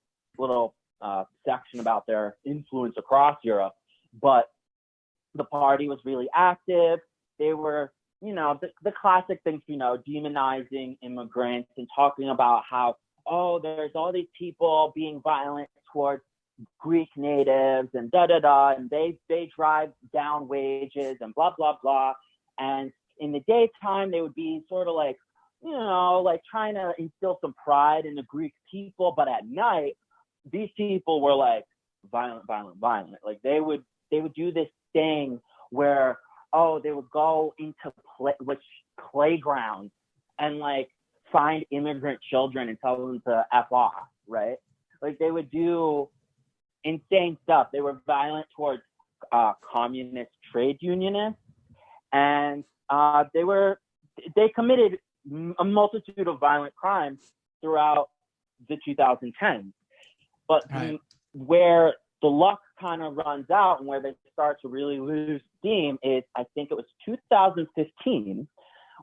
Speaker 8: section about their influence across Europe. But the party was really active. They were, the classic things, demonizing immigrants and talking about how, there's all these people being violent towards Greek natives and and they drive down wages and blah, blah, blah. And in the daytime, they would be sort of like, like trying to instill some pride in the Greek people. But at night, these people were like violent. Like they would do this thing where, they would go into playgrounds and like find immigrant children and tell them to F off, right? Like they would do insane stuff. They were violent towards communist trade unionists, and they committed a multitude of violent crimes throughout the 2010s. But where the luck kind of runs out and where they start to really lose steam is, I think it was 2015,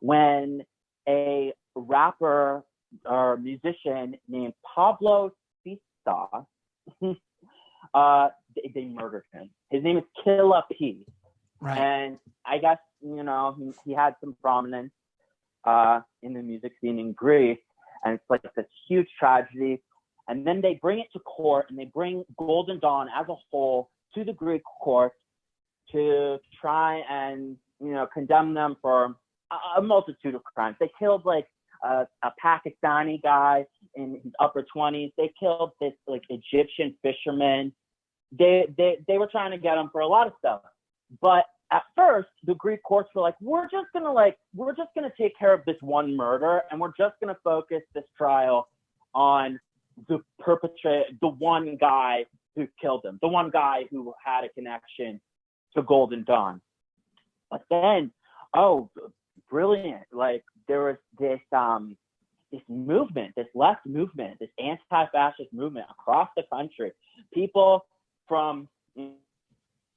Speaker 8: when a rapper or musician named Pablo Sista, they murdered him. His name is Killa P.
Speaker 17: Right.
Speaker 8: And I guess, he had some prominence in the music scene in Greece, and it's like this huge tragedy. And then they bring it to court, and they bring Golden Dawn as a whole to the Greek court to try and, condemn them for a multitude of crimes. They killed like a Pakistani guy in his upper 20s. They killed this like Egyptian fisherman. They were trying to get him for a lot of stuff. But at first, the Greek courts were like, we're just gonna take care of this one murder, and we're just gonna focus this trial on the perpetrator, the one guy who killed him, the one guy who had a connection to Golden Dawn. But then, brilliant! Like there was this movement, this left movement, this anti-fascist movement across the country. People from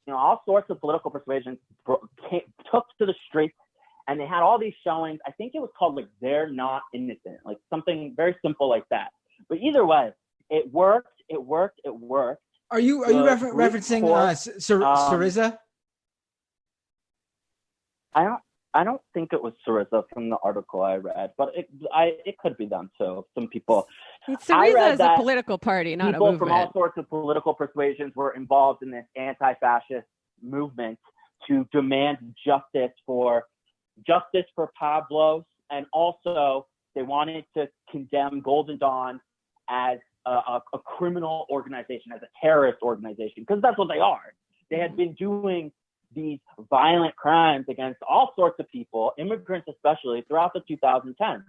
Speaker 8: all sorts of political persuasions took to the streets, and they had all these showings. I think it was called like "They're Not Innocent," like something very simple like that. But either way, it worked.
Speaker 17: Are you referencing Syriza?
Speaker 8: I don't think it was Syriza from the article I read, but it could be them too. Some people I
Speaker 16: Syriza
Speaker 8: read
Speaker 16: is a
Speaker 8: that
Speaker 16: political party, not a
Speaker 8: people
Speaker 16: movement.
Speaker 8: from all sorts of political persuasions were involved in this anti-fascist movement to demand justice for Pablos, and also they wanted to condemn Golden Dawn as a criminal organization, as a terrorist organization, because that's what they are. They had been doing these violent crimes against all sorts of people, immigrants especially, throughout the 2010s.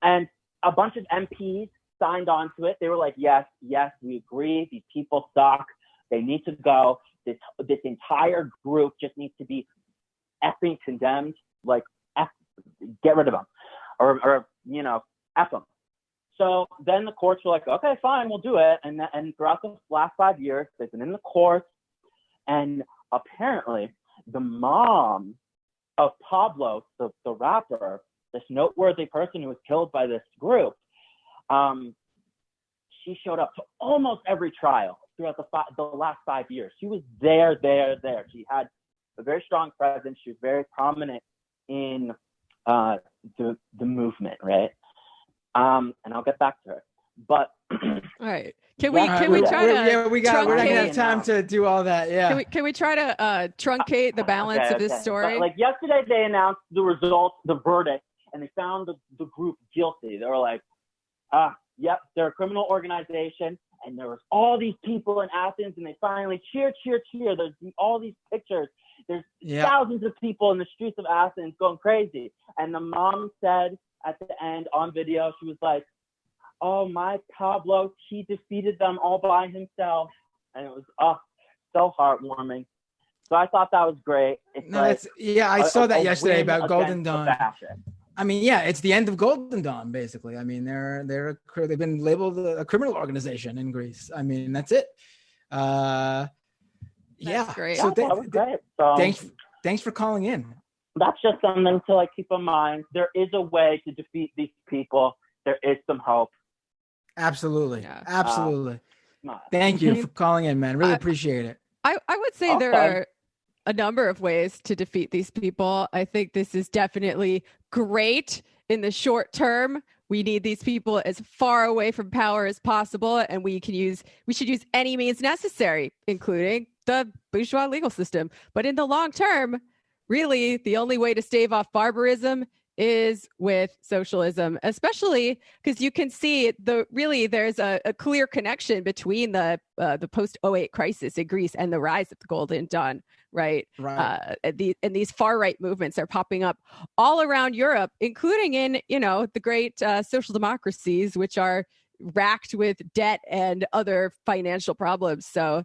Speaker 8: And a bunch of MPs signed on to it. They were like, yes, we agree. These people suck. They need to go. This entire group just needs to be effing condemned. Like, get rid of them. Or F them. So then the courts were like, okay, fine, we'll do it. And throughout the last 5 years, they've been in the courts. And apparently, the mom of Pablo, the rapper, this noteworthy person who was killed by this group, she showed up to almost every trial throughout the last 5 years. She was there. She had a very strong presence. She was very prominent in the movement, right? And I'll get back to her. But
Speaker 16: all right, can we try to?
Speaker 17: Yeah, we're not gonna have time to do all that. Yeah.
Speaker 16: Can we try to truncate the balance of this story?
Speaker 8: But, like, yesterday, they announced the results, the verdict, and they found the group guilty. They were like, yep, they're a criminal organization, and there was all these people in Athens, and they finally cheer. There's all these pictures. There's thousands of people in the streets of Athens going crazy. And the mom said at the end on video, she was like, oh, my Pablo, he defeated them all by himself. And it was so heartwarming. So I thought that was great.
Speaker 17: I saw that yesterday about Golden Dawn. I mean, yeah, it's the end of Golden Dawn, basically. I mean, they've been labeled a criminal organization in Greece. I mean, that's it.
Speaker 16: That's great.
Speaker 8: So that was great. So,
Speaker 17: thanks for calling in.
Speaker 8: That's just something to keep in mind. There is a way to defeat these people. There is some hope.
Speaker 17: Absolutely. Absolutely. Thank you for calling in, man. Really appreciate it.
Speaker 16: I would say there are a number of ways to defeat these people. I think this is definitely great in the short term. We need these people as far away from power as possible, and we should use any means necessary, including the bourgeois legal system. But in the long term, really, the only way to stave off barbarism is with socialism, especially because you can see there's a clear connection between the post-08 crisis in Greece and the rise of the Golden Dawn, right? And these far-right movements are popping up all around Europe, including in, the great social democracies, which are racked with debt and other financial problems. So,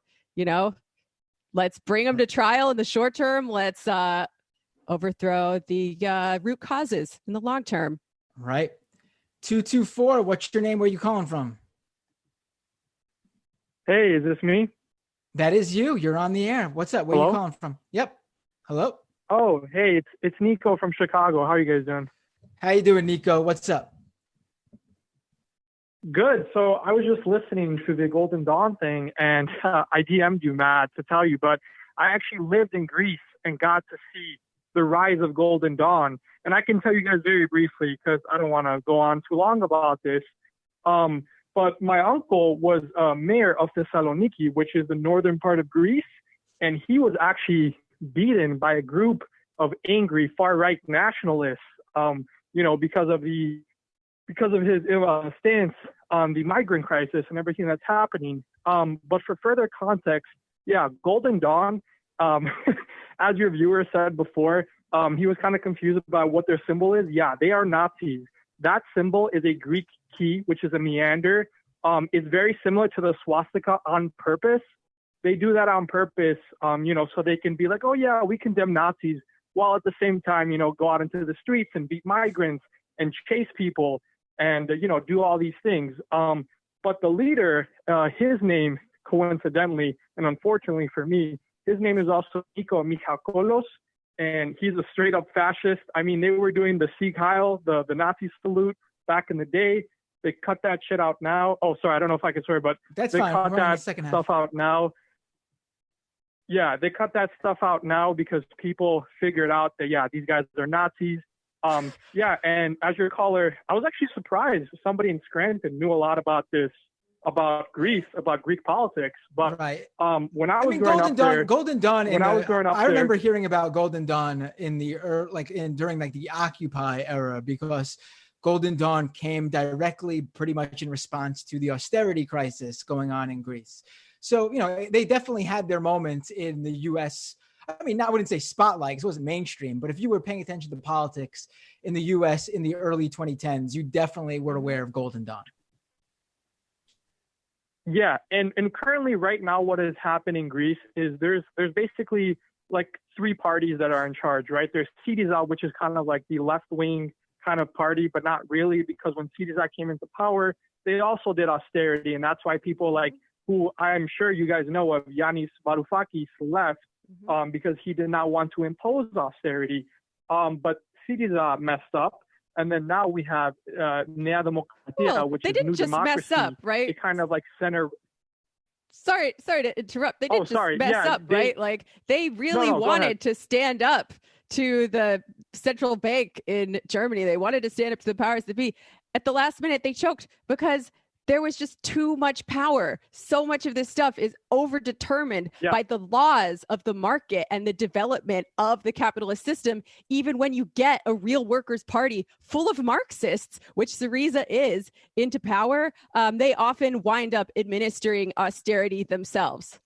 Speaker 16: let's bring them to trial in the short term. Let's overthrow the root causes in the long term.
Speaker 17: Right. 224, what's your name? Where are you calling from?
Speaker 3: Hey, is this me?
Speaker 17: That is you. You're on the air. What's up? Where are you calling from? Yep. Hello.
Speaker 3: Oh, hey, it's Nico from Chicago. How are you guys doing?
Speaker 17: How you doing, Nico? What's up?
Speaker 3: Good. So I was just listening to the Golden Dawn thing, and I DM'd you, Matt, to tell you, but I actually lived in Greece and got to see the rise of Golden Dawn. And I can tell you guys very briefly, because I don't want to go on too long about this. But my uncle was mayor of Thessaloniki, which is the northern part of Greece. And he was actually beaten by a group of angry far-right nationalists, because of his stance on the migrant crisis and everything that's happening. But for further context, Golden Dawn, as your viewer said before, he was kind of confused about what their symbol is. Yeah, they are Nazis. That symbol is a Greek key, which is a meander. It's very similar to the swastika on purpose. They do that on purpose, so they can be like, oh, yeah, we condemn Nazis, while at the same time, go out into the streets and beat migrants and chase people and, do all these things. But the leader, his name, coincidentally, and unfortunately for me, his name is also Nico Michakolos, and he's a straight-up fascist. I mean, they were doing the Sieg Heil, the Nazi salute back in the day. They cut that shit out now. Oh, sorry, I don't know if I can swear, but
Speaker 17: that's
Speaker 3: they
Speaker 17: fine.
Speaker 3: cut that stuff out now. Yeah, they cut that stuff out now because people figured out that, these guys are Nazis. Yeah, and as your caller, I was actually surprised somebody in Scranton knew a lot about this, about Greece, about Greek politics. But when I was growing up there,
Speaker 17: Golden Dawn.
Speaker 3: When I was growing up
Speaker 17: I
Speaker 3: there,
Speaker 17: remember hearing about Golden Dawn in the during the Occupy era, because Golden Dawn came directly, pretty much in response to the austerity crisis going on in Greece. So they definitely had their moments in the U.S. I mean, I wouldn't say spotlight because it wasn't mainstream, but if you were paying attention to politics in the U.S. in the early 2010s, you definitely were aware of Golden Dawn.
Speaker 3: Yeah, and currently right now what has happened in Greece is there's basically like three parties that are in charge, right? There's Syriza, which is kind of like the left-wing kind of party, but not really, because when Syriza came into power, they also did austerity, and that's why people like, who I'm sure you guys know of, Yanis Varoufakis, left because he did not want to impose austerity. But Syriza messed up. And then now we have Nea Demokratia, which
Speaker 16: they
Speaker 3: is
Speaker 16: didn't
Speaker 3: New
Speaker 16: just
Speaker 3: Democracy.
Speaker 16: mess up, right?
Speaker 3: It kind of like center.
Speaker 16: Sorry to interrupt. They didn't just mess up, right? Like they really wanted to stand up to the central bank in Germany. They wanted to stand up to the powers that be. At the last minute, they choked because there was just too much power. So much of this stuff is overdetermined by the laws of the market and the development of the capitalist system. Even when you get a real workers' party full of Marxists, which Syriza is, into power, they often wind up administering austerity themselves.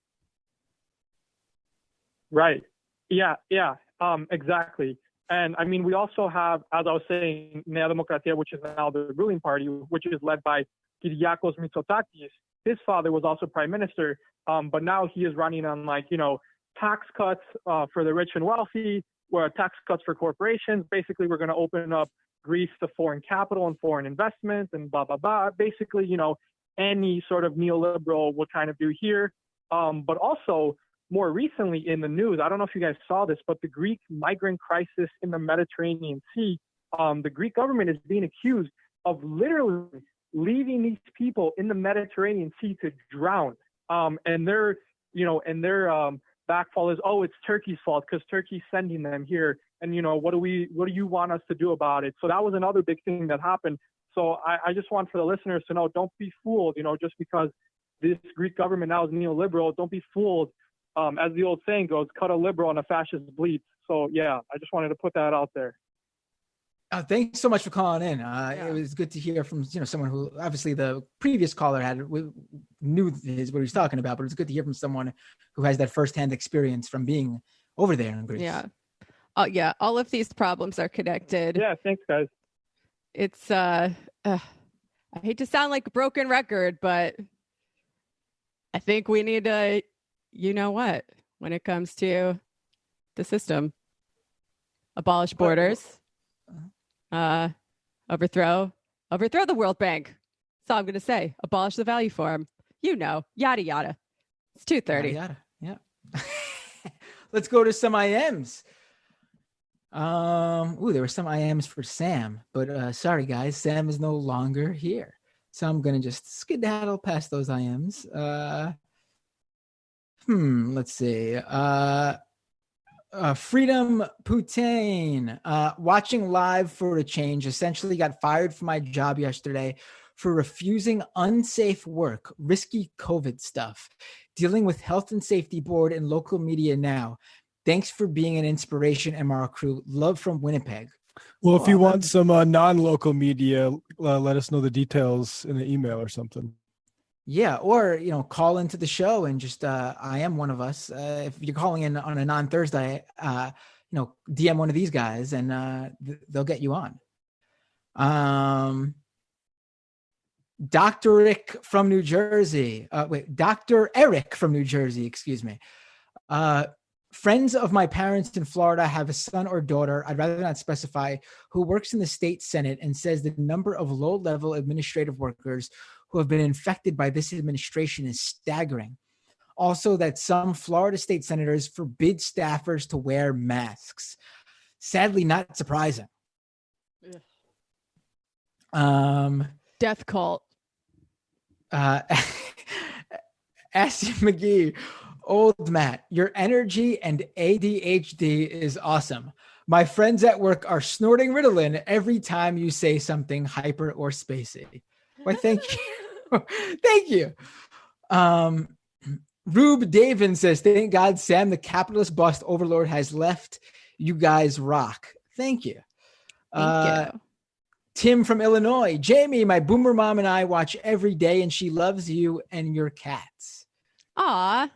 Speaker 3: Right. Yeah. Exactly. And I mean, we also have, as I was saying, Nea Demokratia, which is now the ruling party, which is led by Kyriakos Mitsotakis. His father was also prime minister, but now he is running on tax cuts for the rich and wealthy, or tax cuts for corporations. Basically, we're going to open up Greece to foreign capital and foreign investment and blah, blah, blah. Basically, any sort of neoliberal will kind of do here. But also, more recently in the news, I don't know if you guys saw this, but the Greek migrant crisis in the Mediterranean Sea, the Greek government is being accused of literally leaving these people in the Mediterranean Sea to drown. And their backfall is, it's Turkey's fault because Turkey's sending them here. And, what do you want us to do about it? So that was another big thing that happened. So I just want for the listeners to know, don't be fooled, just because this Greek government now is neoliberal, don't be fooled. As the old saying goes, cut a liberal and a fascist bleeds. So yeah, I just wanted to put that out there.
Speaker 17: Thanks so much for calling in. It was good to hear from someone who, obviously the previous caller knew what he was talking about, but it's good to hear from someone who has that firsthand experience from being over there in Greece.
Speaker 16: Yeah. All of these problems are connected.
Speaker 3: Yeah. Thanks, guys.
Speaker 16: It's I hate to sound like a broken record, but I think we need to, when it comes to the system, abolish borders. Overthrow the World Bank. That's all I'm going to say. Abolish the value forum. Yada, yada. It's 2:30.
Speaker 17: Yada. Yeah. Let's go to some IMs. There were some IMs for Sam, but sorry guys, Sam is no longer here. So I'm going to just skedaddle past those IMs. Let's see. Freedom Putain, watching live for a change, essentially got fired from my job yesterday for refusing unsafe work, risky COVID stuff, dealing with health and safety board and local media now. Thanks for being an inspiration, MR crew. Love from Winnipeg.
Speaker 9: Well, if you want some non-local media, let us know the details in the email or something.
Speaker 17: Yeah, or call into the show and just I am one of us. If you're calling in on a non-Thursday, DM one of these guys and they'll get you on. Dr. Eric from New Jersey. Excuse me. Friends of my parents in Florida have a son or daughter, I'd rather not specify, who works in the state Senate and says the number of low-level administrative workers who have been infected by this administration is staggering. Also, that some Florida state senators forbid staffers to wear masks. Sadly, not surprising.
Speaker 16: Death cult.
Speaker 17: Ashley McGee, old Matt, your energy and ADHD is awesome, My friends at work are snorting Ritalin every time you say something hyper or spacey. Why, thank you. Thank you. Rube Davin says, thank God Sam, the capitalist bust overlord, has left. You guys rock. Thank you.
Speaker 16: Thank you.
Speaker 17: Tim from Illinois. Jamie, my boomer mom and I watch every day, and she loves you and your cats.
Speaker 16: Aw.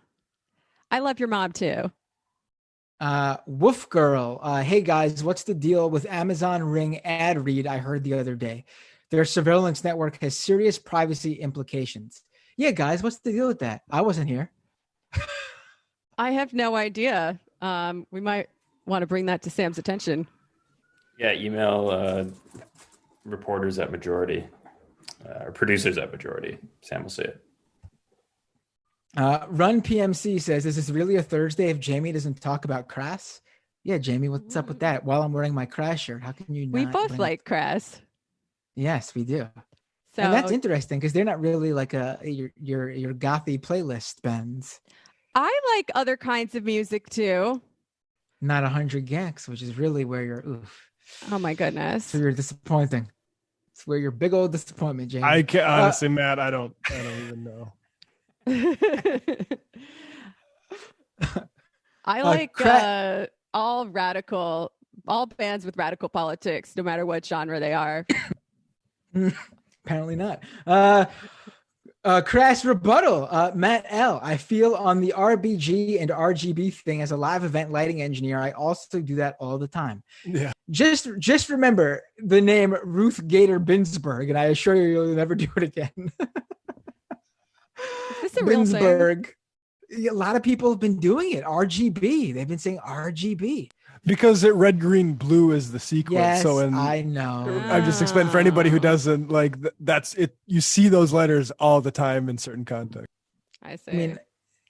Speaker 16: I love your mom too.
Speaker 17: Woof Girl. Hey guys, what's the deal with Amazon Ring ad read I heard the other day? Their surveillance network has serious privacy implications. Yeah, guys, what's the deal with that? I wasn't here.
Speaker 16: I have no idea. We might want to bring that to Sam's attention.
Speaker 7: Yeah, email reporters at Majority, or producers at Majority. Sam will see it.
Speaker 17: Run PMC says, is this really a Thursday if Jamie doesn't talk about Crass? Yeah, Jamie, what's up with that? While I'm wearing my Crass shirt, how can you not?
Speaker 16: We both like Crass.
Speaker 17: Yes, we do.
Speaker 16: So,
Speaker 17: and that's interesting because they're not really like your gothy playlist bands.
Speaker 16: I like other kinds of music too.
Speaker 17: Not 100 Gex, which is really where you're oof.
Speaker 16: Oh my goodness.
Speaker 17: So you're disappointing. It's where your big old disappointment, Jamie.
Speaker 9: I can't honestly, Matt. I don't even know.
Speaker 16: I like all bands with radical politics, no matter what genre they are.
Speaker 17: Apparently not. Crass rebuttal. Matt L. I feel on the RBG and RGB thing as a live event lighting engineer, I also do that all the time.
Speaker 9: Yeah.
Speaker 17: Just remember the name Ruth Gator Binsberg, and I assure you, you'll never do it again.
Speaker 16: Is this a real thing?
Speaker 17: A lot of people have been doing it. RGB. They've been saying RGB.
Speaker 9: Because red, green, blue is the sequence.
Speaker 17: Yes,
Speaker 9: so
Speaker 17: I know.
Speaker 9: I'm just explaining for anybody who doesn't like that's it. You see those letters all the time in certain contexts.
Speaker 16: I see.
Speaker 17: I mean,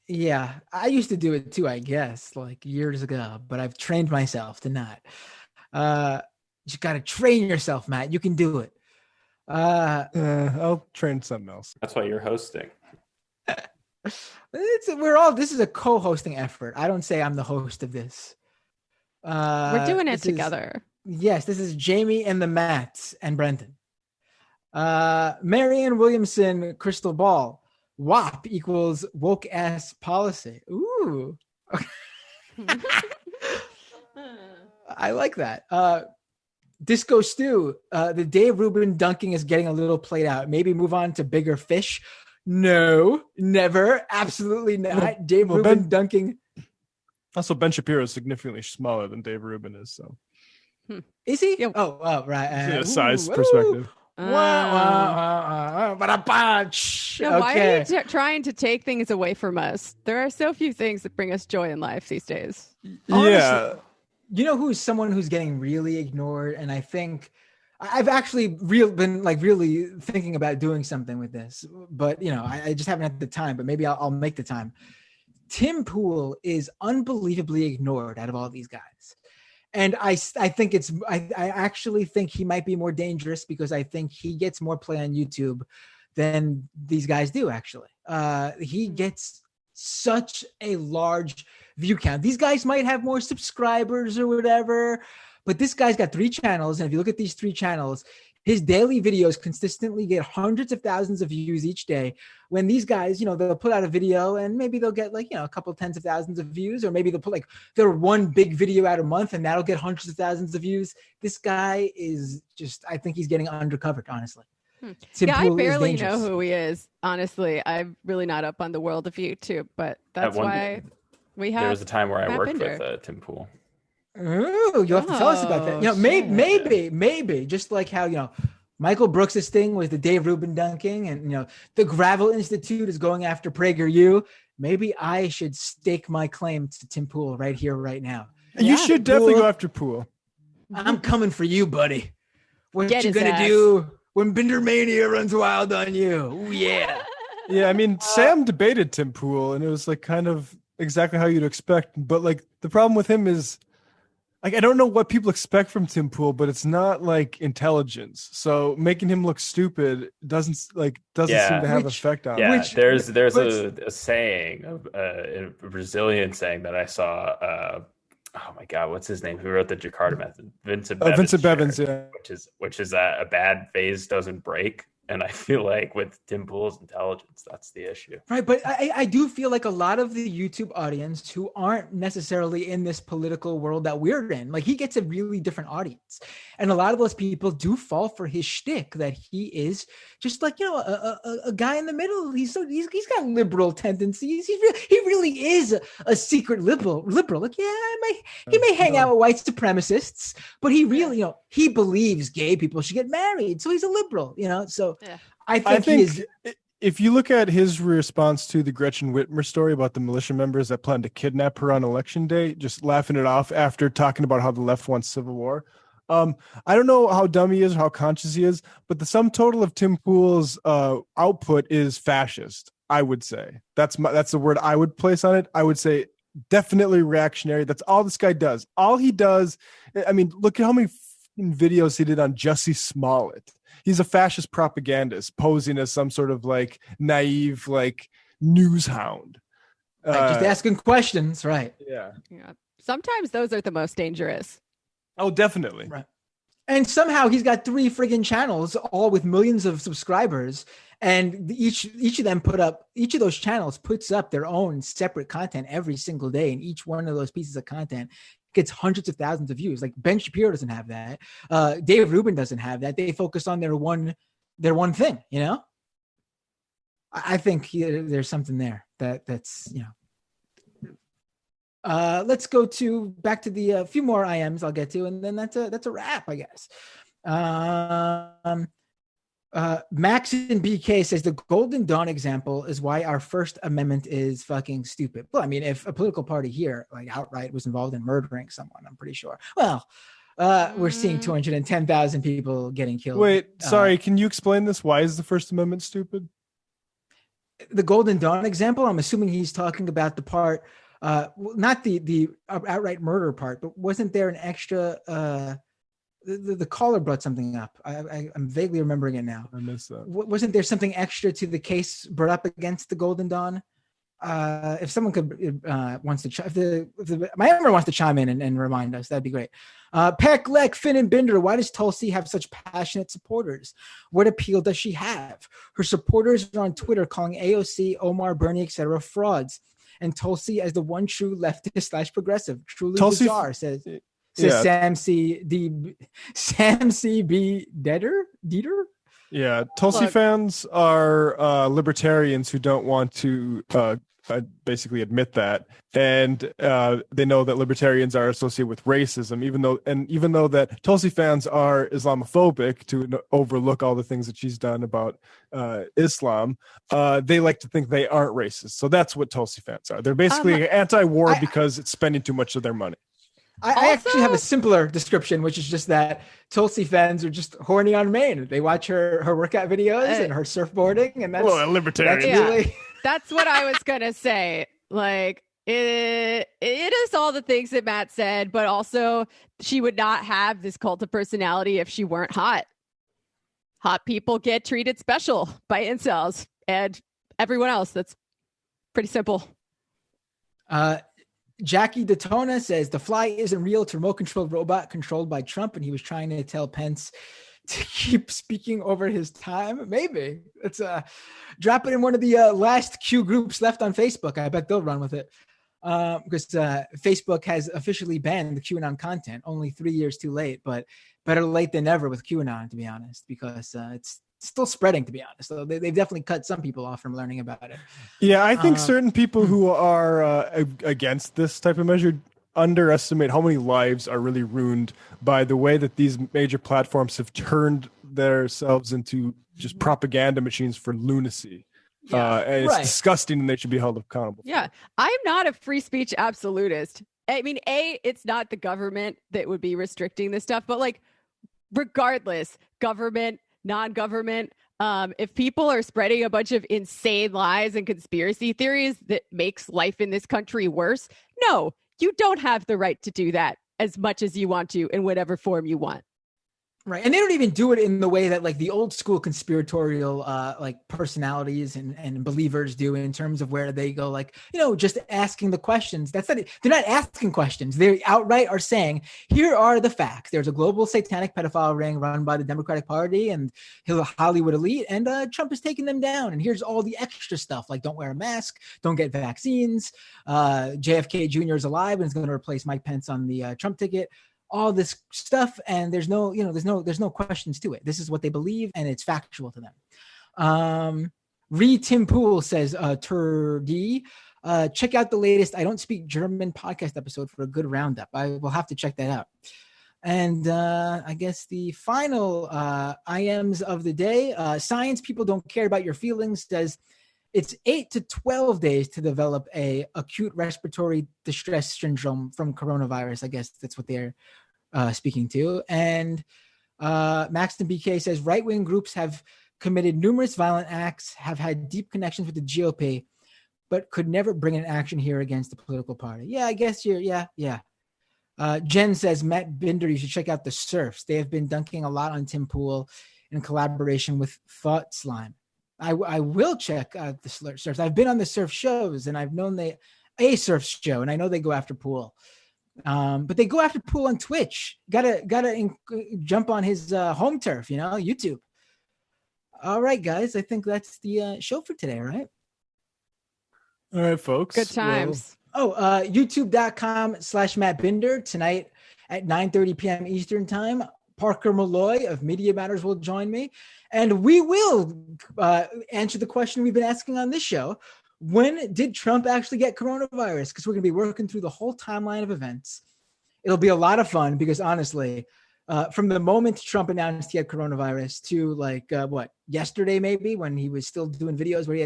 Speaker 17: yeah, I used to do it too, I guess, like years ago, but I've trained myself to not. You got to train yourself, Matt. You can do it.
Speaker 9: I'll train something else.
Speaker 7: That's why you're hosting.
Speaker 17: This is a co-hosting effort. I don't say I'm the host of this.
Speaker 16: We're doing it together.
Speaker 17: Yes, this is Jamie and the Matts and Brendan. Marianne Williamson, Crystal Ball. WAP equals woke ass policy. Ooh. I like that. Disco Stew. The Dave Rubin dunking is getting a little played out. Maybe move on to bigger fish. No, never. Absolutely not. Dave Rubin dunking.
Speaker 9: Also, Ben Shapiro is significantly smaller than Dave Rubin is. So,
Speaker 17: is he? Oh, right.
Speaker 9: A size perspective.
Speaker 16: Why are you trying to take things away from us? There are so few things that bring us joy in life these days.
Speaker 17: Honestly,
Speaker 9: yeah.
Speaker 17: You know who's someone who's getting really ignored? And I think I've actually been really thinking about doing something with this, but I just haven't had the time. But maybe I'll make the time. Tim Pool is unbelievably ignored out of all these guys. And I actually think he might be more dangerous because I think he gets more play on YouTube than these guys do, actually. He gets such a large view count. These guys might have more subscribers or whatever, but this guy's got 3 channels. And if you look at these 3 channels, his daily videos consistently get hundreds of thousands of views each day. When these guys, they'll put out a video and maybe they'll get a couple tens of thousands of views, or maybe they'll put their one big video out a month and that'll get hundreds of thousands of views. This guy is I think he's getting undercovered, honestly.
Speaker 16: I barely know who he is. Honestly, I'm really not up on the world of YouTube, but that's why we have.
Speaker 7: There was a time where I
Speaker 16: Matt
Speaker 7: worked
Speaker 16: Binder.
Speaker 7: with Tim Pool.
Speaker 17: Ooh, you'll have to tell us about that. Maybe just like how, Michael Brooks's thing was the Dave Rubin dunking, and, the Gravel Institute is going after PragerU. Maybe I should stake my claim to Tim Pool right here, right now.
Speaker 9: You should definitely go after Pool.
Speaker 17: I'm coming for you, buddy. What
Speaker 16: Get
Speaker 17: you
Speaker 16: his
Speaker 17: gonna
Speaker 16: ass.
Speaker 17: do when Binder Mania runs wild on you? Ooh, yeah.
Speaker 9: Yeah, I mean, Sam debated Tim Pool, and it was kind of exactly how you'd expect. But the problem with him is, I don't know what people expect from Tim Pool, but it's not intelligence. So making him look stupid doesn't seem to have effect on him.
Speaker 7: Yeah, there's a saying, a Brazilian saying that I saw. oh my God, what's his name? Who wrote the Jakarta Method? Vincent
Speaker 9: Bevins, yeah.
Speaker 7: Which is a bad phase doesn't break. And I feel like with Tim Pool's intelligence, that's the issue.
Speaker 17: Right, but I do feel like a lot of the YouTube audience who aren't necessarily in this political world that we're in, like he gets a really different audience. And a lot of those people do fall for his shtick that he is just like, you know, a guy in the middle. He's got liberal tendencies. He really is a secret liberal. Like, yeah, he may hang out with white supremacists, but he really, you know, he believes gay people should get married. So he's a liberal, you know, so I think
Speaker 9: if you look at his response to the Gretchen Whitmer story about the militia members that planned to kidnap her on election day, just laughing it off after talking about how the left wants civil war. I don't know how dumb he is or how conscious he is, but the sum total of Tim Pool's output is fascist, I would say. That's the word I would place on it. I would say definitely reactionary. That's all this guy does. All he does, I mean, look at how many videos he did on Jussie Smollett. He's a fascist propagandist posing as some sort of like naive, like news hound.
Speaker 17: Just asking questions, right?
Speaker 9: Yeah.
Speaker 16: Sometimes those are the most dangerous.
Speaker 9: Oh, definitely.
Speaker 17: Right. And somehow he's got 3 friggin' channels, all with millions of subscribers. And each of those channels puts up their own separate content every single day. And each one of those pieces of content gets hundreds of thousands of views. Like Ben Shapiro doesn't have that. Dave Rubin doesn't have that. They focus on their one thing, you know? I think there's something there that's, you know. Let's go back to the few more IMs I'll get to, and then that's a wrap, I guess. Max in BK says the Golden Dawn example is why our First Amendment is fucking stupid. Well, I mean, if a political party here, like outright, was involved in murdering someone, I'm pretty sure. Well, we're seeing 210,000 people getting killed.
Speaker 9: Wait, sorry, can you explain this? Why is the First Amendment stupid?
Speaker 17: The Golden Dawn example, I'm assuming he's talking about the part, not the outright murder part, but wasn't there an extra... The caller brought something up. I'm vaguely remembering it now.
Speaker 9: I missed that.
Speaker 17: Wasn't there something extra to the case brought up against the Golden Dawn? If someone could wants to, my member wants to chime in and remind us, that'd be great. Peck, Leck, Finn, and Binder. Why does Tulsi have such passionate supporters? What appeal does she have? Her supporters are on Twitter calling AOC, Omar, Bernie, etc. frauds, and Tulsi as the one true leftist / progressive. Truly
Speaker 9: Tulsi,
Speaker 17: bizarre, says Sam C. B. Dieter?
Speaker 9: Yeah, Tulsi fans are libertarians who don't want to basically admit that, and they know that libertarians are associated with racism. Even though that Tulsi fans are Islamophobic, to overlook all the things that she's done about Islam, they like to think they aren't racist. So that's what Tulsi fans are. They're basically anti-war because it's spending too much of their money.
Speaker 17: I actually have a simpler description, which is just that Tulsi fans are just horny on Maine. They watch her workout videos and her surfboarding, and that's
Speaker 9: libertarian.
Speaker 17: That's really...
Speaker 16: That's what I was gonna say. Like it is all the things that Matt said, but also she would not have this cult of personality if she weren't hot. Hot people get treated special by incels and everyone else. That's pretty simple.
Speaker 17: Jackie Detona says the fly isn't real. It's a remote-controlled robot controlled by Trump, and he was trying to tell Pence to keep speaking over his time. Maybe it's drop it in one of the last Q groups left on Facebook. I bet they'll run with it because Facebook has officially banned the QAnon content. Only 3 years too late, but better late than never with QAnon, to be honest, because it's still spreading, to be honest. So they've definitely cut some people off from learning about it.
Speaker 9: Yeah, I think certain people who are against this type of measure underestimate how many lives are really ruined by the way that these major platforms have turned themselves into just propaganda machines for lunacy. And it's disgusting, and they should be held accountable.
Speaker 16: Yeah, I'm not a free speech absolutist. I mean, it's not the government that would be restricting this stuff, but like, regardless, government, non-government, if people are spreading a bunch of insane lies and conspiracy theories that makes life in this country worse, no, you don't have the right to do that as much as you want to in whatever form you want.
Speaker 17: Right. And they don't even do it in the way that like the old school conspiratorial like personalities and believers do in terms of where they go like, just asking the questions. That's not, they're not asking questions. They outright are saying, here are the facts. There's a global satanic pedophile ring run by the Democratic Party and Hollywood elite, and Trump is taking them down. And here's all the extra stuff like don't wear a mask, don't get vaccines. JFK Jr. is alive and is going to replace Mike Pence on the Trump ticket. All this stuff, and there's no questions to it. This is what they believe, and it's factual to them. Tim Pool says, Turdi, check out the latest I Don't Speak German podcast episode for a good roundup. I will have to check that out. And I guess the final IMs of the day, Science People Don't Care About Your Feelings says, it's 8 to 12 days to develop a acute respiratory distress syndrome from coronavirus. I guess that's what they're speaking to. And Maxton BK says right-wing groups have committed numerous violent acts, have had deep connections with the GOP, but could never bring an action here against the political party. Yeah, I guess yeah. Jen says, Matt Binder, you should check out the Surfs. They have been dunking a lot on Tim Pool in collaboration with Thought Slime. I will check out the Surfs. I've been on the Surf shows, and I've known a Surf show, and I know they go after Pool. But they go after Pool on Twitch. Gotta jump on his home turf, YouTube. All right, guys. I think that's the show for today, right?
Speaker 9: All right, folks.
Speaker 16: Good times.
Speaker 17: YouTube.com/Matt Binder tonight at 9:30 p.m. Eastern time. Parker Malloy of Media Matters will join me, and we will answer the question we've been asking on this show. When did Trump actually get coronavirus? Because we're going to be working through the whole timeline of events. It'll be a lot of fun because honestly, from the moment Trump announced he had coronavirus to yesterday maybe when he was still doing videos where he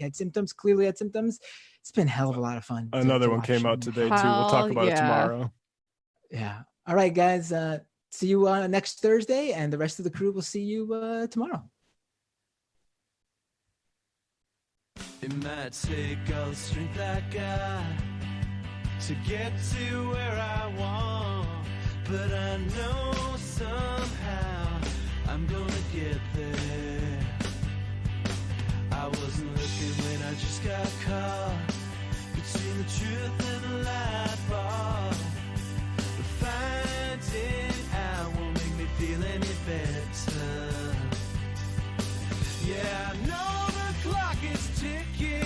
Speaker 17: had symptoms, clearly had symptoms, it's been a hell of a lot of fun.
Speaker 9: Another one came out today too. We'll talk about it tomorrow.
Speaker 17: Yeah. All right, guys. See you next Thursday, and the rest of the crew will see you tomorrow.
Speaker 12: It might take all the strength I got to get to where I want, but I know somehow I'm gonna get there. I wasn't looking when I just got caught between the truth and the light bar, but finding out won't make me feel any better. Yeah, I know the clock is ticking.